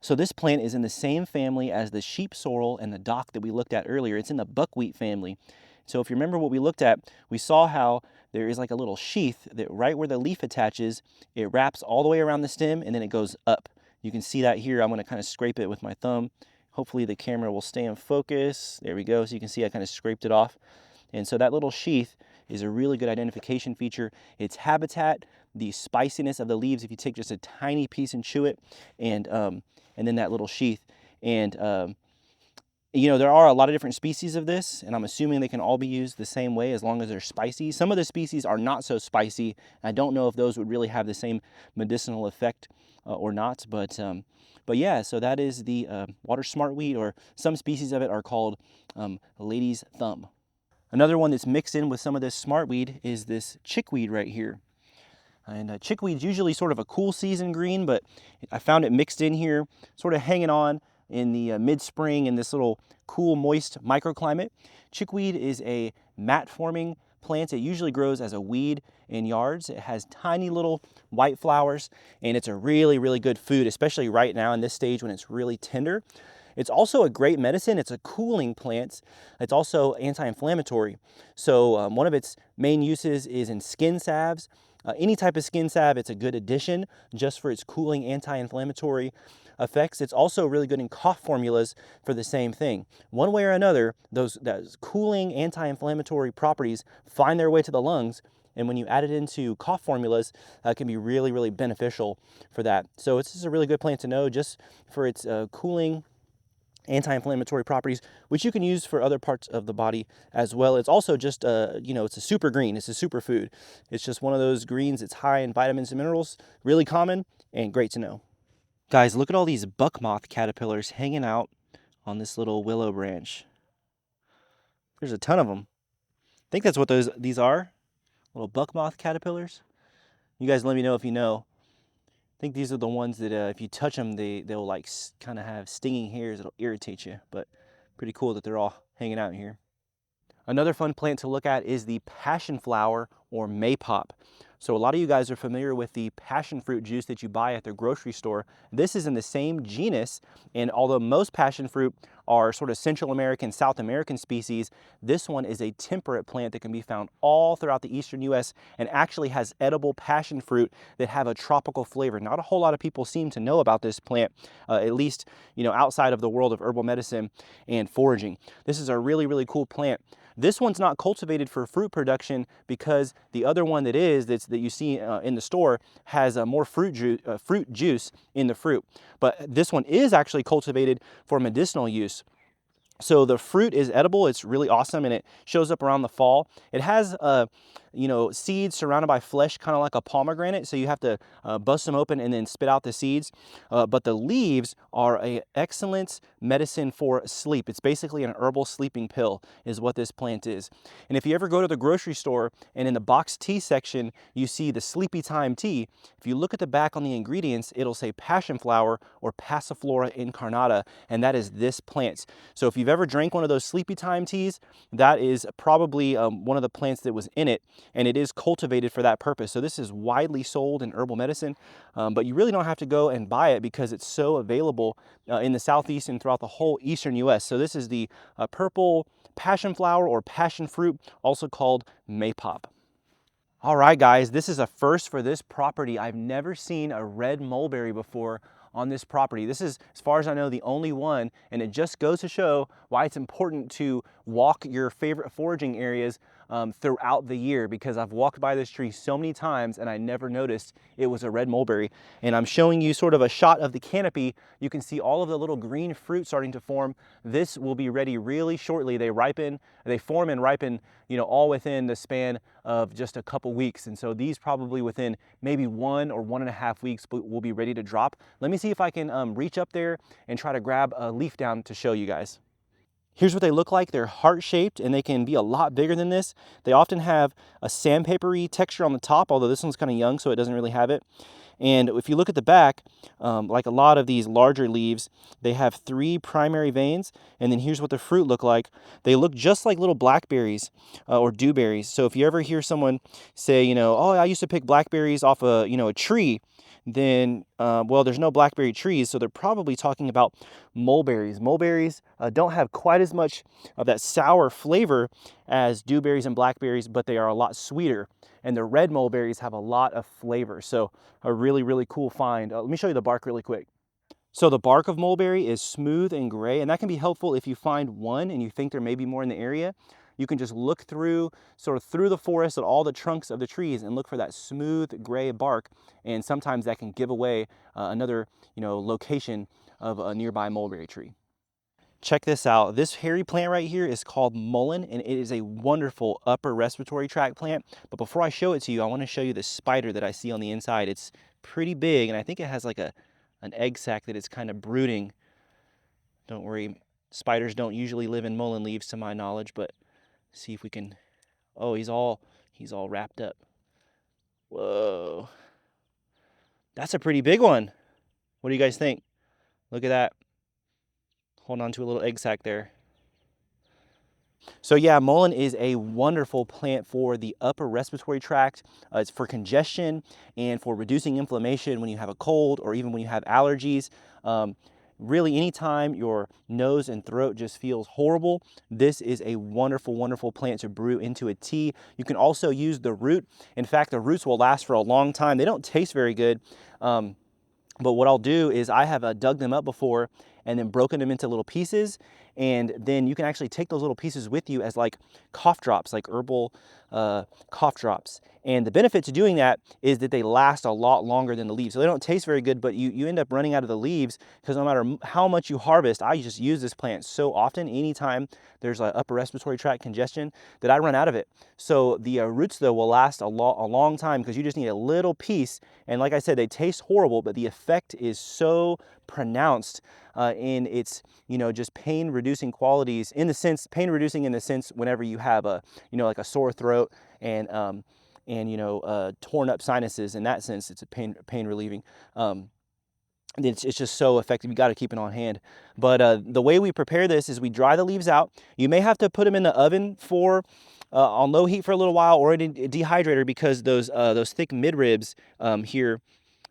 So this plant is in the same family as the sheep sorrel and the dock that we looked at earlier. It's in the buckwheat family. So if you remember what we looked at, we saw how there is like a little sheath that right where the leaf attaches, it wraps all the way around the stem and then it goes up. You can see that here. I'm going to kind of scrape it with my thumb. Hopefully the camera will stay in focus. There we go. So you can see I kind of scraped it off. And so that little sheath is a really good identification feature. Its habitat, the spiciness of the leaves, if you take just a tiny piece and chew it, and then that little sheath. And there are a lot of different species of this, and I'm assuming they can all be used the same way as long as they're spicy. Some of the species are not so spicy. I don't know if those would really have the same medicinal effect or not, but yeah, so that is the water smartweed, or some species of it are called lady's thumb. Another one that's mixed in with some of this smartweed is this chickweed right here. And chickweed's usually sort of a cool season green, but I found it mixed in here, sort of hanging on in the mid-spring in this little cool, moist microclimate. Chickweed is a mat-forming plant. It usually grows as a weed in yards. It has tiny little white flowers, and it's a really, really good food, especially right now in this stage when it's really tender. It's also a great medicine. It's a cooling plant. It's also anti-inflammatory. So one of its main uses is in skin salves. Any type of skin salve, it's a good addition just for its cooling anti-inflammatory effects. It's also really good in cough formulas for the same thing. One way or another, those cooling anti-inflammatory properties find their way to the lungs, and when you add it into cough formulas, it can be really, really beneficial for that. So it's just a really good plant to know just for its cooling anti-inflammatory properties, which you can use for other parts of the body as well. It's also just, it's a super green. It's a superfood. It's just one of those greens. It's high in vitamins and minerals, really common and great to know. Guys, look at all these buck moth caterpillars hanging out on this little willow branch. There's a ton of them. I think that's what these are, little buck moth caterpillars. You guys let me know if you know. I think these are the ones that if you touch them, they'll like kind of have stinging hairs. It'll irritate you, but pretty cool that they're all hanging out in here. Another fun plant to look at is the passion flower or maypop. So a lot of you guys are familiar with the passion fruit juice that you buy at the grocery store. This is in the same genus, and although most passion fruit are sort of Central American, South American species, this one is a temperate plant that can be found all throughout the eastern US and actually has edible passion fruit that have a tropical flavor. Not a whole lot of people seem to know about this plant, at least outside of the world of herbal medicine and foraging. This is a really, really cool plant. This one's not cultivated for fruit production because the other one that you see in the store has more fruit juice in the fruit. But this one is actually cultivated for medicinal use. So the fruit is edible. It's really awesome, and it shows up around the fall. It has seeds surrounded by flesh, kind of like a pomegranate. So you have to bust them open and then spit out the seeds. But the leaves are an excellent medicine for sleep. It's basically an herbal sleeping pill is what this plant is. And if you ever go to the grocery store and in the boxed tea section, you see the Sleepy Time tea. If you look at the back on the ingredients, it'll say passion flower or Passiflora incarnata, and that is this plant. So if you've ever drank one of those Sleepy Time teas, that is probably one of the plants that was in it, and it is cultivated for that purpose. So this is widely sold in herbal medicine, but you really don't have to go and buy it because it's so available in the Southeast and throughout the whole Eastern US. So this is the purple passion flower or passion fruit, also called maypop. All right, guys, this is a first for this property. I've never seen a red mulberry before on this property. This is, as far as I know, the only one, and it just goes to show why it's important to walk your favorite foraging areas throughout the year, because I've walked by this tree so many times and I never noticed it was a red mulberry. And I'm showing you sort of a shot of the canopy. You can see all of the little green fruit starting to form. This will be ready really shortly. They form and ripen, all within the span of just a couple weeks. And so these probably within maybe 1 or 1.5 weeks will be ready to drop. Let me see if I can reach up there and try to grab a leaf down to show you guys. Here's what they look like. They're heart-shaped, and they can be a lot bigger than this. They often have a sandpapery texture on the top, although this one's kind of young, so it doesn't really have it. And if you look at the back, like a lot of these larger leaves, they have 3 primary veins, and then here's what the fruit look like. They look just like little blackberries or dewberries. So if you ever hear someone say, oh, I used to pick blackberries off a tree, then, well, there's no blackberry trees, so they're probably talking about mulberries. Mulberries don't have quite as much of that sour flavor as dewberries and blackberries, but they are a lot sweeter. And the red mulberries have a lot of flavor, so a really, really cool find. Let me show you the bark really quick. So the bark of mulberry is smooth and gray, and that can be helpful if you find one and you think there may be more in the area. You can just look through the forest at all the trunks of the trees and look for that smooth gray bark, and sometimes that can give away another location of a nearby mulberry tree. Check this out. This hairy plant right here is called Mullein, and it is a wonderful upper respiratory tract plant. But before I show it to you, I want to show you the spider that I see on the inside. It's pretty big, and I think it has like an egg sac that it's kind of brooding. Don't worry, spiders don't usually live in mullein leaves to my knowledge, but see if we can. Oh, he's all wrapped up. Whoa, that's a pretty big one. What do you guys think? Look at that. Hold on to a little egg sac there. So yeah, mullein is a wonderful plant for the upper respiratory tract. It's for congestion and for reducing inflammation when you have a cold or even when you have allergies. Really, anytime your nose and throat just feels horrible, this is a wonderful, wonderful plant to brew into a tea. You can also use the root. In fact, the roots will last for a long time. They don't taste very good, but what I'll do is I have dug them up before and then broken them into little pieces, and then you can actually take those little pieces with you as like cough drops, like herbal cough drops. And the benefit to doing that is that they last a lot longer than the leaves. So they don't taste very good, but you end up running out of the leaves because no matter how much you harvest, I just use this plant so often, anytime there's like upper respiratory tract congestion, that I run out of it. So the roots though will last a long time because you just need a little piece. And like I said, they taste horrible, but the effect is so pronounced in its just pain reducing qualities, pain reducing in the sense whenever you have like a sore throat and torn up sinuses. In that sense, it's a pain relieving. It's just so effective. You got to keep it on hand. But the way we prepare this is we dry the leaves out. You may have to put them in the oven on low heat for a little while, or in a dehydrator, because those thick midribs here,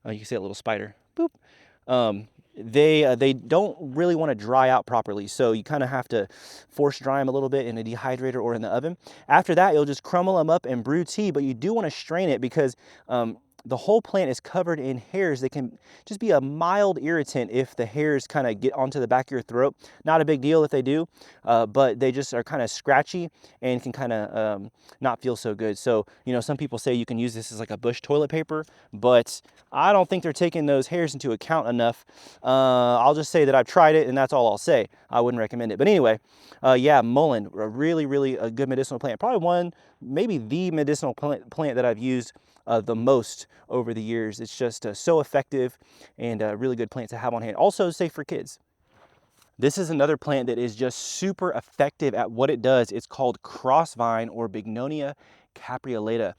you can see a little spider. Boop. They don't really want to dry out properly, so you kind of have to force dry them a little bit in a dehydrator or in the oven. After that, you'll just crumble them up and brew tea, but you do want to strain it because the whole plant is covered in hairs that can just be a mild irritant if the hairs kind of get onto the back of your throat. Not a big deal if they do, but they just are kind of scratchy and can kind of not feel so good. So, you know, some people say you can use this as like a bush toilet paper, but I don't think they're taking those hairs into account enough. I'll just say that I've tried it and that's all I'll say. I wouldn't recommend it. But anyway, yeah, mullein, a really a good medicinal plant. Probably one, maybe the medicinal plant that I've used the most over the years. It's just so effective and a really good plant to have on hand. Also safe for kids. This is another plant that is just super effective at what it does. It's called crossvine or Bignonia capreolata.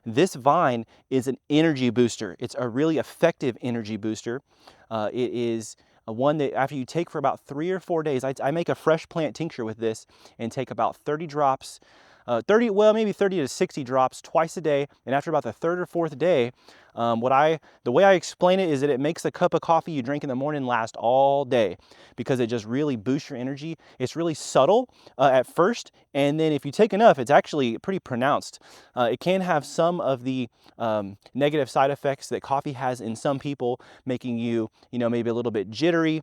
This vine is an energy booster. It's a really effective energy booster. It is one that after you take for about 3 or 4 days, I make a fresh plant tincture with this and take about 30 drops, maybe 30 to 60 drops twice a day. And after about the 3rd or 4th day, the way I explain it is that it makes the cup of coffee you drink in the morning last all day because it just really boosts your energy. It's really subtle at first, and then if you take enough, it's actually pretty pronounced. It can have some of the negative side effects that coffee has in some people, making you, maybe a little bit jittery.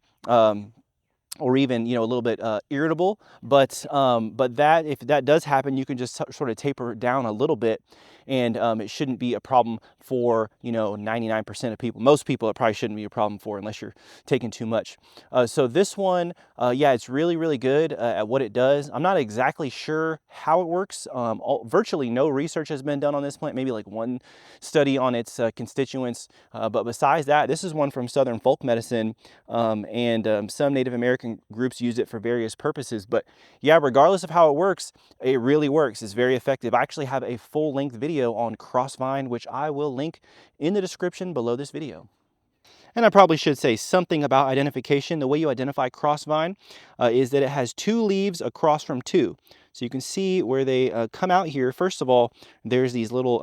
Or even, a little bit irritable, but that if that does happen, you can just sort of taper it down a little bit, and it shouldn't be a problem for 99% of people. Most people, it probably shouldn't be a problem for unless you're taking too much. So this one, yeah, it's really good at what it does. I'm not exactly sure how it works. Virtually no research has been done on this plant. Maybe like one study on its constituents, but besides that, this is one from Southern folk medicine, and some Native American groups use it for various purposes. But yeah, regardless of how it works, it really works. It's very effective. I actually have a full-length video on crossvine, which I will link in the description below this video. And I probably should say something about identification. The way you identify crossvine is that it has 2 leaves across from 2. So you can see where they come out here. First of all, there's these little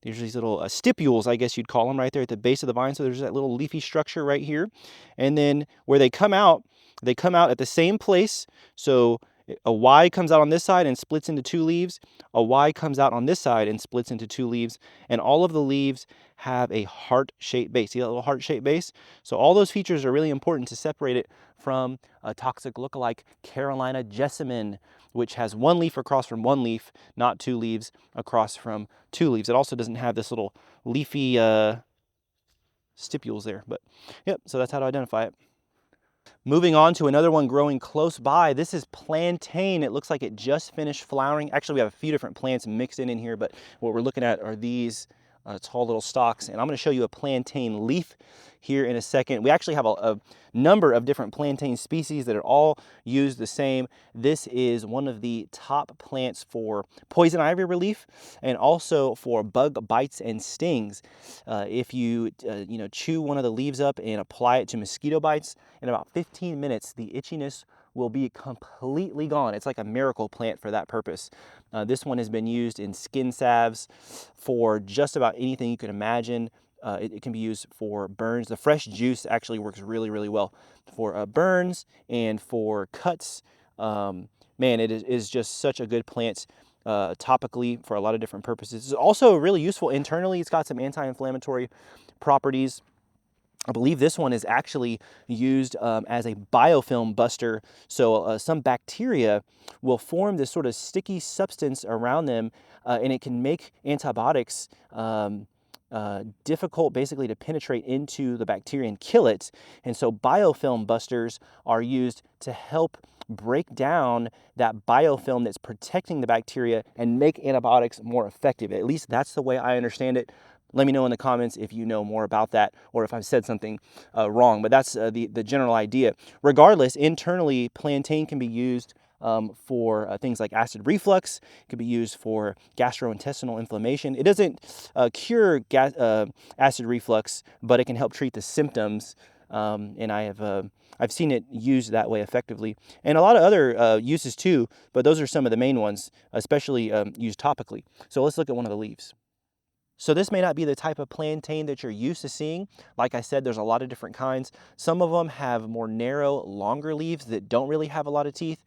stipules, I guess you'd call them, right there at the base of the vine. So there's that little leafy structure right here. And then where they come out at the same place. So a Y comes out on this side and splits into 2 leaves. A Y comes out on this side and splits into 2 leaves. And all of the leaves have a heart-shaped base. See that little heart-shaped base? So all those features are really important to separate it from a toxic lookalike Carolina jessamine, which has 1 leaf across from 1 leaf, not 2 leaves across from 2 leaves. It also doesn't have this little leafy stipules there. But yep, so that's how to identify it. Moving on to another one growing close by. This is plantain. It looks like it just finished flowering. Actually, we have a few different plants mixed in here, but what we're looking at are these tall little stalks. And I'm going to show you a plantain leaf here in a second. We actually have a number of different plantain species that are all used the same. This is one of the top plants for poison ivy relief and also for bug bites and stings. If you chew one of the leaves up and apply it to mosquito bites, in about 15 minutes the itchiness will be completely gone. It's like a miracle plant for that purpose. This one has been used in skin salves for just about anything you can imagine. It can be used for burns. The fresh juice actually works really well for burns and for cuts. Man, it is just such a good plant topically for a lot of different purposes. It's also really useful internally. It's got some anti-inflammatory properties. I believe this one is actually used as a biofilm buster. So some bacteria will form this sort of sticky substance around them, and it can make antibiotics difficult basically to penetrate into the bacteria and kill it. And so biofilm busters are used to help break down that biofilm that's protecting the bacteria and make antibiotics more effective. At least that's the way I understand it. Let me know in the comments if you know more about that or if I've said something wrong, but that's the general idea. Regardless, internally, plantain can be used for things like acid reflux. It can be used for gastrointestinal inflammation. It doesn't cure acid reflux, but it can help treat the symptoms. And I've seen it used that way effectively, and a lot of other uses too. But those are some of the main ones, especially used topically. So let's look at one of the leaves. So this may not be the type of plantain that you're used to seeing. Like I said, there's a lot of different kinds. Some of them have more narrow, longer leaves that don't really have a lot of teeth.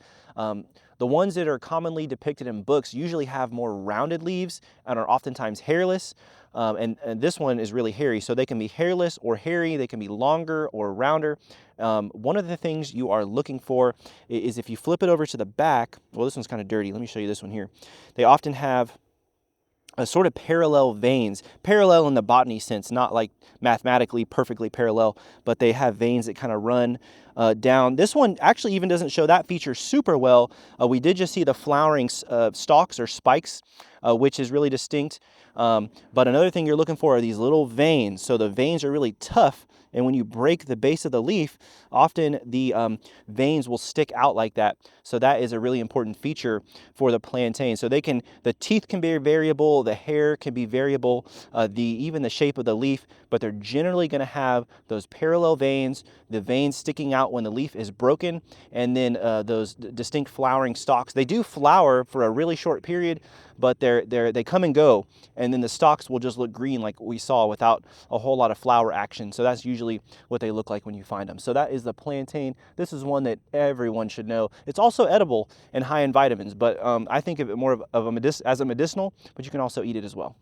The ones that are commonly depicted in books usually have more rounded leaves and are oftentimes hairless. And this one is really hairy. So they can be hairless or hairy. They can be longer or rounder. One of the things you are looking for is if you flip it over to the back. Well, this one's kind of dirty. Let me show you this one here. They often have a sort of parallel veins, parallel in the botany sense, not like mathematically perfectly parallel, but they have veins that kind of run down. This one actually even doesn't show that feature super well. We did just see the flowering stalks or spikes, which is really distinct. But another thing you're looking for are these little veins. So the veins are really tough, and when you break the base of the leaf, often the veins will stick out like that. So that is a really important feature for the plantain. So the teeth can be variable, the hair can be variable, even the shape of the leaf, but they're generally going to have those parallel veins, the veins sticking out when the leaf is broken, and then those distinct flowering stalks. They do flower for a really short period, but they come and go, and then the stalks will just look green like we saw without a whole lot of flower action. So that's usually what they look like when you find them. So that is the plantain. This is one that everyone should know. It's also edible and high in vitamins, but I think of it more as a medicinal, but you can also eat it as well.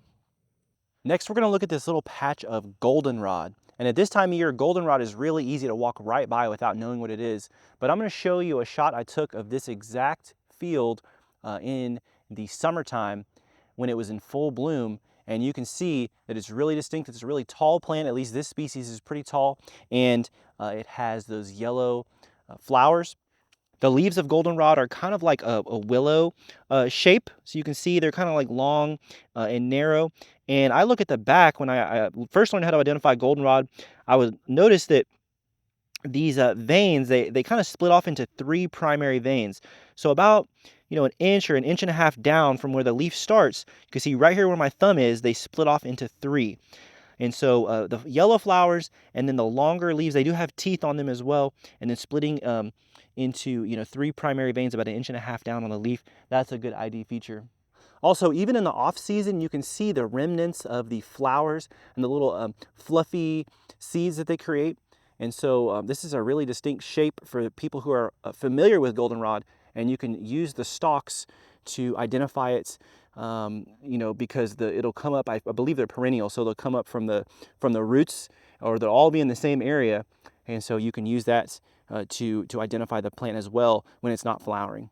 Next, we're going to look at this little patch of goldenrod. And at this time of year, goldenrod is really easy to walk right by without knowing what it is. But I'm going to show you a shot I took of this exact field in the summertime when it was in full bloom, and you can see that it's really distinct. It's a really tall plant. At least this species is pretty tall, and it has those yellow flowers. The leaves of goldenrod are kind of like a willow shape, so you can see they're kind of like long and narrow. And I look at the back. When I first learned how to identify goldenrod, I would notice that these veins, they kind of split off into 3 primary veins. So about an inch or an inch and a half down from where the leaf starts, you can see right here where my thumb is, they split off into 3. And so the yellow flowers and then the longer leaves, they do have teeth on them as well, and then splitting into 3 primary veins about an inch and a half down on the leaf. That's a good ID feature. Also, even in the off season, you can see the remnants of the flowers and the little fluffy seeds that they create. And so this is a really distinct shape for people who are familiar with goldenrod, and you can use the stalks to identify it, because it'll come up, I believe they're perennial, so they'll come up from the roots, or they'll all be in the same area. And so you can use that to identify the plant as well when it's not flowering.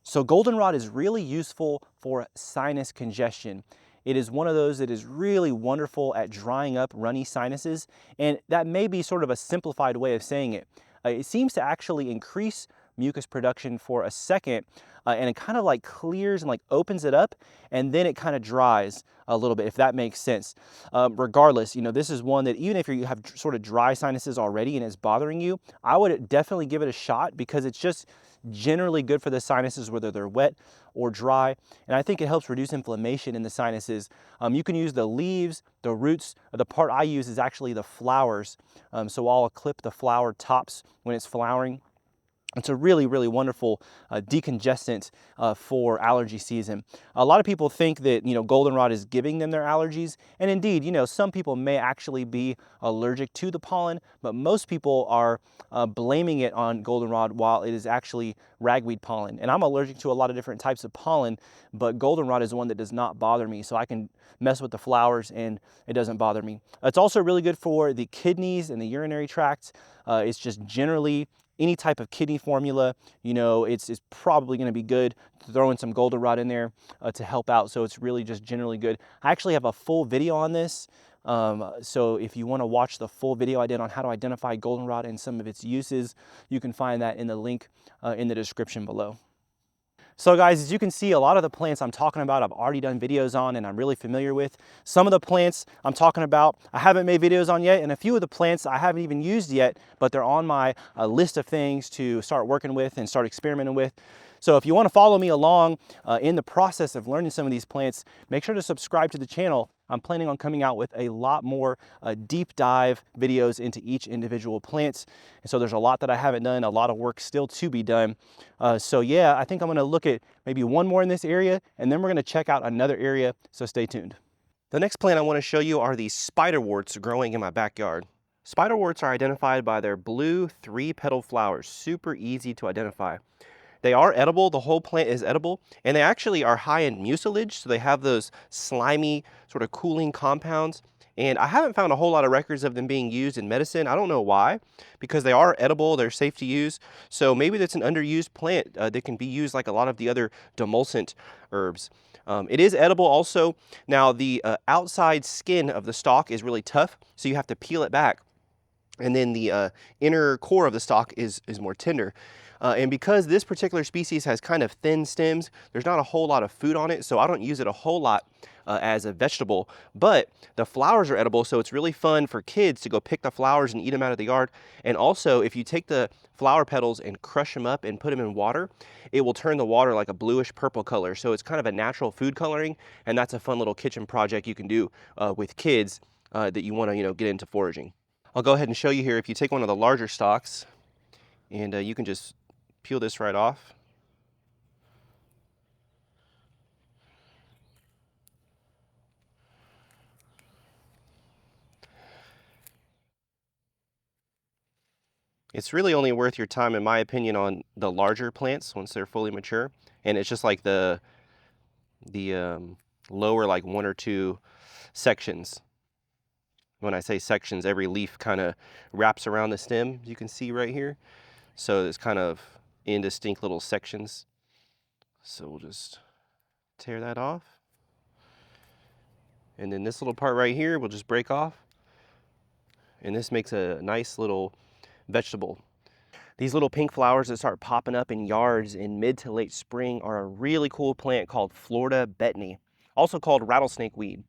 So goldenrod is really useful for sinus congestion. It is one of those that is really wonderful at drying up runny sinuses, and that may be sort of a simplified way of saying it. It seems to actually increase mucus production for a second, and it kind of like clears and like opens it up, and then it kind of dries a little bit, if that makes sense. Regardless, this is one that even if you have sort of dry sinuses already and it's bothering you, I would definitely give it a shot, because it's just generally good for the sinuses, whether they're wet or dry. And I think it helps reduce inflammation in the sinuses. You can use the leaves, the roots. The part I use is actually the flowers. So I'll clip the flower tops when it's flowering. It's a really, really wonderful decongestant for allergy season. A lot of people think that, goldenrod is giving them their allergies. And indeed, some people may actually be allergic to the pollen, but most people are blaming it on goldenrod while it is actually ragweed pollen. And I'm allergic to a lot of different types of pollen, but goldenrod is one that does not bother me. So I can mess with the flowers and it doesn't bother me. It's also really good for the kidneys and the urinary tract. It's just generally any type of kidney formula, it's probably going to be good throwing some goldenrod in there to help out. So it's really just generally good. I actually have a full video on this. So if you want to watch the full video I did on how to identify goldenrod and some of its uses, you can find that in the link in the description below. So guys, as you can see, a lot of the plants I'm talking about I've already done videos on and I'm really familiar with. Some of the plants I'm talking about I haven't made videos on yet, and a few of the plants I haven't even used yet, but they're on my list of things to start working with and start experimenting with. So if you want to follow me along in the process of learning some of these plants, make sure to subscribe to the channel. I'm planning on coming out with a lot more deep dive videos into each individual plant. And so there's a lot that I haven't done, a lot of work still to be done. So yeah, I think I'm going to look at maybe one more in this area, and then we're going to check out another area. So stay tuned. The next plant I want to show you are these spiderworts growing in my backyard. Spiderworts are identified by their blue 3-petal flowers, super easy to identify. They are edible, the whole plant is edible, and they actually are high in mucilage, so they have those slimy, sort of cooling compounds. And I haven't found a whole lot of records of them being used in medicine. I don't know why, because they are edible, they're safe to use. So maybe that's an underused plant that can be used like a lot of the other demulcent herbs. It is edible also. Now the outside skin of the stalk is really tough, so you have to peel it back. And then the inner core of the stalk is more tender. And because this particular species has kind of thin stems, there's not a whole lot of food on it, so I don't use it a whole lot as a vegetable. But the flowers are edible, so it's really fun for kids to go pick the flowers and eat them out of the yard. And also, if you take the flower petals and crush them up and put them in water, it will turn the water like a bluish purple color. So it's kind of a natural food coloring, and that's a fun little kitchen project you can do with kids that you want to, get into foraging. I'll go ahead and show you here. If you take one of the larger stalks, and you can just peel this right off. It's really only worth your time, in my opinion, on the larger plants once they're fully mature. And it's just like the lower like 1 or 2 sections. When I say sections, every leaf kind of wraps around the stem, you can see right here. So it's kind of indistinct little sections. So we'll just tear that off. And then this little part right here will just break off. And this makes a nice little vegetable. These little pink flowers that start popping up in yards in mid to late spring are a really cool plant called Florida betony, also called rattlesnake weed.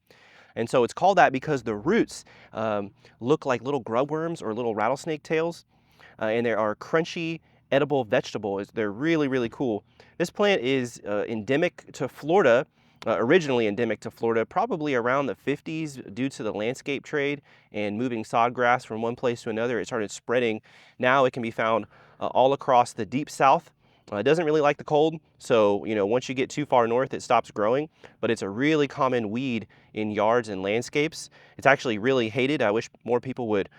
And so it's called that because the roots look like little grub worms or little rattlesnake tails. And they are crunchy, edible vegetables. They're really, really cool. This plant is endemic to Florida, originally endemic to Florida, probably around the 50s due to the landscape trade and moving sodgrass from one place to another. It started spreading. Now it can be found all across the deep south. It doesn't really like the cold, so once you get too far north, it stops growing. But it's a really common weed in yards and landscapes. It's actually really hated. I wish more people would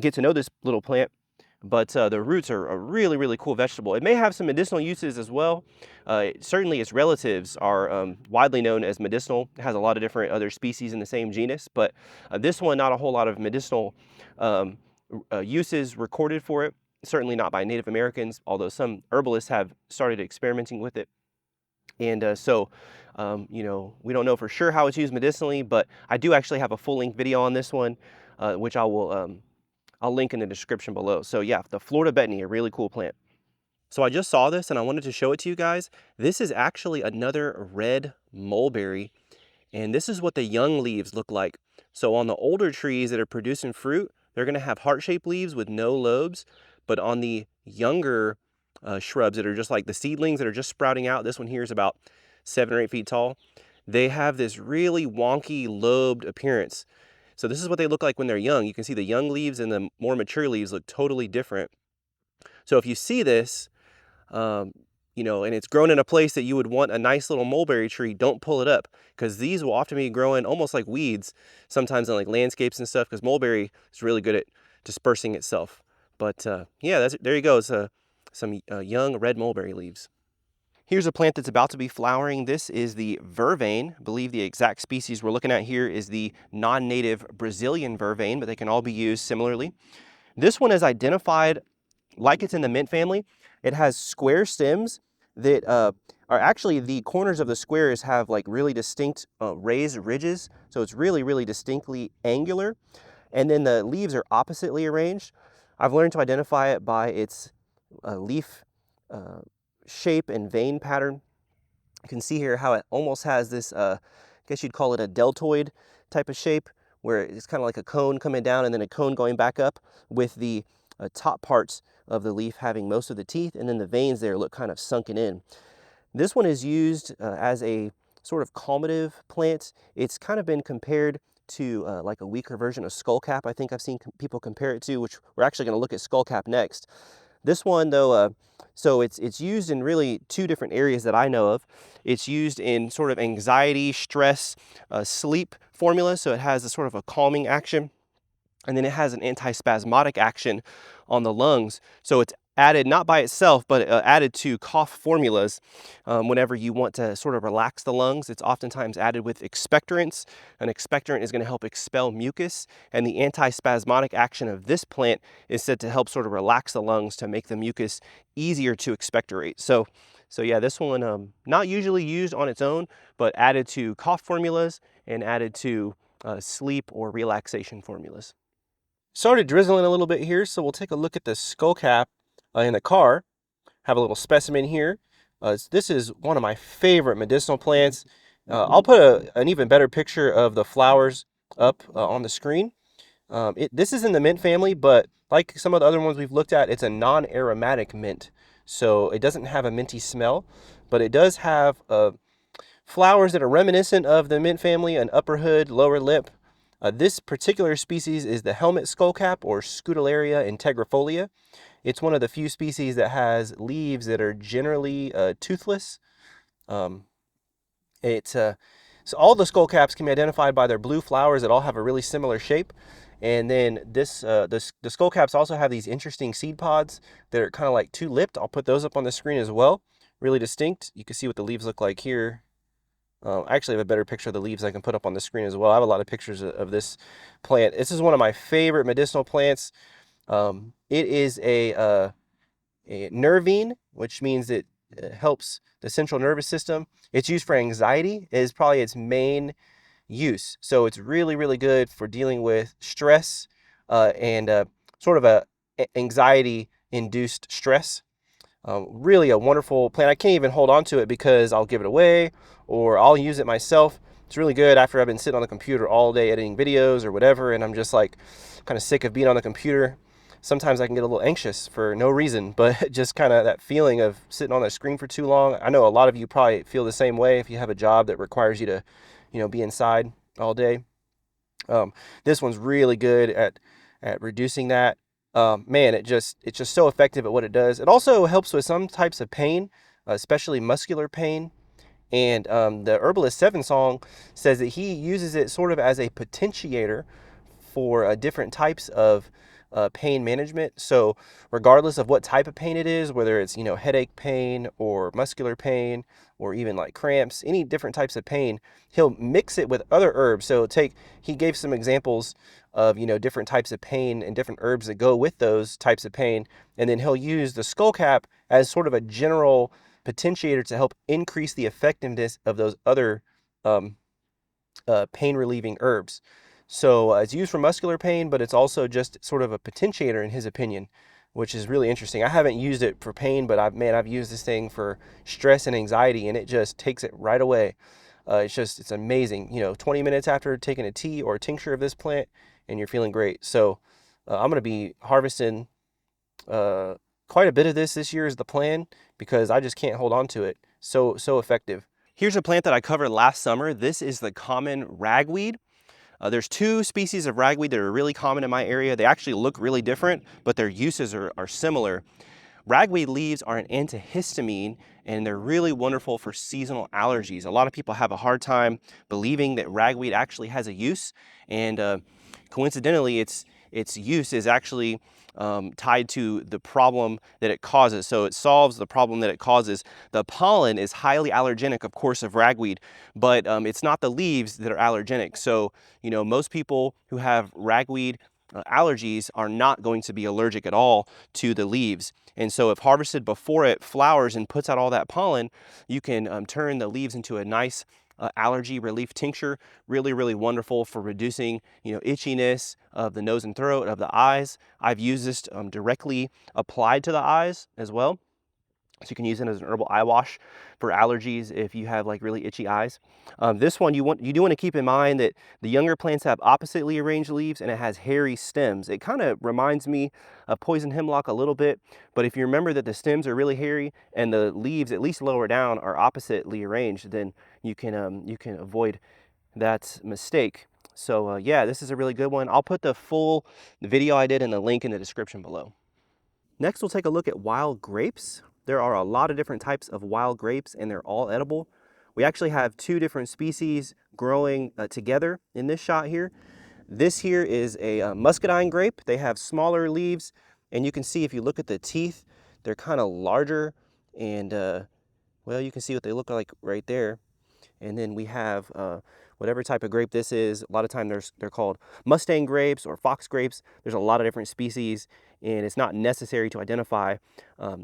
get to know this little plant. But the roots are a really, really cool vegetable. It may have some medicinal uses as well. Certainly its relatives are widely known as medicinal. It has a lot of different other species in the same genus, but this one, not a whole lot of medicinal uses recorded for it. Certainly not by Native Americans, although some herbalists have started experimenting with it. And we don't know for sure how it's used medicinally, but I do actually have a full-length video on this one, which I'll link in the description below. So yeah, the Florida betony, a really cool plant. So I just saw this and I wanted to show it to you guys. This is actually another red mulberry, and this is what the young leaves look like. So on the older trees that are producing fruit, they're gonna have heart-shaped leaves with no lobes, but on the younger shrubs that are just like the seedlings that are just sprouting out, this one here is about 7 or 8 feet tall, they have this really wonky lobed appearance. So this is what they look like when they're young. You can see the young leaves and the more mature leaves look totally different. So if you see this, and it's grown in a place that you would want a nice little mulberry tree, don't pull it up, because these will often be growing almost like weeds, sometimes in like landscapes and stuff, because mulberry is really good at dispersing itself. But yeah, there you go. It's some young red mulberry leaves. Here's a plant that's about to be flowering. This is the vervain. I believe the exact species we're looking at here is the non-native Brazilian vervain, but they can all be used similarly. This one is identified like it's in the mint family. It has square stems that are actually, the corners of the squares have like really distinct raised ridges. So it's really, really distinctly angular. And then the leaves are oppositely arranged. I've learned to identify it by its leaf shape and vein pattern. You can see here how it almost has this, I guess you'd call it a deltoid type of shape, where it's kind of like a cone coming down and then a cone going back up, with the top parts of the leaf having most of the teeth, and then the veins there look kind of sunken in. This one is used as a sort of calmative plant. It's kind of been compared to like a weaker version of skullcap. I think I've seen people compare it to, which we're actually going to look at skullcap next. This one though, so it's used in really 2 different areas that I know of. It's used in sort of anxiety, stress, sleep formula, so it has a sort of a calming action. And then it has an antispasmodic action on the lungs. So it's added not by itself, but added to cough formulas whenever you want to sort of relax the lungs. It's oftentimes added with expectorants. An expectorant is going to help expel mucus, and the antispasmodic action of this plant is said to help sort of relax the lungs to make the mucus easier to expectorate. So yeah, this one not usually used on its own, but added to cough formulas and added to sleep or relaxation formulas. Started drizzling a little bit here, so we'll take a look at the skull cap in the car. Have a little specimen here. This is one of my favorite medicinal plants. I'll put an even better picture of the flowers up on the screen. This is in the mint family, but like some of the other ones we've looked at, it's a non-aromatic mint. So it doesn't have a minty smell, but it does have flowers that are reminiscent of the mint family, an upper hood, lower lip. This particular species is the helmet skullcap, or Scutellaria integrifolia. It's one of the few species that has leaves that are generally toothless. So all the skullcaps can be identified by their blue flowers that all have a really similar shape. And then the skullcaps also have these interesting seed pods that are kind of like two-lipped. I'll put those up on the screen as well. Really distinct. You can see what the leaves look like here. I actually have a better picture of the leaves I can put up on the screen as well. I have a lot of pictures of this plant. This is one of my favorite medicinal plants. It is a nervine, which means it helps the central nervous system. It's used for anxiety, is probably its main use. So it's really, really good for dealing with stress and sort of a anxiety-induced stress. Really a wonderful plant. I can't even hold on to it because I'll give it away or I'll use it myself. It's really good after I've been sitting on the computer all day editing videos or whatever, and I'm just like kind of sick of being on the computer. Sometimes I can get a little anxious for no reason, but just kind of that feeling of sitting on the screen for too long. I know a lot of you probably feel the same way if you have a job that requires you to, be inside all day. This one's really good at reducing that. Man, it's just so effective at what it does. It also helps with some types of pain, especially muscular pain. And the herbalist Seven Song says that he uses it sort of as a potentiator for different types of pain management. So regardless of what type of pain it is, whether it's, headache pain or muscular pain or even like cramps, any different types of pain, he'll mix it with other herbs. So he gave some examples of, different types of pain and different herbs that go with those types of pain. And then he'll use the skullcap as sort of a general potentiator to help increase the effectiveness of those other pain relieving herbs. So it's used for muscular pain, but it's also just sort of a potentiator in his opinion, which is really interesting. I haven't used it for pain, but I've used this thing for stress and anxiety, and it just takes it right away. It's amazing. 20 minutes after taking a tea or a tincture of this plant, and you're feeling great. So I'm going to be harvesting quite a bit of this year is the plan, because I just can't hold on to it. So effective. Here's a plant that I covered last summer. This is the common ragweed. There's two species of ragweed that are really common in my area. They actually look really different, but their uses are similar. Ragweed leaves are an antihistamine, and they're really wonderful for seasonal allergies. A lot of people have a hard time believing that ragweed actually has a use, and coincidentally, its use is actually tied to the problem that it causes. So it solves the problem that it causes. The pollen is highly allergenic, of course, of ragweed, but it's not the leaves that are allergenic. So, most people who have ragweed allergies are not going to be allergic at all to the leaves. And so if harvested before it flowers and puts out all that pollen, you can turn the leaves into a nice allergy relief tincture. Really, really wonderful for reducing, itchiness of the nose and throat, of the eyes. I've used this directly applied to the eyes as well. So you can use it as an herbal eye wash for allergies if you have like really itchy eyes. This one you do want to keep in mind that the younger plants have oppositely arranged leaves and it has hairy stems. It kind of reminds me of poison hemlock a little bit, but if you remember that the stems are really hairy and the leaves, at least lower down, are oppositely arranged, then you can avoid that mistake. So yeah, this is a really good one. I'll put the full video I did in the link in the description below. Next, we'll take a look at wild grapes. There are a lot of different types of wild grapes, and they're all edible. We actually have two different species growing together in this shot here. This here is a muscadine grape. They have smaller leaves, and you can see if you look at the teeth, They're kind of larger, and well, you can see what they look like right there. And then we have whatever type of grape this is. A lot of times they're called Mustang grapes or fox grapes. There's a lot of different species, and it's not necessary to identify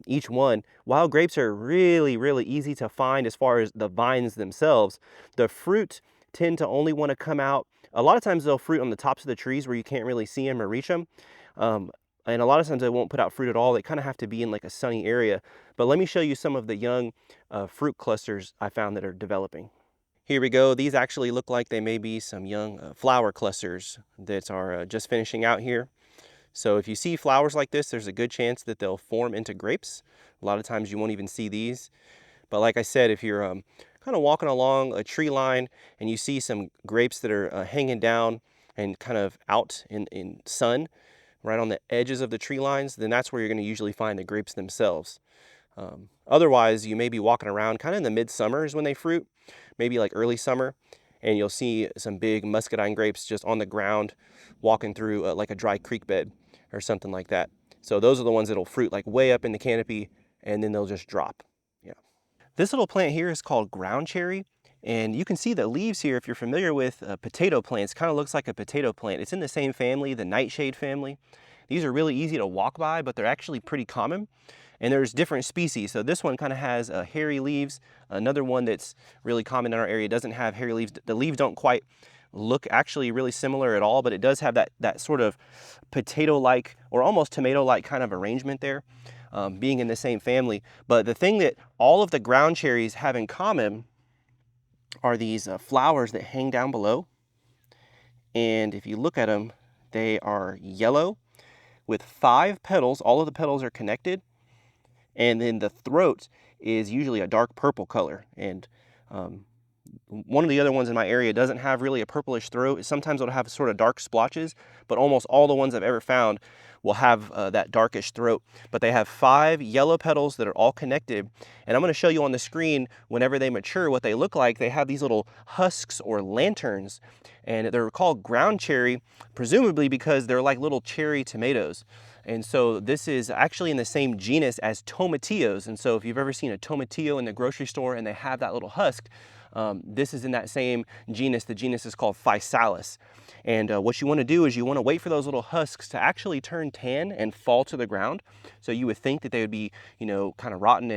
each one. Wild grapes are really, really easy to find as far as the vines themselves. The fruit tend to only want to come out. A lot of times they'll fruit on the tops of the trees where you can't really see them or reach them. And a lot of times they won't put out fruit at all. They kind of have to be in like a sunny area. But let me show you some of the young fruit clusters I found that are developing. Here we go. These actually look like they may be some young flower clusters that are just finishing out here. So if you see flowers like this, there's a good chance that they'll form into grapes. A lot of times you won't even see these. But like I said, if you're kind of walking along a tree line and you see some grapes that are hanging down and kind of out in sun, right on the edges of the tree lines, then that's where you're going to usually find the grapes themselves. Otherwise, you may be walking around kind of in the midsummer is when they fruit, maybe like early summer, and you'll see some big muscadine grapes just on the ground walking through like a dry creek bed or something like that. So those are the ones that'll fruit like way up in the canopy, and then they'll just drop. Yeah. This little plant here is called ground cherry, and you can see the leaves here. If you're familiar with potato plants, kind of looks like a potato plant. It's in the same family, the nightshade family. These are really easy to walk by, but they're actually pretty common. And there's different species. So this one kind of has hairy leaves. Another one that's really common in our area doesn't have hairy leaves. The leaves don't quite look actually really similar at all, but it does have that sort of potato-like or almost tomato-like kind of arrangement there, being in the same family. But the thing that all of the ground cherries have in common are these flowers that hang down below. And if you look at them, they are yellow with 5 petals. All of the petals are connected. And then the throat is usually a dark purple color. And one of the other ones in my area doesn't have really a purplish throat. Sometimes it'll have sort of dark splotches, but almost all the ones I've ever found will have that darkish throat. But they have 5 yellow petals that are all connected. And I'm going to show you on the screen whenever they mature what they look like. They have these little husks or lanterns, and they're called ground cherry, presumably because they're like little cherry tomatoes. And so this is actually in the same genus as tomatillos. And so if you've ever seen a tomatillo in the grocery store and they have that little husk, this is in that same genus. The genus is called Physalis. And what you want to do is you want to wait for those little husks to actually turn tan and fall to the ground. So you would think that they would be, you know, kind of rotten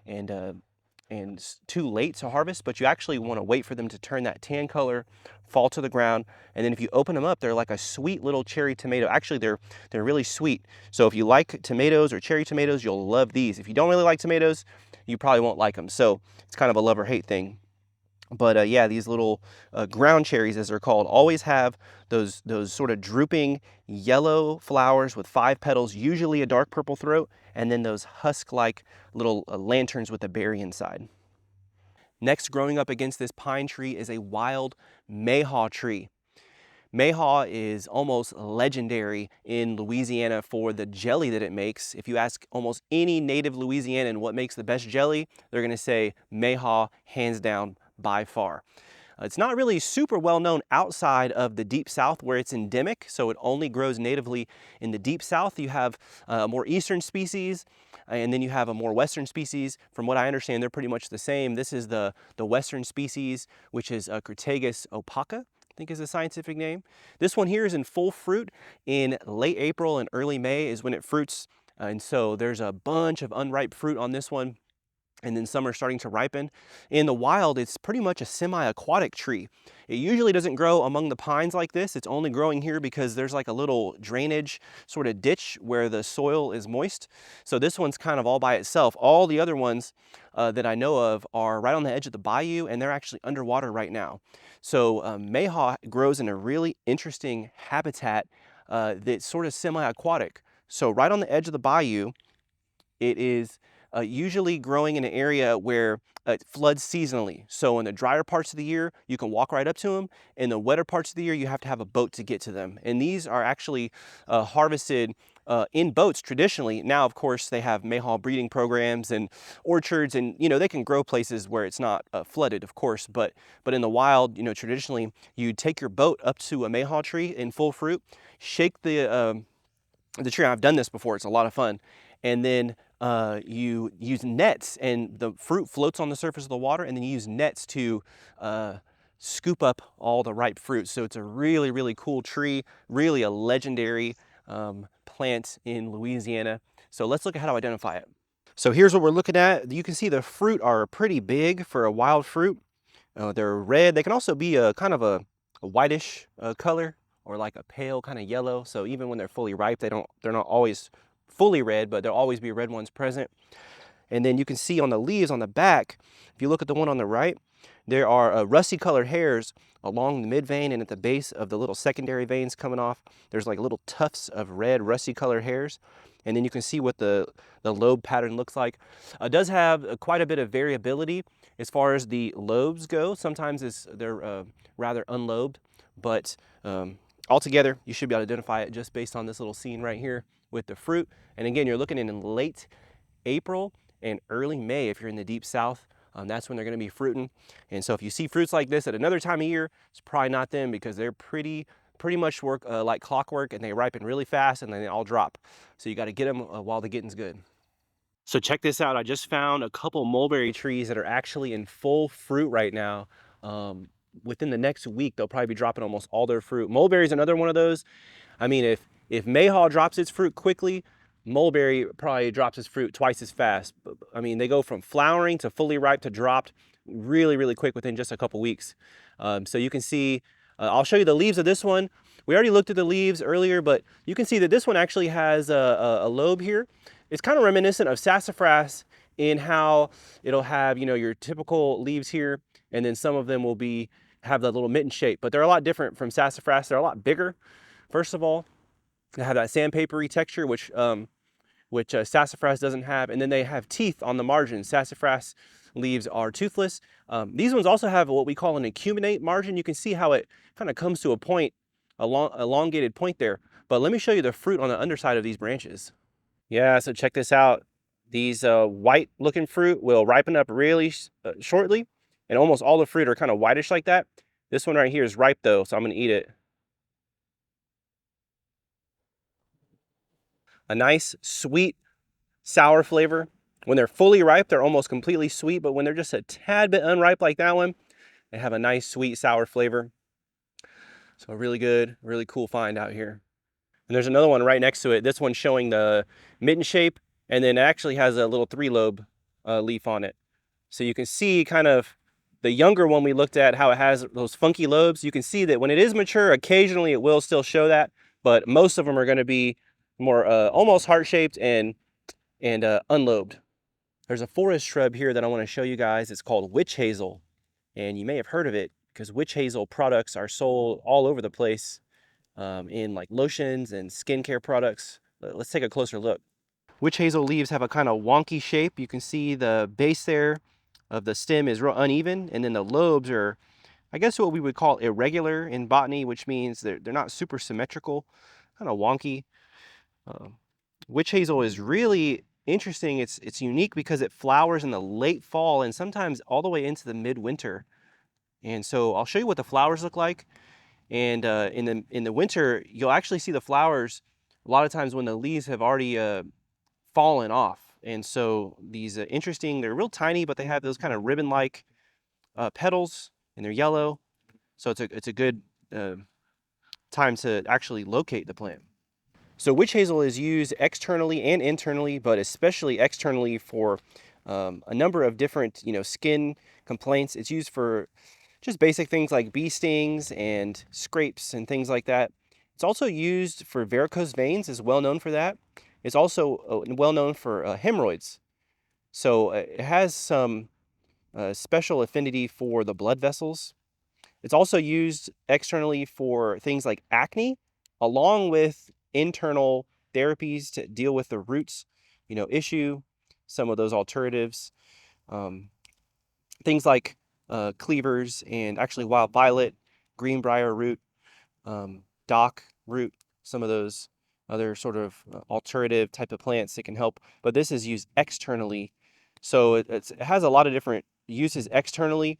and too late to harvest, but you actually want to wait for them to turn that tan color, fall to the ground, and then if you open them up, they're like a sweet little cherry tomato. Actually, they're really sweet. So if you like tomatoes or cherry tomatoes, you'll love these. If you don't really like tomatoes, you probably won't like them. So it's kind of a love or hate thing. But yeah, these little ground cherries, as they're called, always have those sort of drooping yellow flowers with 5 petals, usually a dark purple throat, and then those husk-like little lanterns with a berry inside. Next, growing up against this pine tree is a wild mayhaw tree. Mayhaw is almost legendary in Louisiana for the jelly that it makes. If you ask almost any native Louisianan what makes the best jelly, they're going to say mayhaw, hands down, by far. It's not really super well known outside of the deep south where it's endemic, so it only grows natively in the deep south. You have a more eastern species, and then you have a more western species. From what I understand, they're pretty much the same. This is the western species, which is Crataegus opaca, I think is the scientific name. This one here is in full fruit in late April and early May is when it fruits, and so there's a bunch of unripe fruit on this one. And then some are starting to ripen. In the wild, it's pretty much a semi-aquatic tree. It usually doesn't grow among the pines like this. It's only growing here because there's like a little drainage sort of ditch where the soil is moist. So this one's kind of all by itself. All the other ones that I know of are right on the edge of the bayou, and they're actually underwater right now. So mayhaw grows in a really interesting habitat that's sort of semi-aquatic. So right on the edge of the bayou, it is usually growing in an area where it floods seasonally. So in the drier parts of the year, you can walk right up to them. In the wetter parts of the year, you have to have a boat to get to them. And these are actually harvested in boats traditionally. Now, of course, they have mayhaw breeding programs and orchards, and you know they can grow places where it's not flooded, of course. But in the wild, you know, traditionally you take your boat up to a mayhaw tree in full fruit, shake the tree. I've done this before. It's a lot of fun. And then you use nets, and the fruit floats on the surface of the water, and then you use nets to scoop up all the ripe fruit. So it's a really, really cool tree, really a legendary plant in Louisiana. So let's look at how to identify it. So here's what we're looking at. You can see the fruit are pretty big for a wild fruit. They're red. They can also be a kind of a whitish color, or like a pale kind of yellow. So even when they're fully ripe, they're not always fully red, but there'll always be red ones present. And then you can see on the leaves on the back, if you look at the one on the right, there are rusty colored hairs along the mid vein and at the base of the little secondary veins coming off. There's like little tufts of red rusty colored hairs. And then you can see what the lobe pattern looks like. It does have quite a bit of variability as far as the lobes go. Sometimes they're rather unlobed, but altogether you should be able to identify it just based on this little scene right here with the fruit. And again, you're looking in late April and early May if you're in the deep south. That's when they're going to be fruiting. And so if you see fruits like this at another time of year, it's probably not them, because they're pretty much work like clockwork, and they ripen really fast and then they all drop. So you got to get them while the getting's good. So check this out. I just found a couple mulberry trees that are actually in full fruit right now. Within the next week, they'll probably be dropping almost all their fruit. Mulberry is another one of those. I mean, if mayhaw drops its fruit quickly, mulberry probably drops its fruit twice as fast. I mean, they go from flowering to fully ripe to dropped really, really quick within just a couple weeks. So you can see, I'll show you the leaves of this one. We already looked at the leaves earlier, but you can see that this one actually has a lobe here. It's kind of reminiscent of sassafras in how it'll have, you know, your typical leaves here, and then some of them will have that little mitten shape, but they're a lot different from sassafras. They're a lot bigger. First of all, they have that sandpapery texture, which sassafras doesn't have, and then they have teeth on the margins. Sassafras leaves are toothless. These ones also have what we call an acuminate margin. You can see how it kind of comes to a point, a elongated point there. But let me show you the fruit on the underside of these branches. Yeah, so check this out. These white looking fruit will ripen up really shortly, and almost all the fruit are kind of whitish like that. This one right here is ripe though, so I'm gonna eat it. A nice sweet sour flavor. When they're fully ripe, they're almost completely sweet, but when they're just a tad bit unripe like that one, they have a nice sweet sour flavor. So really good, really cool find out here. And there's another one right next to it. This one's showing the mitten shape, and then it actually has a little 3-lobe leaf on it. So you can see kind of the younger one we looked at, how it has those funky lobes. You can see that when it is mature, occasionally it will still show that, but most of them are going to be more almost heart-shaped and unlobed. There's a forest shrub here that I want to show you guys. It's called witch hazel, and you may have heard of it because witch hazel products are sold all over the place in like lotions and skincare products. Let's take a closer look. Witch hazel leaves have a kind of wonky shape. You can see the base there of the stem is real uneven, and then the lobes are, I guess, what we would call irregular in botany, which means they're not super symmetrical, kind of wonky. Witch hazel is really interesting. It's unique because it flowers in the late fall and sometimes all the way into the midwinter. And so I'll show you what the flowers look like. And in the winter, you'll actually see the flowers a lot of times when the leaves have already fallen off. And so these interesting, they're real tiny, but they have those kind of ribbon-like petals, and they're yellow. So it's a good time to actually locate the plant. So witch hazel is used externally and internally, but especially externally for a number of different, skin complaints. It's used for just basic things like bee stings and scrapes and things like that. It's also used for varicose veins, is well known for that. It's also well known for hemorrhoids. So it has some special affinity for the blood vessels. It's also used externally for things like acne, along with internal therapies to deal with the roots, issue, some of those alternatives. Things like cleavers and actually wild violet, greenbrier root, dock root, some of those other sort of alternative type of plants that can help. But this is used externally. So it has a lot of different uses externally,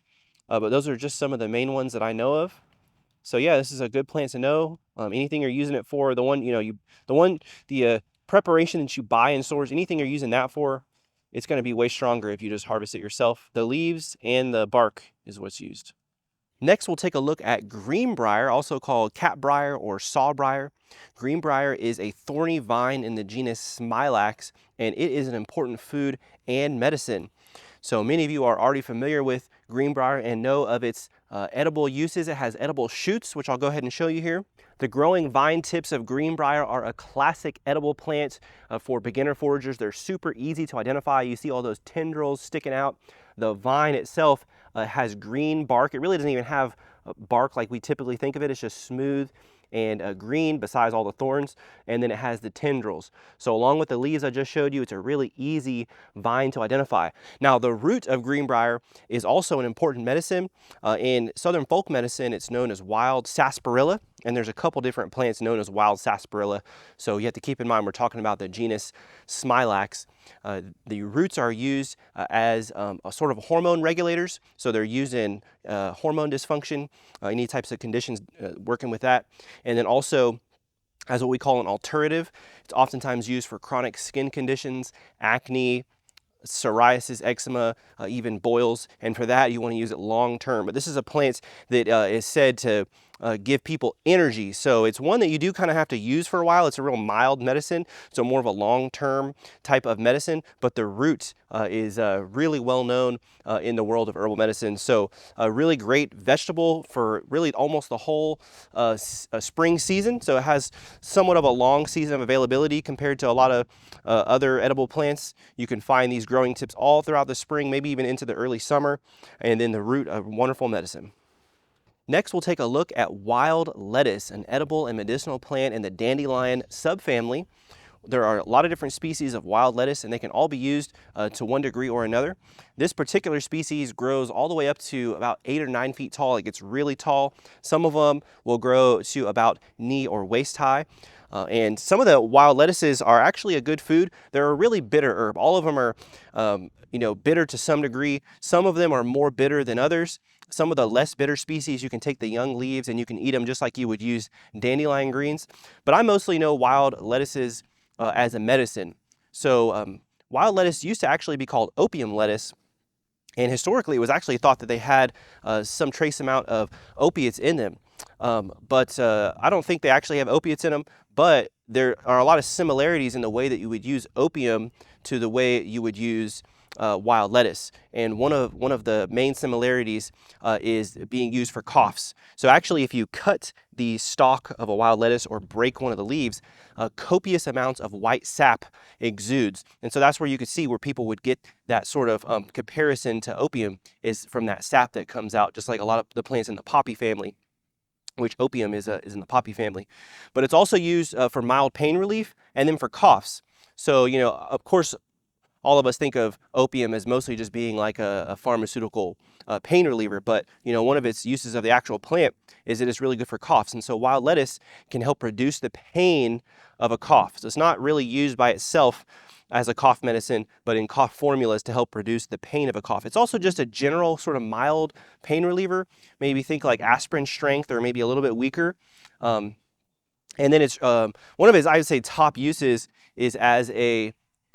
but those are just some of the main ones that I know of. So yeah, this is a good plant to know. Anything you're using it for, the preparation that you buy in stores, anything you're using that for, it's going to be way stronger if you just harvest it yourself. The leaves and the bark is what's used. Next, we'll take a look at greenbrier, also called catbrier or sawbrier. Greenbrier is a thorny vine in the genus Smilax, and it is an important food and medicine. So many of you are already familiar with greenbrier and know of its edible uses. It has edible shoots, which I'll go ahead and show you here. The growing vine tips of greenbrier are a classic edible plant for beginner foragers. They're super easy to identify. You see all those tendrils sticking out. The vine itself has green bark. It really doesn't even have bark like we typically think of it. It's just smooth and green besides all the thorns, and then it has the tendrils. So along with the leaves I just showed you, it's a really easy vine to identify. Now the root of greenbrier is also an important medicine. In Southern folk medicine, it's known as wild sarsaparilla, and there's a couple different plants known as wild sarsaparilla. So you have to keep in mind we're talking about the genus Smilax. The roots are used as a sort of hormone regulators. So they're used in hormone dysfunction, any types of conditions working with that. And then also as what we call an alterative. It's oftentimes used for chronic skin conditions, acne, psoriasis, eczema, even boils, and for that you want to use it long term. But this is a plant that is said to give people energy, so it's one that you do kind of have to use for a while. It's a real mild medicine, so more of a long-term type of medicine, but the root is really well known in the world of herbal medicine. So a really great vegetable for really almost the whole spring season. So it has somewhat of a long season of availability compared to a lot of other edible plants. You can find these growing tips all throughout the spring, maybe even into the early summer, and then the root, a wonderful medicine. Next, we'll take a look at wild lettuce, an edible and medicinal plant in the dandelion subfamily. There are a lot of different species of wild lettuce, and they can all be used to one degree or another. This particular species grows all the way up to about 8 or 9 feet tall. It gets really tall. Some of them will grow to about knee or waist high. And some of the wild lettuces are actually a good food. They're a really bitter herb. All of them are, bitter to some degree. Some of them are more bitter than others. Some of the less bitter species, you can take the young leaves and you can eat them just like you would use dandelion greens. But I mostly know wild lettuces as a medicine. So wild lettuce used to actually be called opium lettuce. And historically, it was actually thought that they had some trace amount of opiates in them. But I don't think they actually have opiates in them, but there are a lot of similarities in the way that you would use opium to the way you would use wild lettuce. And one of the main similarities is being used for coughs. So actually, if you cut the stalk of a wild lettuce or break one of the leaves, copious amounts of white sap exudes. And so that's where you could see where people would get that sort of comparison to opium is from that sap that comes out, just like a lot of the plants in the poppy family, which opium is in the poppy family. But it's also used for mild pain relief and then for coughs. So, of course, all of us think of opium as mostly just being like a pharmaceutical pain reliever, but one of its uses of the actual plant is that it's really good for coughs. And so wild lettuce can help reduce the pain of a cough. So it's not really used by itself as a cough medicine, but in cough formulas to help reduce the pain of a cough. It's also just a general sort of mild pain reliever. Maybe think like aspirin strength or maybe a little bit weaker. And then it's one of its, I would say, top uses is as a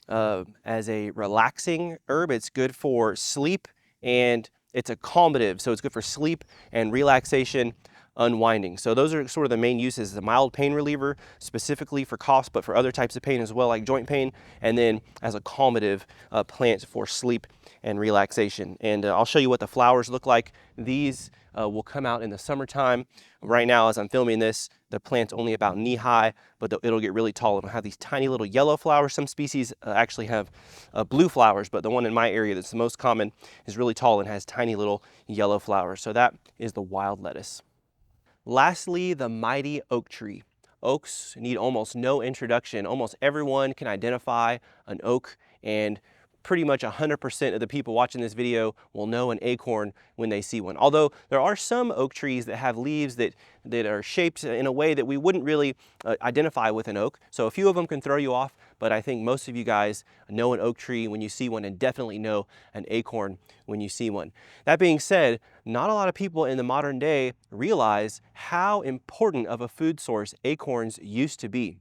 relaxing herb. It's good for sleep and it's a calmative. So it's good for sleep and relaxation, unwinding. So those are sort of the main uses. The mild pain reliever specifically for coughs, but for other types of pain as well, like joint pain, and then as a calmative plant for sleep and relaxation. And I'll show you what the flowers look like. These will come out in the summertime. Right now, as I'm filming this, the plant's only about knee high, but it'll get really tall. It'll have these tiny little yellow flowers. Some species actually have blue flowers, but the one in my area that's the most common is really tall and has tiny little yellow flowers. So that is the wild lettuce. Lastly, the mighty oak tree. Oaks need almost no introduction. Almost everyone can identify an oak, and pretty much 100% of the people watching this video will know an acorn when they see one. Although there are some oak trees that have leaves that are shaped in a way that we wouldn't really identify with an oak. So a few of them can throw you off, but I think most of you guys know an oak tree when you see one and definitely know an acorn when you see one. That being said, not a lot of people in the modern day realize how important of a food source acorns used to be.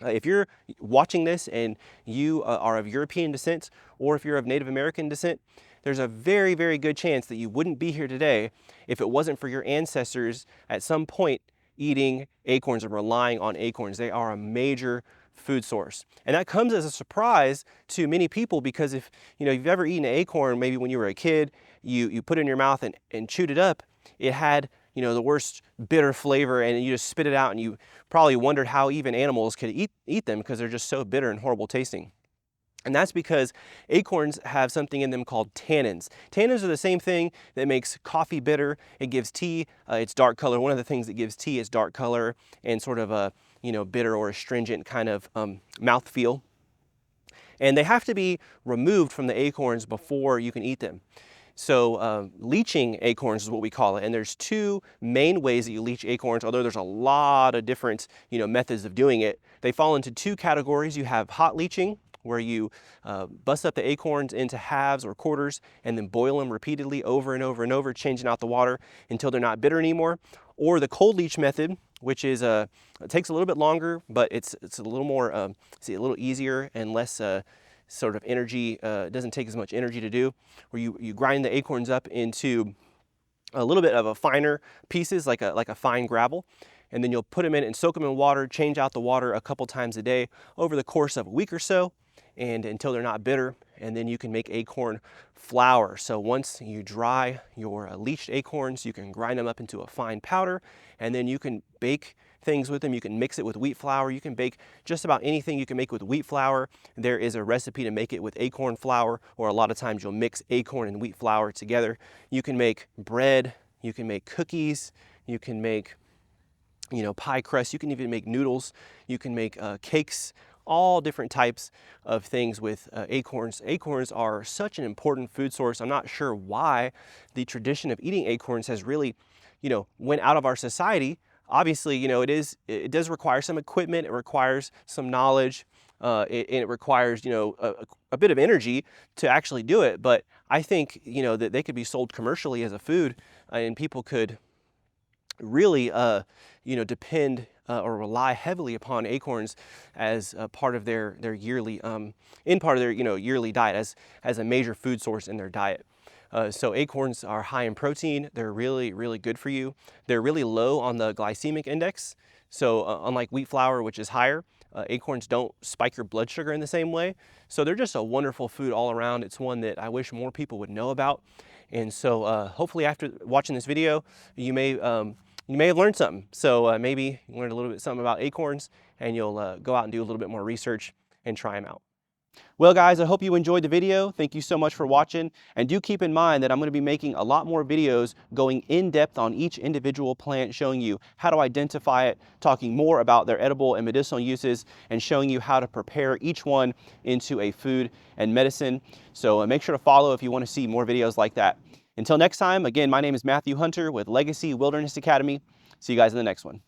If you're watching this and you are of European descent, or if you're of Native American descent, there's a very, very good chance that you wouldn't be here today if it wasn't for your ancestors at some point eating acorns or relying on acorns. They are a major food source. And that comes as a surprise to many people, because if you've ever eaten an acorn, maybe when you were a kid, you put it in your mouth and chewed it up, it had the worst bitter flavor, and you just spit it out, and you probably wondered how even animals could eat them, because they're just so bitter and horrible tasting. And that's because acorns have something in them called tannins. Tannins are the same thing that makes coffee bitter. It gives tea its dark color. One of the things that gives tea its dark color and sort of a bitter or astringent kind of mouthfeel. And they have to be removed from the acorns before you can eat them. So leaching acorns is what we call it, and there's two main ways that you leach acorns, although there's a lot of different methods of doing it. They fall into two categories. You have hot leaching, where you bust up the acorns into halves or quarters and then boil them repeatedly over and over and over, changing out the water until they're not bitter anymore. Or the cold leach method, which is it takes a little bit longer, but it's a little more a little easier and less sort of energy, doesn't take as much energy to do, where you grind the acorns up into a little bit of a finer pieces, like a fine gravel, and then you'll put them in and soak them in water, change out the water a couple times a day over the course of a week or so, and until they're not bitter, and then you can make acorn flour. So once you dry your leached acorns, you can grind them up into a fine powder, and then you can bake things with them. You can mix it with wheat flour. You can bake just about anything you can make with wheat flour. There is a recipe to make it with acorn flour, or a lot of times you'll mix acorn and wheat flour together. You can make bread, you can make cookies, you can make pie crust, you can even make noodles, you can make cakes, all different types of things with acorns. Acorns are such an important food source. I'm not sure why the tradition of eating acorns has really went out of our society. Obviously, it does require some equipment, it requires some knowledge, and it requires, a bit of energy to actually do it. But I think, that they could be sold commercially as a food, and people could really, depend or rely heavily upon acorns as a part of their yearly, yearly diet, as a major food source in their diet. So acorns are high in protein. They're really, really good for you. They're really low on the glycemic index. So unlike wheat flour, which is higher, acorns don't spike your blood sugar in the same way. So they're just a wonderful food all around. It's one that I wish more people would know about. And so hopefully after watching this video, you may have learned something. So maybe you learned a little bit something about acorns, and you'll go out and do a little bit more research and try them out. Well guys, I hope you enjoyed the video. Thank you so much for watching, and do keep in mind that I'm going to be making a lot more videos going in depth on each individual plant, showing you how to identify it, talking more about their edible and medicinal uses, and showing you how to prepare each one into a food and medicine. So make sure to follow if you want to see more videos like that. Until next time, again, my name is Matthew Hunter with Legacy Wilderness Academy. See you guys in the next one.